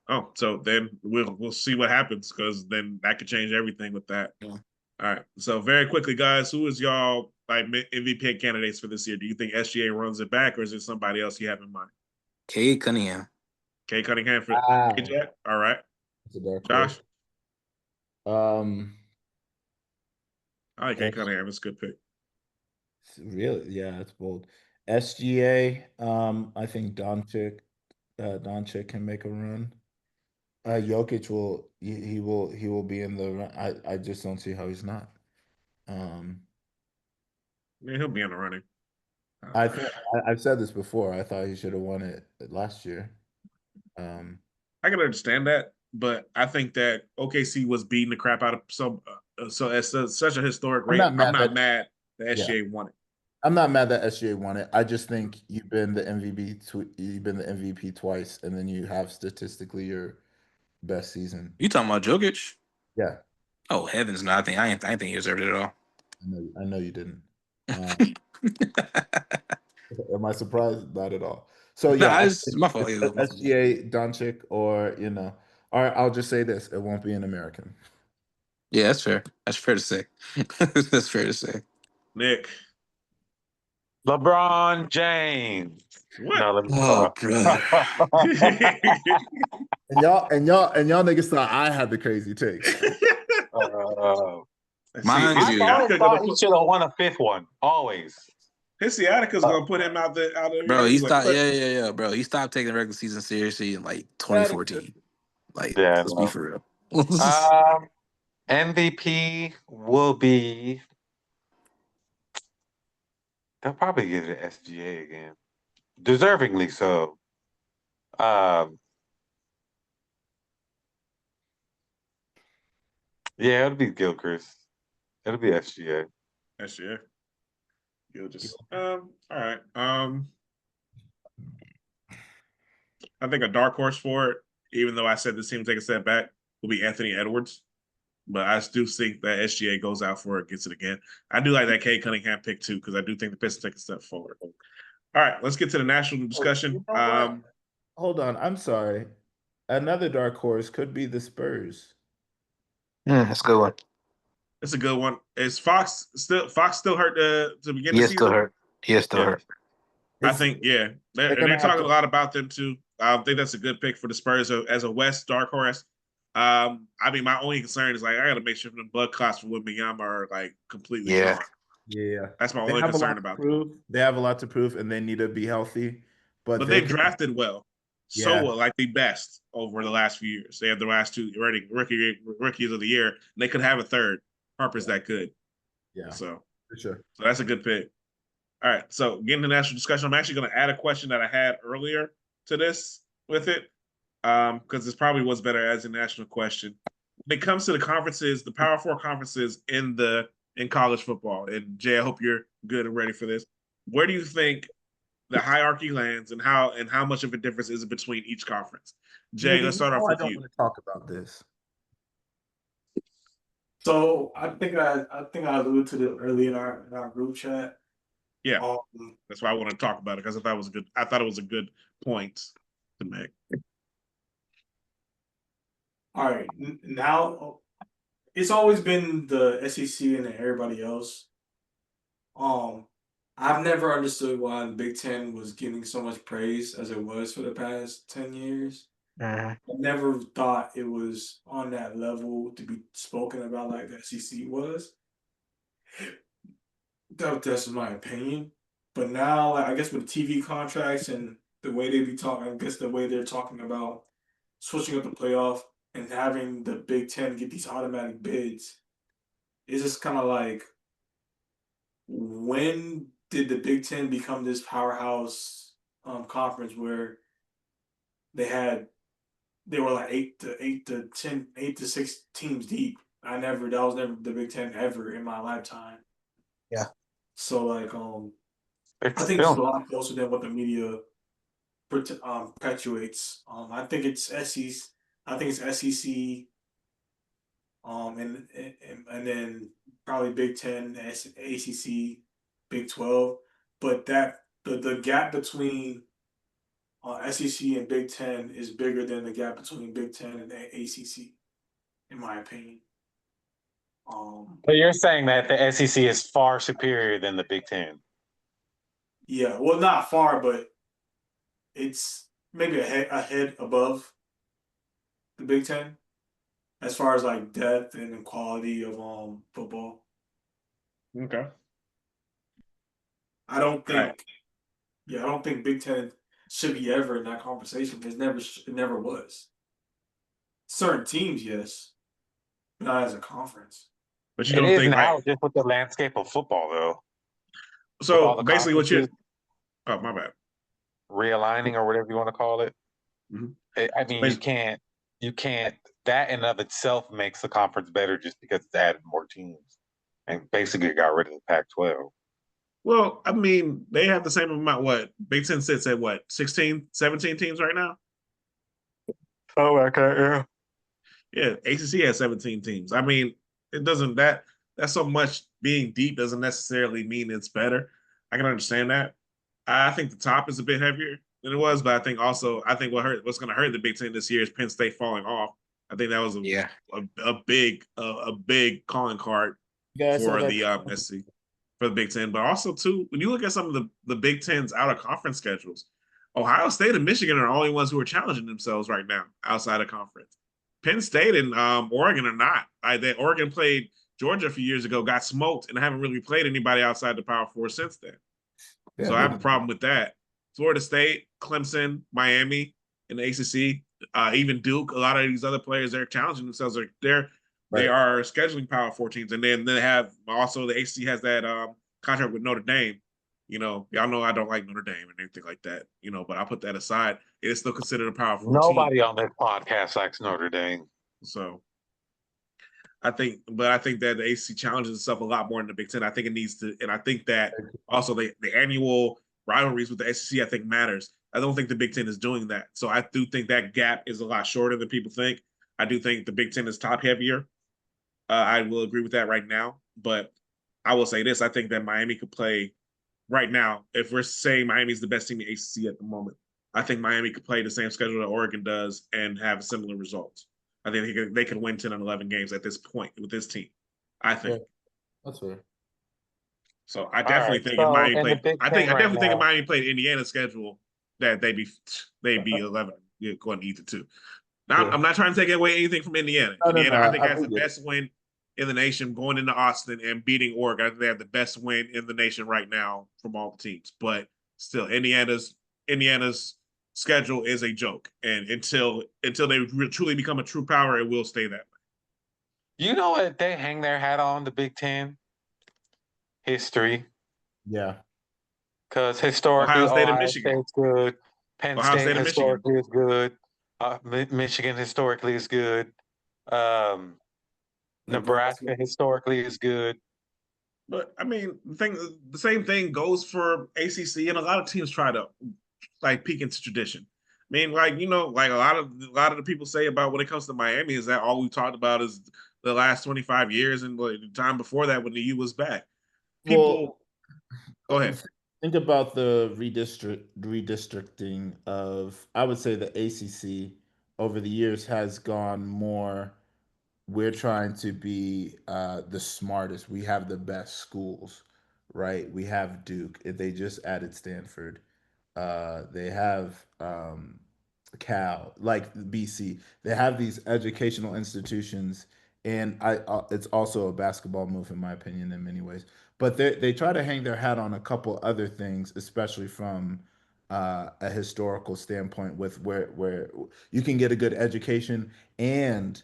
Oh, so then we'll see what happens because then that could change everything with that. Yeah. All right. So very quickly, guys, who is y'all like MVP candidates for this year? Do you think SGA runs it back, or is it somebody else you have in mind? Cade Cunningham. Cade Cunningham for Ajack. All right. Josh. I like Cade Cunningham. It's a good pick. Really, yeah, that's bold. SGA, I think Doncic can make a run. Jokic will be in the run. I just don't see how he's not. Yeah, he'll be in the running. I've said this before. I thought he should have won it last year. I can understand that, but I think that OKC was beating the crap out of some. So it's such a historic rate. I'm not mad that SGA won it. I'm not mad that SGA won it. I just think you've been the MVP twice, and then you have statistically your best season. You talking about Jokic? Yeah. Oh heavens, no! I didn't think he deserved it at all. I know you didn't. Am I surprised? Not at all. So yeah, it's my fault. SGA, Doncic, or all right. I'll just say this: it won't be an American. Yeah, that's fair. That's fair to say. That's fair to say. Nick. LeBron James. What? No, oh, bro. and y'all niggas thought I had the crazy takes. Mind you, I thought he should have won a fifth one. Always. His sciatica's gonna put him out there. Bro, he stopped. Yeah, bro. He stopped taking the regular season seriously in like 2014. Like, let's be for real. MVP will be. They'll probably give it to SGA again, deservingly so. Yeah, it'll be Gilchrist. It'll be SGA. SGA. You'll just all right. I think a dark horse for it, even though I said this team take a step back, will be Anthony Edwards. But I do think that SGA goes out for it, gets it again. I do like that Cade Cunningham pick too, because I do think the Pistons take a step forward. All right, let's get to the national discussion. Hold on, I'm sorry. Another dark horse could be the Spurs. That's a good one. It's a good one. Is Fox still hurt to begin the season? Still hurt. He is still hurt. I think, yeah, they're they're gonna have talking to. a lot about them too. I think that's a good pick for the Spurs as a West dark horse. I mean, my only concern is like I got to make sure the blood clots for Wembanyama are like completely Yeah. gone. Yeah, That's my they only have a concern lot to about them. prove. They have a lot to prove, and they need to be healthy. But But they they've can. drafted well, so Yeah, well, like the best over the last few years. They have the last two rookies of the year. And they could have a third. Harper's that good, yeah, so for sure. that's a good pick. All right, so getting to national discussion, I'm actually going to add a question that I had earlier to this with it, because this probably was better as a national question. When it comes to the conferences, the Power Four conferences in college football, and Jay, I hope you're good and ready for this. Where do you think the hierarchy lands, and how much of a difference is it between each conference? Jay, Nigga, let's start off I with don't you. want to talk about this. So I think I alluded to this early in our group chat. Yeah, Um, that's why I want to talk about it because I thought it was a good point to make. all right, now it's always been the SEC and then everybody else. Um, I've never understood why the Big Ten was getting so much praise as it was for the past 10 years. Mhm. I never thought it was on that level to be spoken about like the SEC was. That's my opinion. But now, like, I guess with TV contracts and the way they be talking, I guess the way they're talking about switching up the playoff and having the Big Ten get these automatic bids, it's just kind of like, when did the Big Ten become this powerhouse conference where they had they were like 8 to 10, 8 to 6 teams deep? That was never the Big Ten ever in my lifetime. Yeah. So like I It's think it's a still lot closer than what the media perpetuates. I think it's SEC. I think it's SEC. And then probably Big Ten, ACC, Big 12. But the gap between SEC and Big Ten is bigger than the gap between Big Ten and ACC, in my opinion. But you're saying that the SEC is far superior than the Big Ten. Yeah, well, not far, but it's maybe ahead above the Big Ten as far as like depth and quality of football. Okay. I don't All right. think, yeah, I don't think Big Ten should be ever in that conversation. It never was. Certain teams, yes, but not as a conference. But you It don't is think like now just with the landscape of football, though, with all so the basically what you're conferences oh my bad. realigning or whatever you want to call it. Mhm. I So mean, you can't. That in of itself makes the conference better just because it's added more teams and basically got rid of the Pac-12. well, I mean, they have the same amount. What Big Ten sits at what 16, 17 teams right now? Oh, okay, yeah. Yeah, ACC has 17 teams. I mean, it doesn't that's so much being deep doesn't necessarily mean it's better. I can understand that. I think the top is a bit heavier than it was, but I think what's going to hurt the Big Ten this year is Penn State falling off. I think that was Yeah. a big calling card You guys saw for that? the SC for the Big Ten. But also too, when you look at some of the Big Ten's out of conference schedules, Ohio State and Michigan are the only ones who are challenging themselves right now outside of conference. Penn State and Oregon are not. Oregon played Georgia a few years ago, got smoked, and haven't really played anybody outside the Power Four since then. Yeah, So I have a problem with that. Florida State, Clemson, Miami, and the ACC, even Duke, a lot of these other players, they're challenging themselves. They right. are scheduling Power Four teams, and then they have also the ACC has that contract with Notre Dame. You know, y'all know I don't like Notre Dame and anything like that. You know, but I'll put that aside. It is still considered a Power Four team. Nobody on this podcast likes Notre Dame. So I think that the ACC challenges itself a lot more than the Big Ten. I think it needs to, and I think that also the annual rivalries with the SEC I think matters. I don't think the Big Ten is doing that. So I do think that gap is a lot shorter than people think. I do think the Big Ten is top heavier. I will agree with that right now, but I will say this: I think that Miami could play right now. If we're saying Miami's the best team in the ACC at the moment, I think Miami could play the same schedule that Oregon does and have similar results. I think they could win 10 and 11 games at this point with this team. I think. Yeah, that's fair. So I All definitely right. think if So Miami in the played, Big I Ten right definitely think if now, Miami played Indiana's schedule, that they'd be 11, going to eat the two. Now Yeah. I'm not trying to take away anything from Indiana. No. Indiana, I think, has We the get it. best win in the nation going into Austin and beating Oregon. I think they have the best win in the nation right now from all the teams. But still, Indiana's schedule is a joke, and until they truly become a true power, it will stay that way. you know what they hang their hat on, the Big Ten? History. Yeah. Because historically, Ohio State and Ohio Michigan. State's good. Penn Ohio State State and Michigan. historically is good. Michigan historically is good. Nebraska historically is good. But I mean, the same thing goes for ACC, and a lot of teams try to like peek into tradition. I mean, like like a lot of the people say about when it comes to Miami is that all we talked about is the last 25 years and like, the time before that when the U was back. People, go ahead. Think about the redistricting of, I would say the ACC over the years has gone more. We're trying to be the smartest. We have the best schools, right? We have Duke. They just added Stanford. They have Cal, like BC. They have these educational institutions, and it's also a basketball move in my opinion in many ways. But they try to hang their hat on a couple other things, especially from a historical standpoint, with where you can get a good education and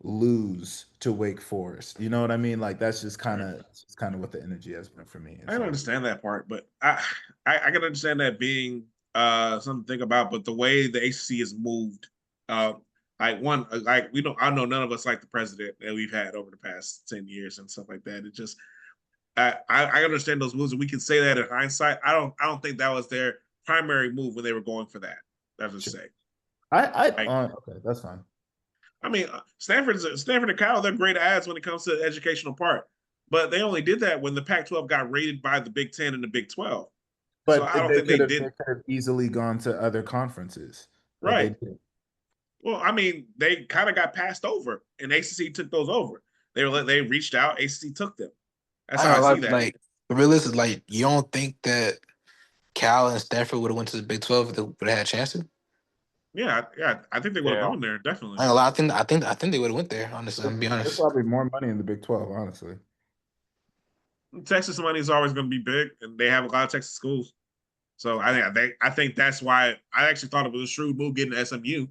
lose to Wake Forest. You know what I mean? Like that's just kind of what the energy has been for me. I don't understand that part, but I can understand that being something to think about. But the way the ACC is moved, I know none of us like the president that we've had over the past 10 years and stuff like that. It just I understand those moves, and we can say that in hindsight. I don't think that was their primary move when they were going for that. That's just say. Okay, that's fine. I mean, Stanford and Cal, they're great ads when it comes to the educational part, but they only did that when the Pac-12 got raided by the Big Ten and the Big 12. So But I don't think they did. They could have easily gone to other conferences, but they Right. didn't. Well, I mean, they kind of got passed over, and ACC took those over. They reached out, ACC took them. That's how I see that. Like realistic, like you don't think that Cal and Stanford would have went to the Big 12 if they would have had a chance to? Yeah, I think they would have gone there definitely. I think they would have went there. Honestly, I'm gonna be There's honest. probably more money in the Big 12, honestly. Texas money is always going to be big, and they have a lot of Texas schools. So I think that's why I actually thought it was a shrewd move getting SMU,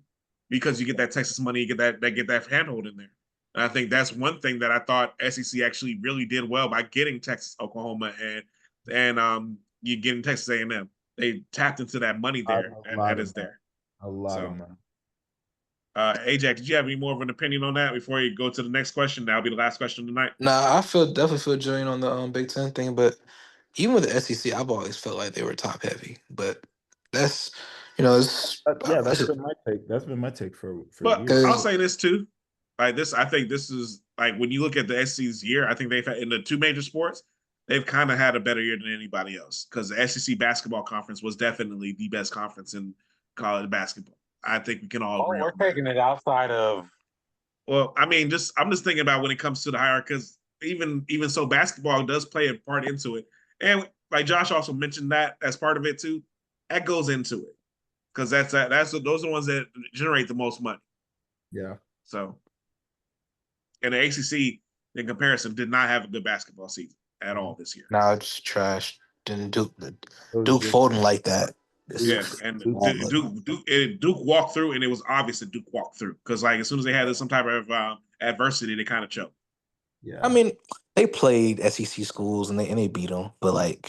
because you get that Texas money, you get that handhold in there. And I think that's one thing that I thought SEC actually really did well by getting Texas, Oklahoma, and you getting Texas A&M. They tapped into that money there that is there. A lot of money. Ajack, did you have any more of an opinion on that before you go to the next question? That'll be the last question tonight. Nah, I definitely feel Julian on the Big Ten thing, but even with the SEC, I've always felt like they were top heavy. But that's it's That's been my take. That's been my take for But years. I'll say this too, like this. I think this is like when you look at the SEC's year. I think they've had in the two major sports, they've kind of had a better year than anybody else, because the SEC basketball conference was definitely the best conference in college basketball. I think we can all agree We're on that. taking it outside of. Well, I mean, I'm just thinking about when it comes to the hierarchy, because even so, basketball does play a part into it, and like Josh also mentioned that as part of it too. That goes into it, because those are the ones that generate the most money. Yeah. So, and the ACC in comparison did not have a good basketball season at all this year. Nah, it's trash. Didn't Duke folding like that. Yes, and Duke walked through, and it was obvious that Duke walked through, because like as soon as they had some type of adversity, they kind of choked. Yeah. I mean, they played SEC schools and they beat them, but like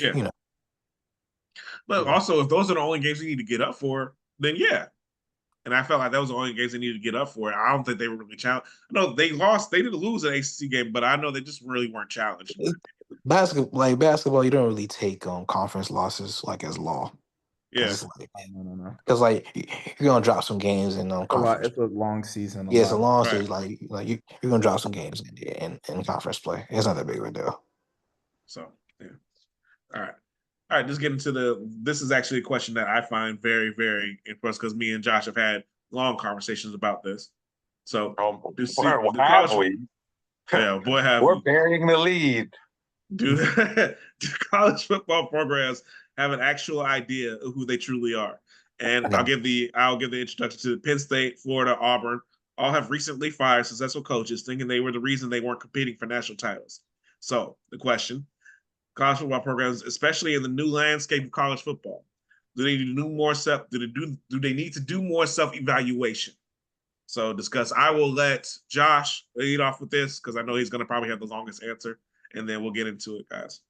But also, if those are the only games you need to get up for, then yeah. And I felt like that was the only games they needed to get up for. I don't think they were really challenged. No, they lost. They didn't lose an ACC game, but I know they just really weren't challenged. Basketball, you don't really take conference losses like as law. Yeah. No. Because like you're gonna drop some games in conference. It's a long season. It's a long Right. season. Like you're gonna drop some games in conference play. It's not that big of a deal. So yeah. All right. Just get into this is actually a question that I find very, very impressive, because me and Josh have had long conversations about this. So Have we? yeah, boy, have We're we. burying the lead. Do, do college football programs have an actual idea of who they truly are? And Okay. I'll give the introduction to Penn State, Florida, Auburn. All have recently fired successful coaches, thinking they were the reason they weren't competing for national titles. So the question: college football programs, especially in the new landscape of college football, do they do more self? Do they need to do more self evaluation? So discuss. I will let Josh lead off with this because I know he's going to probably have the longest answer, and then we'll get into it, guys.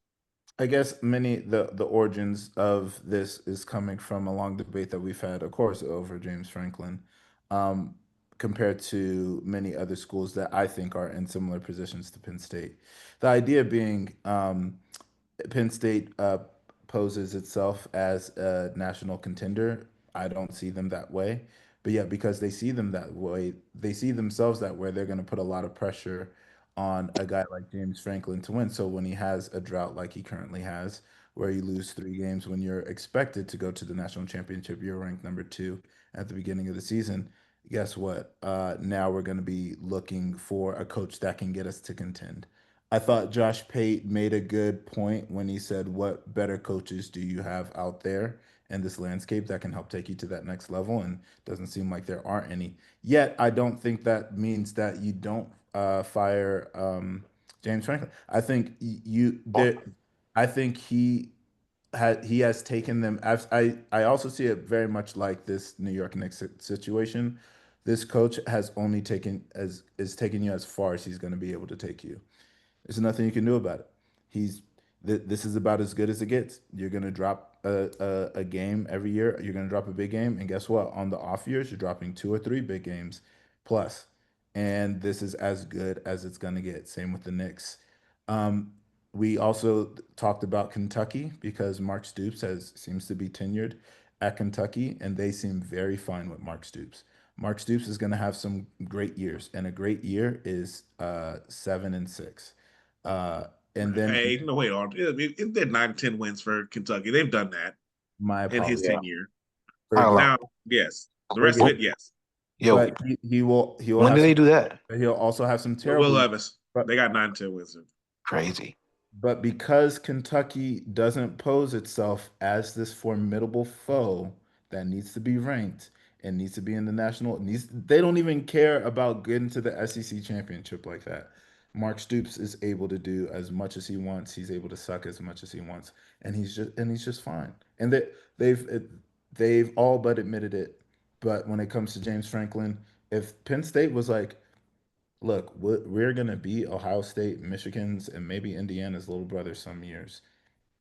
I guess the origins of this is coming from a long debate that we've had, of course, over James Franklin, um, compared to many other schools that I think are in similar positions to Penn State. The idea being, Penn State poses itself as a national contender. I don't see them that way. But yeah, because they see them that way, they see themselves that way, they're going to put a lot of pressure on a guy like James Franklin to win. So when he has a drought like he currently has, where you lose 3 games when you're expected to go to the national championship, you're ranked number 2 at the beginning of the season. Guess what? Now we're going to be looking for a coach that can get us to contend. I thought Josh Pate made a good point when he said, "What better coaches do you have out there in this landscape that can help take you to that next level?" And doesn't seem like there aren't any. Yet, I don't think that means that you don't fire James Franklin. I think you there. I think he has taken them. I also see it very much like this New York Knicks situation. This coach has only taken as is taking you as far as he's going to be able to take you. There's nothing you can do about it. He's this is about as good as it gets. You're gonna drop a game every year. You're gonna drop a big game, and guess what? On the off years, you're dropping 2 or 3 big games plus, and this is as good as it's gonna get. Same with the Knicks. Um, we also talked about Kentucky because Mark Stoops has seems to be tenured at Kentucky, and they seem very fine with Mark Stoops. Mark Stoops is going to have some great years, and a great year is 7-6. Uh, and then Hey, no, wait on. It did 9-10 wins for Kentucky. They've done that my in his apologies. Yeah. tenure. I don't Forget, know. Now, yes. The rest of forget. it, yes. Yo, But he will when have did they some. do that? He'll also have some Will terrible years. Levis. But They got 9-10 wins. Crazy. But because Kentucky doesn't pose itself as this formidable foe that needs to be ranked and needs to be in the national, needs they don't even care about getting to the SEC championship like that. Mark Stoops is able to do as much as he wants. He's able to suck as much as he wants, and he's just fine. And they've all but admitted it. But when it comes to James Franklin, if Penn State was like, look, we're going to beat Ohio State, Michigan's, and maybe Indiana's little brother some years,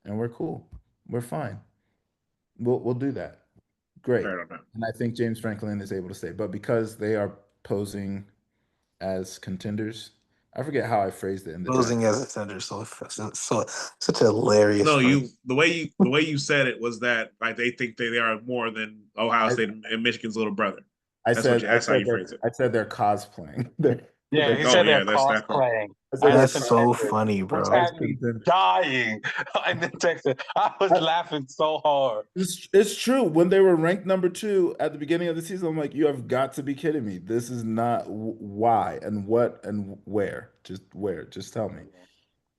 and we're cool. We're fine. We'll do that. Great. Fair enough. And I think James Franklin is able to stay. But because they are posing as contenders, I forget how I phrased it in the draft. Losing as a center, so such a hilarious No, phrase. the way you said it was that like they think they are more than Ohio I, State and Michigan's little brother. I said I That's how said you they're phrase it. I said they're cosplaying. Yeah, he Oh said yeah, they're that's that part. cosplaying. I said they're That's so cosplaying funny, as bro. contenders. Had me dying in the text. I was laughing so hard. It's true. When they were ranked number 2 at the beginning of the season, I'm like, you have got to be kidding me. This is not why and what and where. Just where. Just tell me.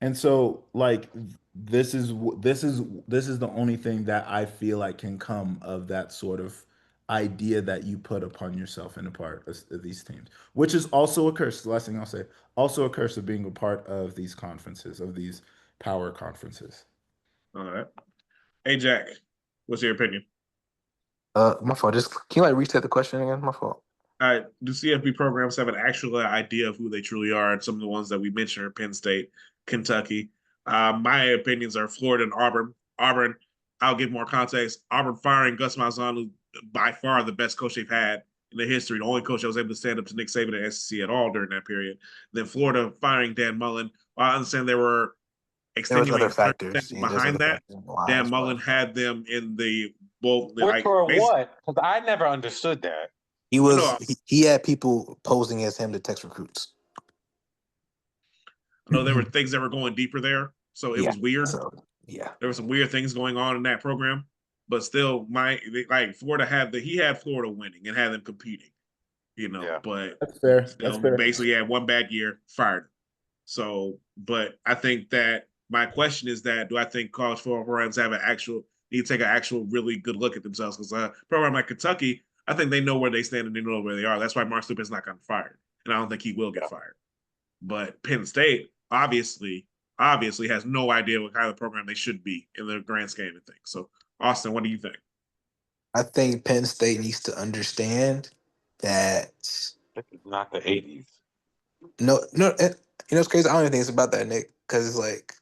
And so, like, this is the only thing that I feel like can come of that sort of idea that you put upon yourself and a part of these teams, which is also a curse. The last thing I'll say, also a curse of being a part of these conferences, of these power conferences. All right. Hey Jack, what's your opinion? My fault. Just can you like reset the question again? My fault. Do CFB programs have an actual idea of who they truly are? And some of the ones that we mentioned are Penn State, Kentucky. My opinions are Florida and Auburn. Auburn, I'll give more context. Auburn firing Gus Malzahn, by far the best coach they've had in the history, the only coach that was able to stand up to Nick Saban and SEC at all during that period. Then Florida firing Dan Mullen. While I understand there were There was other extenuating factors. circumstances Yeah, there's other behind that, factors in Dan lives, Mullen but had them in the both which like were basically what? Because I never understood that. no, He had people posing as him to text recruits. I know there were things that were going deeper there, so it Yeah. was weird. So yeah. There were some weird things going on in that program, but still, Florida he had Florida winning and had them competing, Yeah. But That's fair. That's still, fair. basically, had one bad year, fired. So, but I think that My question is that do I think college football programs have need to take an actual really good look at themselves? Because a program like Kentucky, I think they know where they stand and they know where they are. That's why Mark Stoops not gotten fired, and I don't think he will get fired. But Penn State obviously has no idea what kind of program they should be in the grand scheme of things. So, Austin, what do you think? I think Penn State needs to understand that Not the 80s. no, it's crazy. I don't even think it's about that, Nick, because it's like,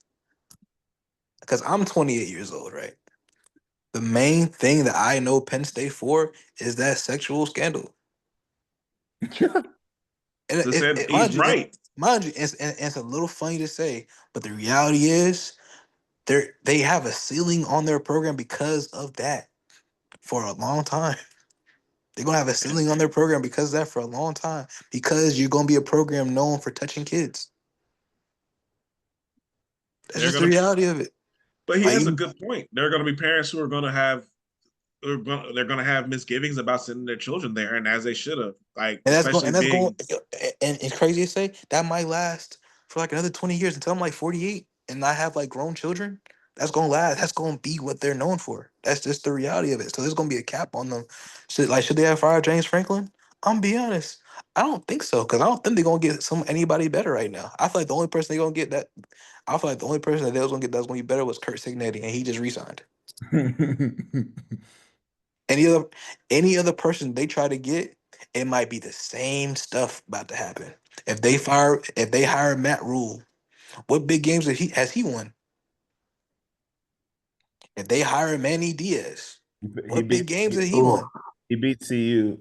because I'm 28 years old, right? The main thing that I know Penn State for is that sexual scandal. And He's right. mind you, it's a little funny to say, but the reality is they have a ceiling on their program because of that for a long time. They're gonna have a ceiling on their program because of that for a long time. Because you're gonna be a program known for touching kids. That's They're just the gonna, reality of it. but he Like, has a good point. There are going to be parents who are going to have they're going to have misgivings about sending their children there, and as they should have, like and especially that's going, being. and it's crazy to say that might last for like another 20 years until I'm like 48 and I have like grown children. That's gonna last. That's gonna be what they're known for. That's just the reality of it. So there's gonna be a cap on them. Should they have fired James Franklin? I'm gonna be honest. I don't think so because I don't think they're gonna get anybody better right now. I feel like the only person they're gonna get that. I feel like the only person that they was gonna get that's gonna be better was Kurt Signetti, and he just resigned. Any other person they try to get, it might be the same stuff about to happen. If they hire Matt Rule, what big games has he won? If they hire Manny Diaz, He what big beat games he, has he won? he beat CU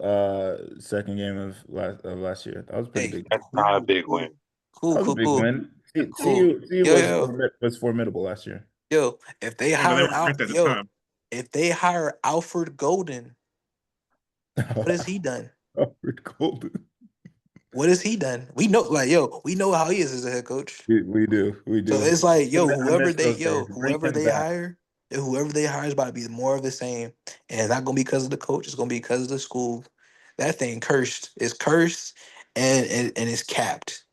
second game of last year. That was pretty Hey, big. That's not a big win. cool, That was a cool, big cool, win. cool. CU Yo, yo, was formidable last year. yo. If they Yeah, but they hire were out, ranked at the yo, time. if they hire Alfred Golden, what has he done? Alfred Golden. What has he done? We know, like, yo, we know how he is as a head coach. We do. So it's like, yo, I miss those days. Bring him back. whoever they hire is about to be more of the same. And it's not gonna be because of the coach, it's gonna be because of the school. That thing cursed. It's cursed and it's capped.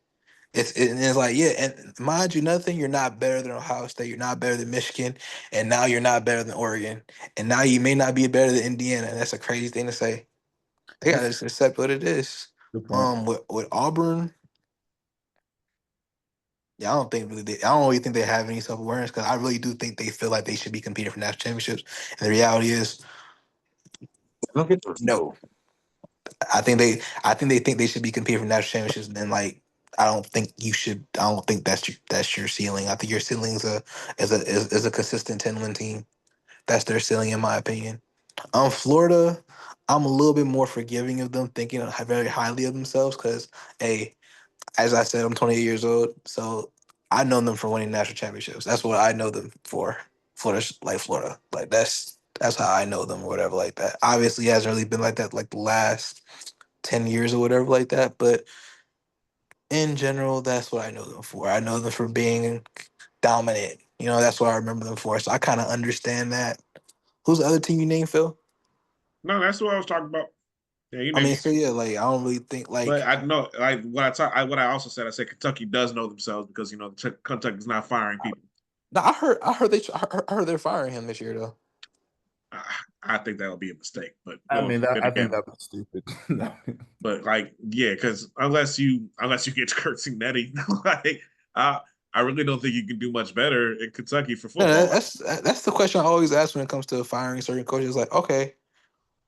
It's like, yeah, and mind you, nothing, you're not better than Ohio State, you're not better than Michigan, and now you're not better than Oregon. And now you may not be better than Indiana. And that's a crazy thing to say. They gotta just accept what it is. Good point. With Auburn. Yeah, I don't really think they have any self awareness because I really do think they feel like they should be competing for national championships. And the reality is, no. I think they should be competing for national championships. And then like, I don't think you should. I don't think that's your ceiling. I think your ceiling is a consistent 10-win team. That's their ceiling, in my opinion. Florida, I'm a little bit more forgiving of them thinking very highly of themselves because, hey, as I said, I'm 28 years old, so I know them for winning national championships. That's what I know them for. Florida, like that's how I know them or whatever like that. Obviously, it hasn't really been like that like the last 10 years or whatever like that, but in general, that's what I know them for. I know them for being dominant. That's what I remember them for. So I kind of understand that. Who's the other team you named, Phil? No, that's what I was talking about. Yeah, you I mean, named. so yeah, like I don't really think But like I know, like what I also said, I said Kentucky does know themselves because Kentucky's not firing people. no, I heard they're firing him this year though. I think that'll be a mistake. But I mean, that then I think again, that was stupid. No. but like, yeah, because unless you get Kurt Signetti, like, I really don't think you can do much better in Kentucky for No, football. that's the question I always ask when it comes to firing certain coaches. Like, okay,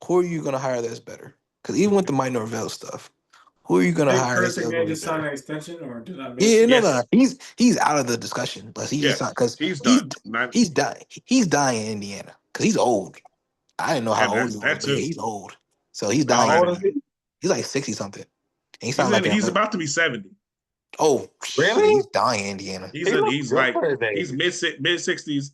who are you gonna hire that's better? Because even with the Mike Norvell stuff, who are you gonna Think hire Curtis that's gonna again be just signed better? an extension, or did I Yeah, miss? no. Yes, He's out of the discussion. But he just yes, because he's done. Not, he's dying. He's dying in Indiana because he's old. I didn't know how and old he was, that but yeah, too. he's old. So he's That's dying. How not old is even. he? He's like 60 something. And he sounds like He's about to be 70. oh shit, Really? he's dying in Indiana. He looks He's good like for his he's age. mid 60s,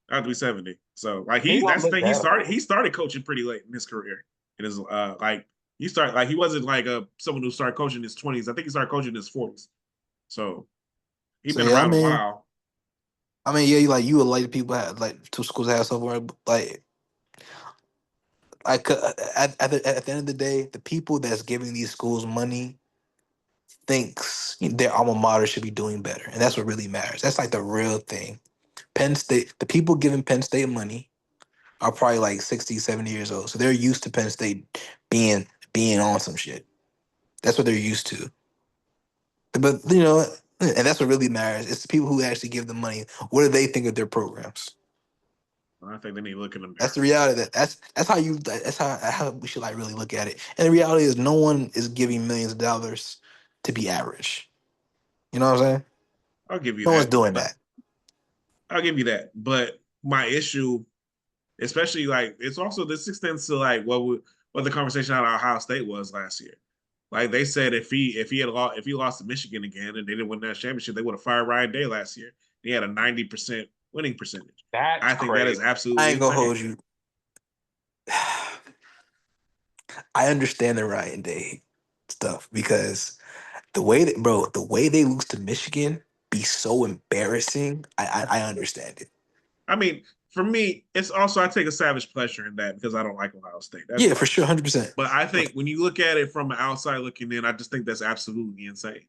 about to be 70. So like He don't that's the look thing. that old. He started coaching pretty late in his career. In his like he started like he wasn't like someone who started coaching in his 20s. I think he started coaching in his 40s. So he's So been yeah, around a while. yeah, you would like people have like two schools have somewhere like at the end of the day, the people that's giving these schools money thinks their alma mater should be doing better, and that's what really matters. That's like the real thing. Penn State, the people giving Penn State money are probably like 60, 70 years old, so they're used to Penn State being on some shit. That's what they're used to. But and that's what really matters. It's the people who actually give the money. What do they think of their programs? I think they need to look in the mirror. That's the reality. That's how we should like really look at it. And the reality is, no one is giving millions of dollars to be average. You know what I'm saying? I'll give you No that. one's doing that. I'll give you that. But my issue, especially like, it's also this extends to like what the conversation out of Ohio State was last year. Like they said, if he lost to Michigan again and they didn't win that championship, they would have fired Ryan Day last year. He had a 90% winning percentage. I think that is absolutely. I ain't gonna hold you. I understand the Ryan Day stuff because the way they lose to Michigan be so embarrassing. I understand it. I mean, for me, it's also I take a savage pleasure in that because I don't like Ohio State. That's for sure, 100%. But I think when you look at it from an outside looking in, I just think that's absolutely insane.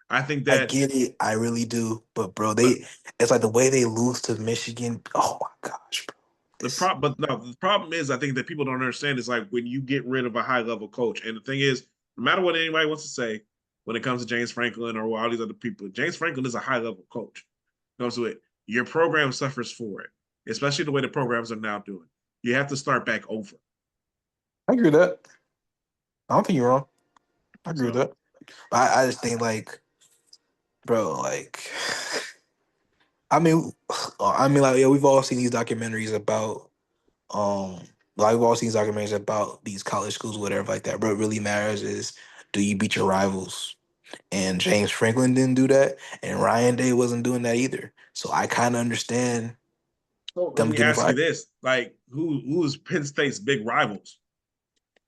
I think that I get it, I really do. But bro, it's like the way they lose to Michigan. Oh my gosh, bro. The problem is I think that people don't understand is like when you get rid of a high level coach, and the thing is, no matter what anybody wants to say, when it comes to James Franklin or all these other people, James Franklin is a high level coach. Comes to it, your program suffers for it, especially the way the programs are now doing. You have to start back over. I agree with that. I don't think you're wrong. I agree with that. I just think like, bro, like, we've all seen these documentaries about, we've all seen these documentaries about these college schools, whatever like that. But what really matters is, do you beat your rivals? And James Franklin didn't do that, and Ryan Day wasn't doing that either. So I kind of understand. So let me ask you this: like, who is Penn State's big rivals?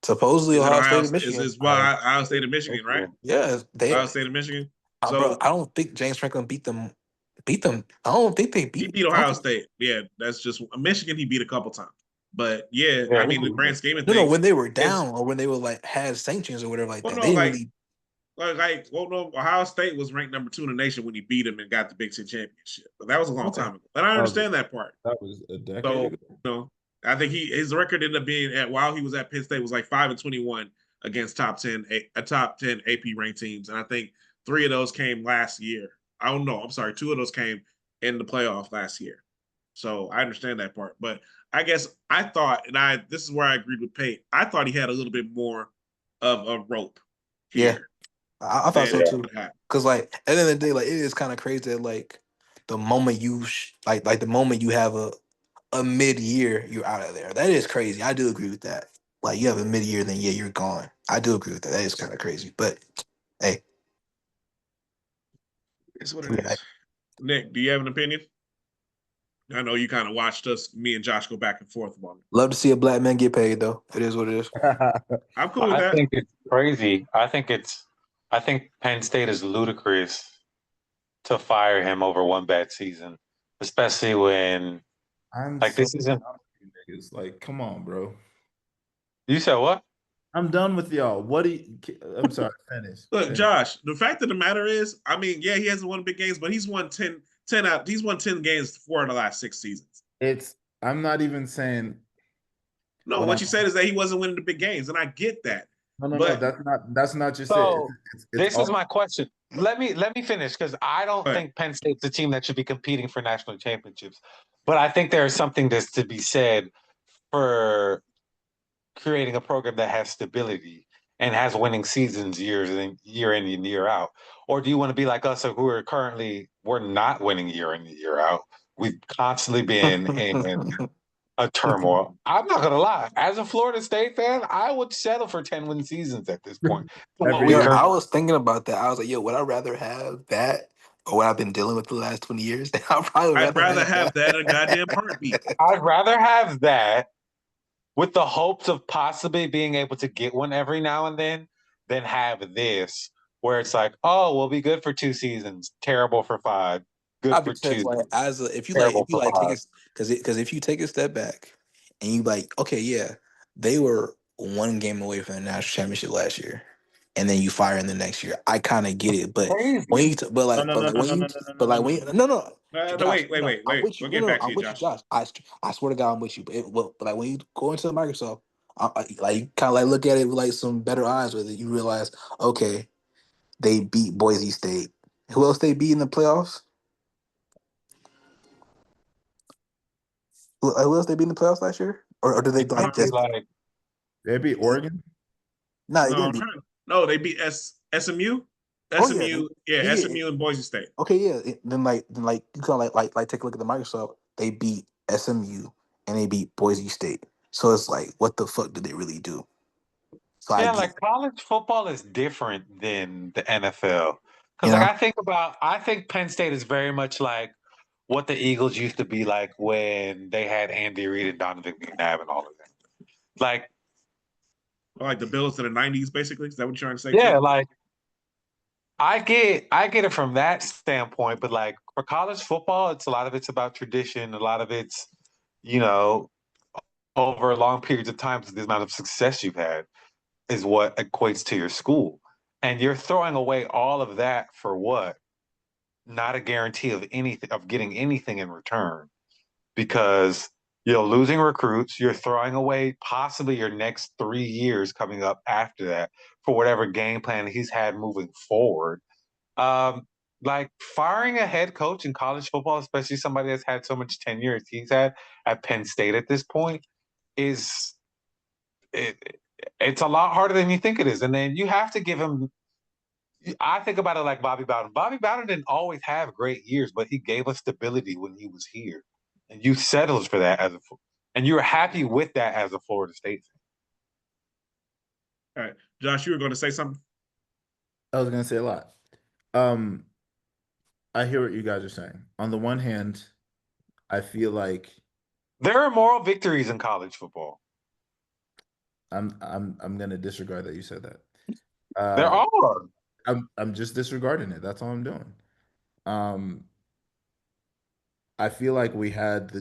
Supposedly Ohio State and Michigan. Ohio State and Michigan, right? Yeah, Ohio State and Michigan. So bro, I don't think James Franklin beat them. I don't think they beat. He beat Ohio State. Yeah, that's just Michigan. He beat a couple times, but I mean, the grand scheme of things. No, when they were down or when they were like had sanctions or whatever like that. They really. Ohio State was ranked number 2 in the nation when he beat him and got the Big Ten championship. But that was a long time ago, and I understand that part. That was a decade ago. I think his record ended up being while he was at Penn State was like 5-21 against top 10 AP ranked teams, and I think 3 of those came last year. I don't know. I'm sorry, 2 of those came in the playoff last year. So I understand that part, but I guess I thought, and this is where I agreed with Pate. I thought he had a little bit more of a rope here. Yeah. I thought so too. Because like at the end of the day, like it is kind of crazy that like the moment you the moment you have a mid-year, you're out of there. That is crazy. I do agree with that. Like you have a mid-year, then you're gone. I do agree with that. That is kind of crazy. But hey, it's what it is. Nick, do you have an opinion? I know you kind of watched me and Josh go back and forth on it. Love to see a black man get paid, though. It is what it is. I'm cool with that. I think it's crazy. I think Penn State is ludicrous to fire him over one bad season, especially when this isn't. Like, come on, bro. You said what? I'm done with y'all. I'm sorry, finish. Look, Josh, the fact of the matter is, I mean, yeah, he hasn't won big games, but he's won 10 games 4 of the last 6 seasons. I'm not even saying. No, what you said is that he wasn't winning the big games, and I get that. No, that's not just so, it. This is my question. Let me finish because I don't think Penn State's a team that should be competing for national championships. But I think there is something that's to be said for creating a program that has stability and has winning seasons year in and year out. Or do you want to be like us who are we're not winning year in and year out? We've constantly been in a turmoil. I'm not gonna lie. As a Florida State fan, I would settle for 10-win seasons at this point. I was thinking about that. I was like, would I rather have that or what I've been dealing with the last 20 years? I'd rather have that in a goddamn heartbeat. I'd rather have that with the hopes of possibly being able to get one every now and then than have this where it's like, oh, we'll be good for 2 seasons, terrible for 5. Good for 2. Like, if you take a step back and you like, okay, yeah, they were 1 game away from the national championship last year. and then you fire in the next year. I kind of get it, but Crazy. when you No, no, no, no, no, no, no, no, no, no. no, No, Josh, wait. I'm with you. We'll No, get no, back to I'm you, with you, Josh. Josh. I swear to God, I'm with you. But like when you go into Microsoft, like you kind of like look at it with like some better eyes with it. You realize, okay, they beat Boise State. Who else they beat in the playoffs? Who else they beat in the playoffs last year? Or did they like Exactly, just like They beat Oregon. no? They No, I'm didn't beat. trying. No, they beat SMU. Oh yeah, yeah. SMU and Boise State. Okay, yeah. Then you kind of like take a look at the Microsoft. They beat SMU and they beat Boise State. So it's like, what the fuck did they really do? So I yeah, get, like college football is different than the NFL. you Because like know, I think Penn State is very much like what the Eagles used to be like when they had Andy Reid and Donovan McNabb and all of that. Like, Like the Bills to the '90s, basically. Is that what you're trying to say yeah, too? like I get it from that standpoint, but like for college football, it's a lot of it's about tradition, a lot of it's, you know, over long periods of time, the amount of success you've had is what equates to your school. And you're throwing away all of that for what? Not a guarantee of anything of getting anything in return because you're losing recruits, you're throwing away possibly your next 3 years coming up after that for whatever game plan he's had moving forward. Um, like firing a head coach in college football, especially somebody that's had so much tenure as he's had at Penn State at this point, is it, it's a lot harder than you think it is. And then you have to give him. I think about it like Bobby Bowden. Bobby Bowden didn't always have great years, but he gave us stability when he was here, and you settled for that and you were happy with that as a Florida State All right, Josh, you were going to say something. I was gonna say a lot. Um, I hear what you guys are saying. On the one hand, I feel like fan. There are moral victories in college football. I'm gonna disregard that you said that. There Uh, are. I'm just disregarding it. That's all I'm doing. Um, I feel like we had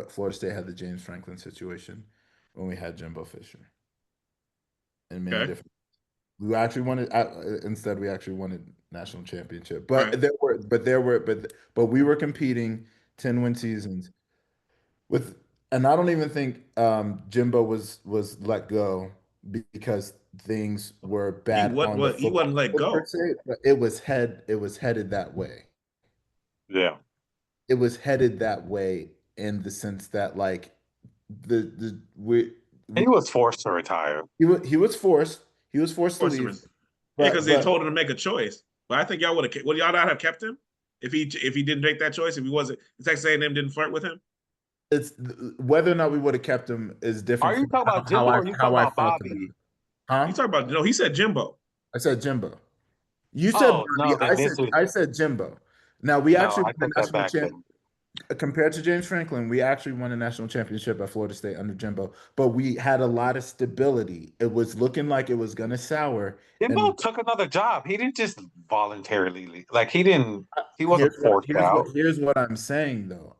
Florida State had the James Franklin situation when we had Jimbo Fisher in many Okay. different. We actually wanted instead we actually wanted national championship, Right. but we were competing 10-win seasons with, and I don't even think Jimbo was let go because things were bad on the He football wasn't let field per go. se, but it was headed that way. Yeah. It was headed that way in the sense that like the He was forced to retire. he was forced to leave, Yeah, because but they told him to make a choice. But I think y'all would have. Would y'all not have kept him if he didn't make that choice? If he wasn't, Texas A&M didn't flirt with him. it's whether or not we would have kept him is Are different you from talking about Jimbo or are you talking how I about felt about Bobby? it. Huh? You talking about? No, he said Jimbo. I said Jimbo. You said Oh Bobby. no, then this is I said Jimbo. Now we no, actually I won took a that national back champ then. compared to James Franklin. We actually won a national championship at Florida State under Jimbo, but we had a lot of stability. It was looking like it was gonna sour. Jimbo And took another job. He didn't just voluntarily leave. Like he wasn't forced out. here's what I'm saying though.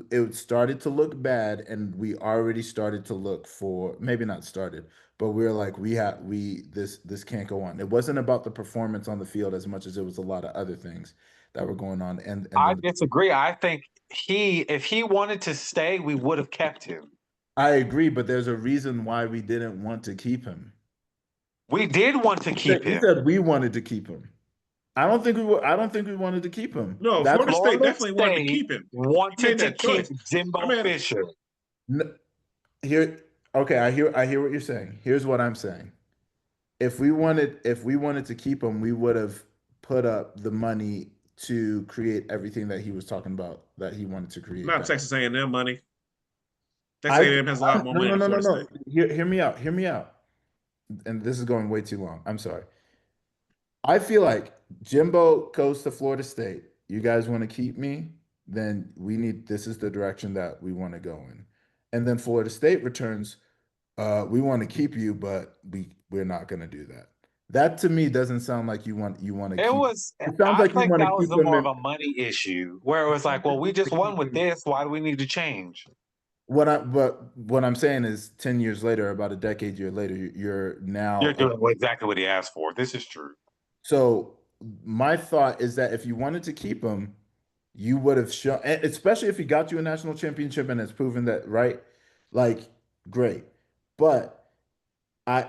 It started to look bad, and we already started to look for, maybe not started, but we are like this can't go on. It wasn't about the performance on the field as much as it was a lot of other things that were going on. And I then disagree. I think if he wanted to stay, we would have kept him. I agree, but there's a reason why we didn't want to keep him. We did want to keep You him. said we wanted to keep him. I don't think we wanted to keep him. No, That's Florida State Florida definitely wanted to State keep him. He wanted made to that keep choice. I Jimbo mean, Fisher. here. Okay, I hear what you're saying. Here's what I'm saying. If we wanted to keep him, we would have put up the money to create everything that he was talking about that he wanted to create not back. Texas A&M money. Texas A&M has a lot more money than Florida State. Hear me out. Hear me out. And this is going way too long. I'm sorry. I feel like Jimbo goes to Florida State. You guys want to keep me? Then this is the direction that we want to go in. And then Florida State returns, we want to keep you, but we're not going to do that. That to me doesn't sound like you want to keep. It sounds I like you think want to that was keep the him more of in. a money issue where it was like, well, we just won with this. Why do we need to change? what I'm saying is 10 years later, about a decade year later, you're now You're doing exactly what he asked for. This is true. so my thought is that if you wanted to keep him, you would have shown, especially if he got you a national championship and has proven that, right? Like, great. But I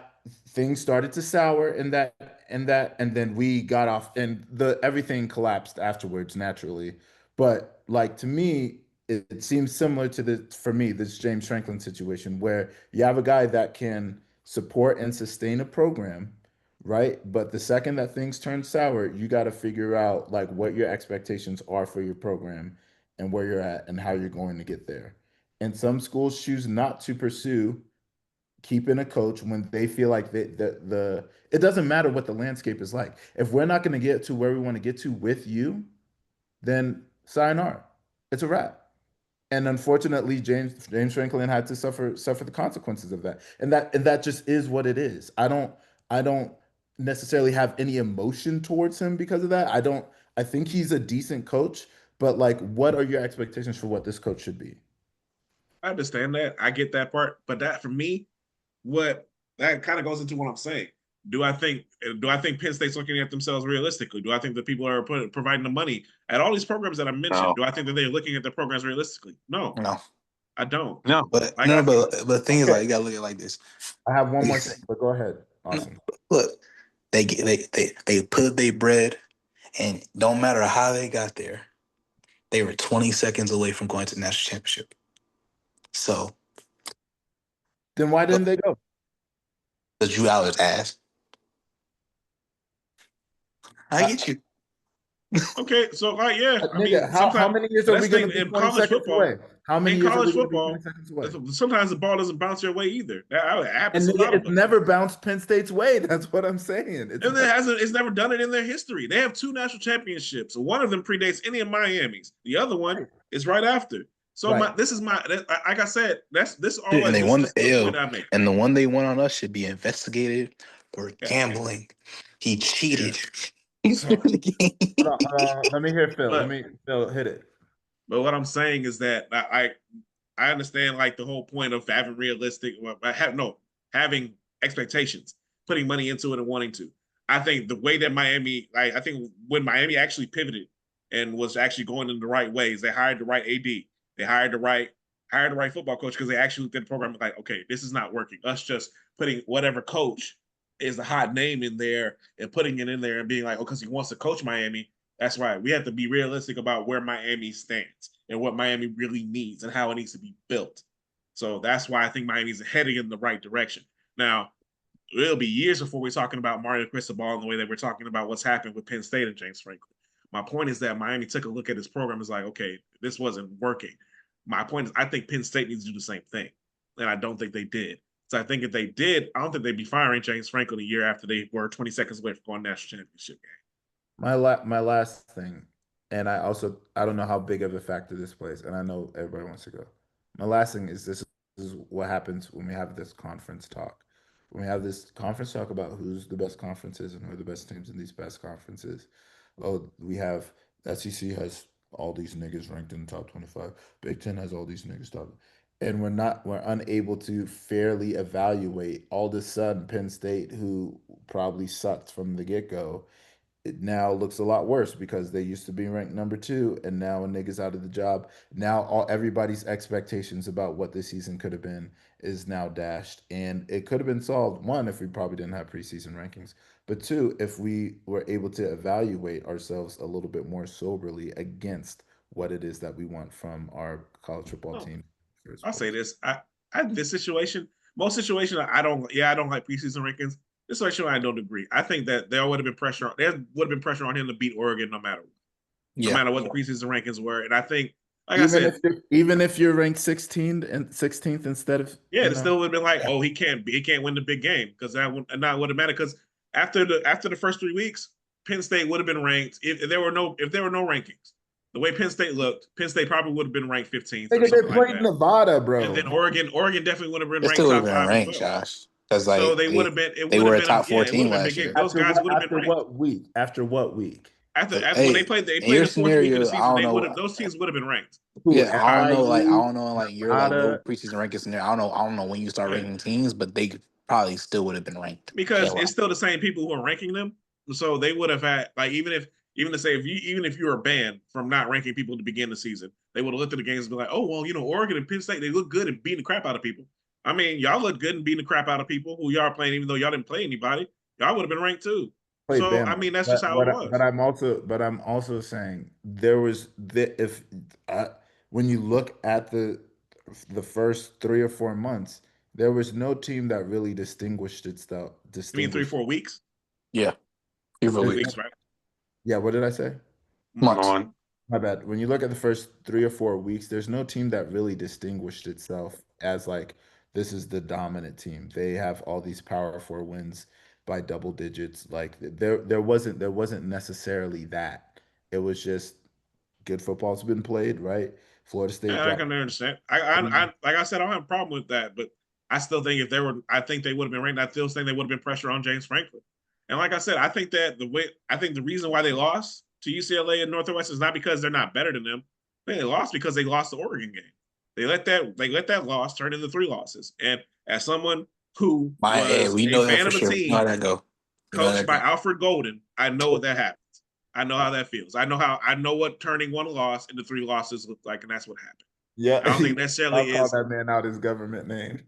things started to sour and then we got off and the everything collapsed afterwards naturally. But like to me, it seems similar to for me, this James Franklin situation where you have a guy that can support and sustain a program, right? But the second that things turn sour, you got to figure out like what your expectations are for your program and where you're at and how you're going to get there. And some schools choose not to pursue keeping a coach when they feel like the it doesn't matter what the landscape is like. If we're not going to get to where we want to get to with you, then sayonara. It's a wrap. And unfortunately, James Franklin had to suffer the consequences of that. And that just is what it is. I don't necessarily have any emotion towards him because of that. I think he's a decent coach, but like what are your expectations for what this coach should be? I understand that. I get that part, but that for me, what that kind of goes into what I'm saying. Do I think Penn State's looking at themselves realistically? Do I think that people are providing the money at all these programs that I mentioned? No. Do I think that they're looking at the programs realistically? No, No, I don't. No. but Like no, I think, but the thing is, Okay. like, you gotta look at it like this. I have one more Yes. thing, but go ahead. No, Awesome. look, they put their bread, and don't matter how they got there, they were 20 seconds away from going to the national championship. So, Then why didn't they go? the Drew Allard's ass. I get you. okay, so like yeah, I mean Nigga, how sometimes many years are we that's going to thing be in 20 college seconds football. away? How many In years are college we going to be football, 20 seconds away? sometimes the ball doesn't bounce your way either. That happens And a lot of it's us. never bounced Penn State's way. That's what I'm saying. And it's never done it in their history. They have 2 national championships. One of them predates any of Miami's. The other one is right after. So Right. like I said, this all And they won the the L, point I make. and the one they won on us should be investigated for Yeah. gambling. He cheated. So- Let me hear Phil. But- Let me Phil hit it. But what I'm saying is that I understand like the whole point of having having expectations, putting money into it and wanting to. I think the way that I think when Miami actually pivoted and was actually going in the right ways, they hired the right AD, they hired the right football coach because they actually looked at the program like, okay, this is not working. Us just putting whatever coach is the hot name in there and putting it in there and being like, oh, because he wants to coach Miami. That's right. We have to be realistic about where Miami stands and what Miami really needs and how it needs to be built. So that's why I think Miami's heading in the right direction. Now, it'll be years before we're talking about Mario Cristobal and the way that we're talking about what's happened with Penn State and James Franklin. My point is that Miami took a look at this program and was like, okay, this wasn't working. My point is I think Penn State needs to do the same thing. And I don't think they did. So I think if they did, I don't think they'd be firing James Franklin a year after they were 20 seconds away from going national championship game. My last thing, and I don't know how big of a factor this plays, and I know everybody wants to go. My last thing is this is what happens when we have this conference talk. When we have this conference talk about who's the best conferences and who are the best teams in these best conferences. Oh, we have SEC has all these niggas ranked in the top 25. Big Ten has all these niggas top. And we're unable to fairly evaluate. All of a sudden, Penn State, who probably sucked from the get-go, it now looks a lot worse because they used to be ranked number 2, and now a nigga's out of the job. Now everybody's expectations about what this season could have been is now dashed, and it could have been solved. One, if we probably didn't have preseason rankings, but two, if we were able to evaluate ourselves a little bit more soberly against what it is that we want from our college football team. I'll say this: this situation, most situations, I don't like preseason rankings. This situation, I don't agree. I think that there would have been pressure on him to beat Oregon no matter what, no matter what the preseason rankings were. And I think, like even if you're ranked 16th instead of it still would have been like, oh, he can't win the big game because that would not would have mattered because after the first 3 weeks, Penn State would have been ranked if there were no rankings. The way Penn State looked, Penn State probably would have been ranked 15th. They played Nevada, bro. And then Oregon definitely would have been ranked still top been 5 ranked, as well. Josh. Because like So they would have been. They were a top 14 last year. Those guys would have been ranked. After what week? After when Hey, they in played your the fourth week of the scenario, season, I don't know. those teams would have been ranked. Who, Yeah, I FIU, don't know, like your like no Nevada? preseason ranking scenario. I don't know when you start Yeah. ranking teams, but they probably still would have been ranked. Because it's still the same people who are ranking them. So they would have had like even to say if you were banned from not ranking people to begin the season, they would have looked at the games and be like, oh well, Oregon and Penn State, they look good at beating the crap out of people. I mean, y'all look good and beating the crap out of people who y'all are playing, even though y'all didn't play anybody. Y'all would have been ranked too. Played So I Bama. mean, that's just how it was. But I'm also saying there was if when you look at the first 3 or 4 months, there was no team that really distinguished itself. I mean, 3-4 weeks. Yeah, you're Four really weeks, right? Yeah, what did I say? months. On. My bad. When you look at the first 3 or 4 weeks, there's no team that really distinguished itself as like this is the dominant team. They have all these Power Four wins by double digits. Like there wasn't necessarily that. It was just good football's been played, right? Florida State And I dropped. can understand. I like I said, I don't have a problem with that, but I still think if they were, I think they would have been ranked. I still think they would have been pressure on James Franklin. And like I said, I think the reason why they lost to UCLA and Northwestern is not because they're not better than them. They lost because they lost the Oregon game. They let that loss turn into 3 losses. And as someone who was We a know that fan for of a sure. You know how team that go. You know how coached that by go. Alfred Golden, I know that happens. I know how that feels. I know what turning 1 loss into 3 losses looks like, and that's what happened. Yeah, I don't think necessarily I'll call is that man out his government name.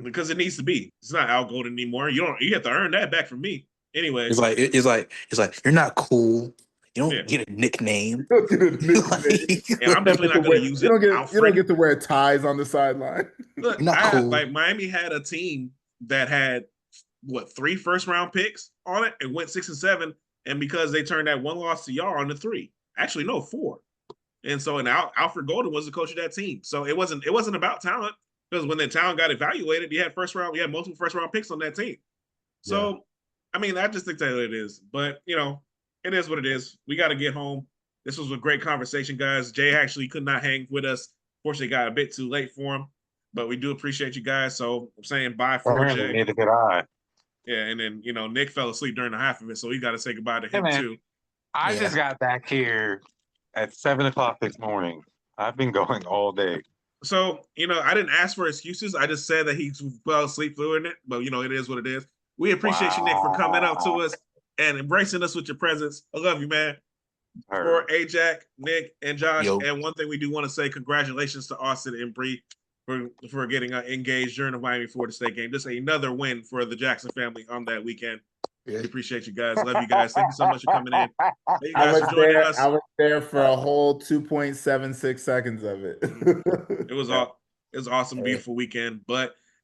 because it needs to be. It's not Al Golden anymore. You have to earn that back from me. Anyways, It's like you're not cool. You yeah. don't get a nickname. You don't get a nickname. And I'm definitely not going to use it. You don't Alfred. get to wear ties on the sideline. Look, You're not cool. like Miami had a team that had 3 first-round picks on it and went 6 and 7, and because they turned that 1 loss to y'all on the 3, actually no 4. And so Alfred Golden was the coach of that team. So it wasn't about talent, because when the talent got evaluated, we had multiple first-round picks on that team. So, yeah. I mean, I just think that it is. But, it is what it is. We got to get home. This was a great conversation, guys. Jay actually could not hang with us. Fortunately, got a bit too late for him. But we do appreciate you guys. So I'm saying bye for Jay. Neither could I. Yeah, and then, Nick fell asleep during the half of it, so we got to say goodbye to him, too. I just got back here at 7:00 this morning. I've been going all day. So, I didn't ask for excuses. I just said that he fell asleep doing it. But, it is what it is. We appreciate you, Nick, for coming up to us and embracing us with your presence. I love you, man. For Ajack, Nick, and Josh. Yo. And one thing we do want to say, congratulations to Austin and Bree for getting engaged during the Miami Florida State game. Just another win for the Jackson family on that weekend. Yeah. We appreciate you guys. Love you guys. Thank you so much for coming in. Thank you guys for joining us. I was there for a whole 2.76 seconds of it. It was awesome, beautiful weekend.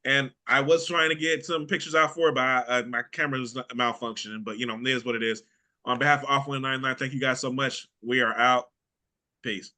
And I was trying to get some pictures out for it, but my camera was malfunctioning. But, it is what it is. On behalf of Off 199, thank you guys so much. We are out. Peace.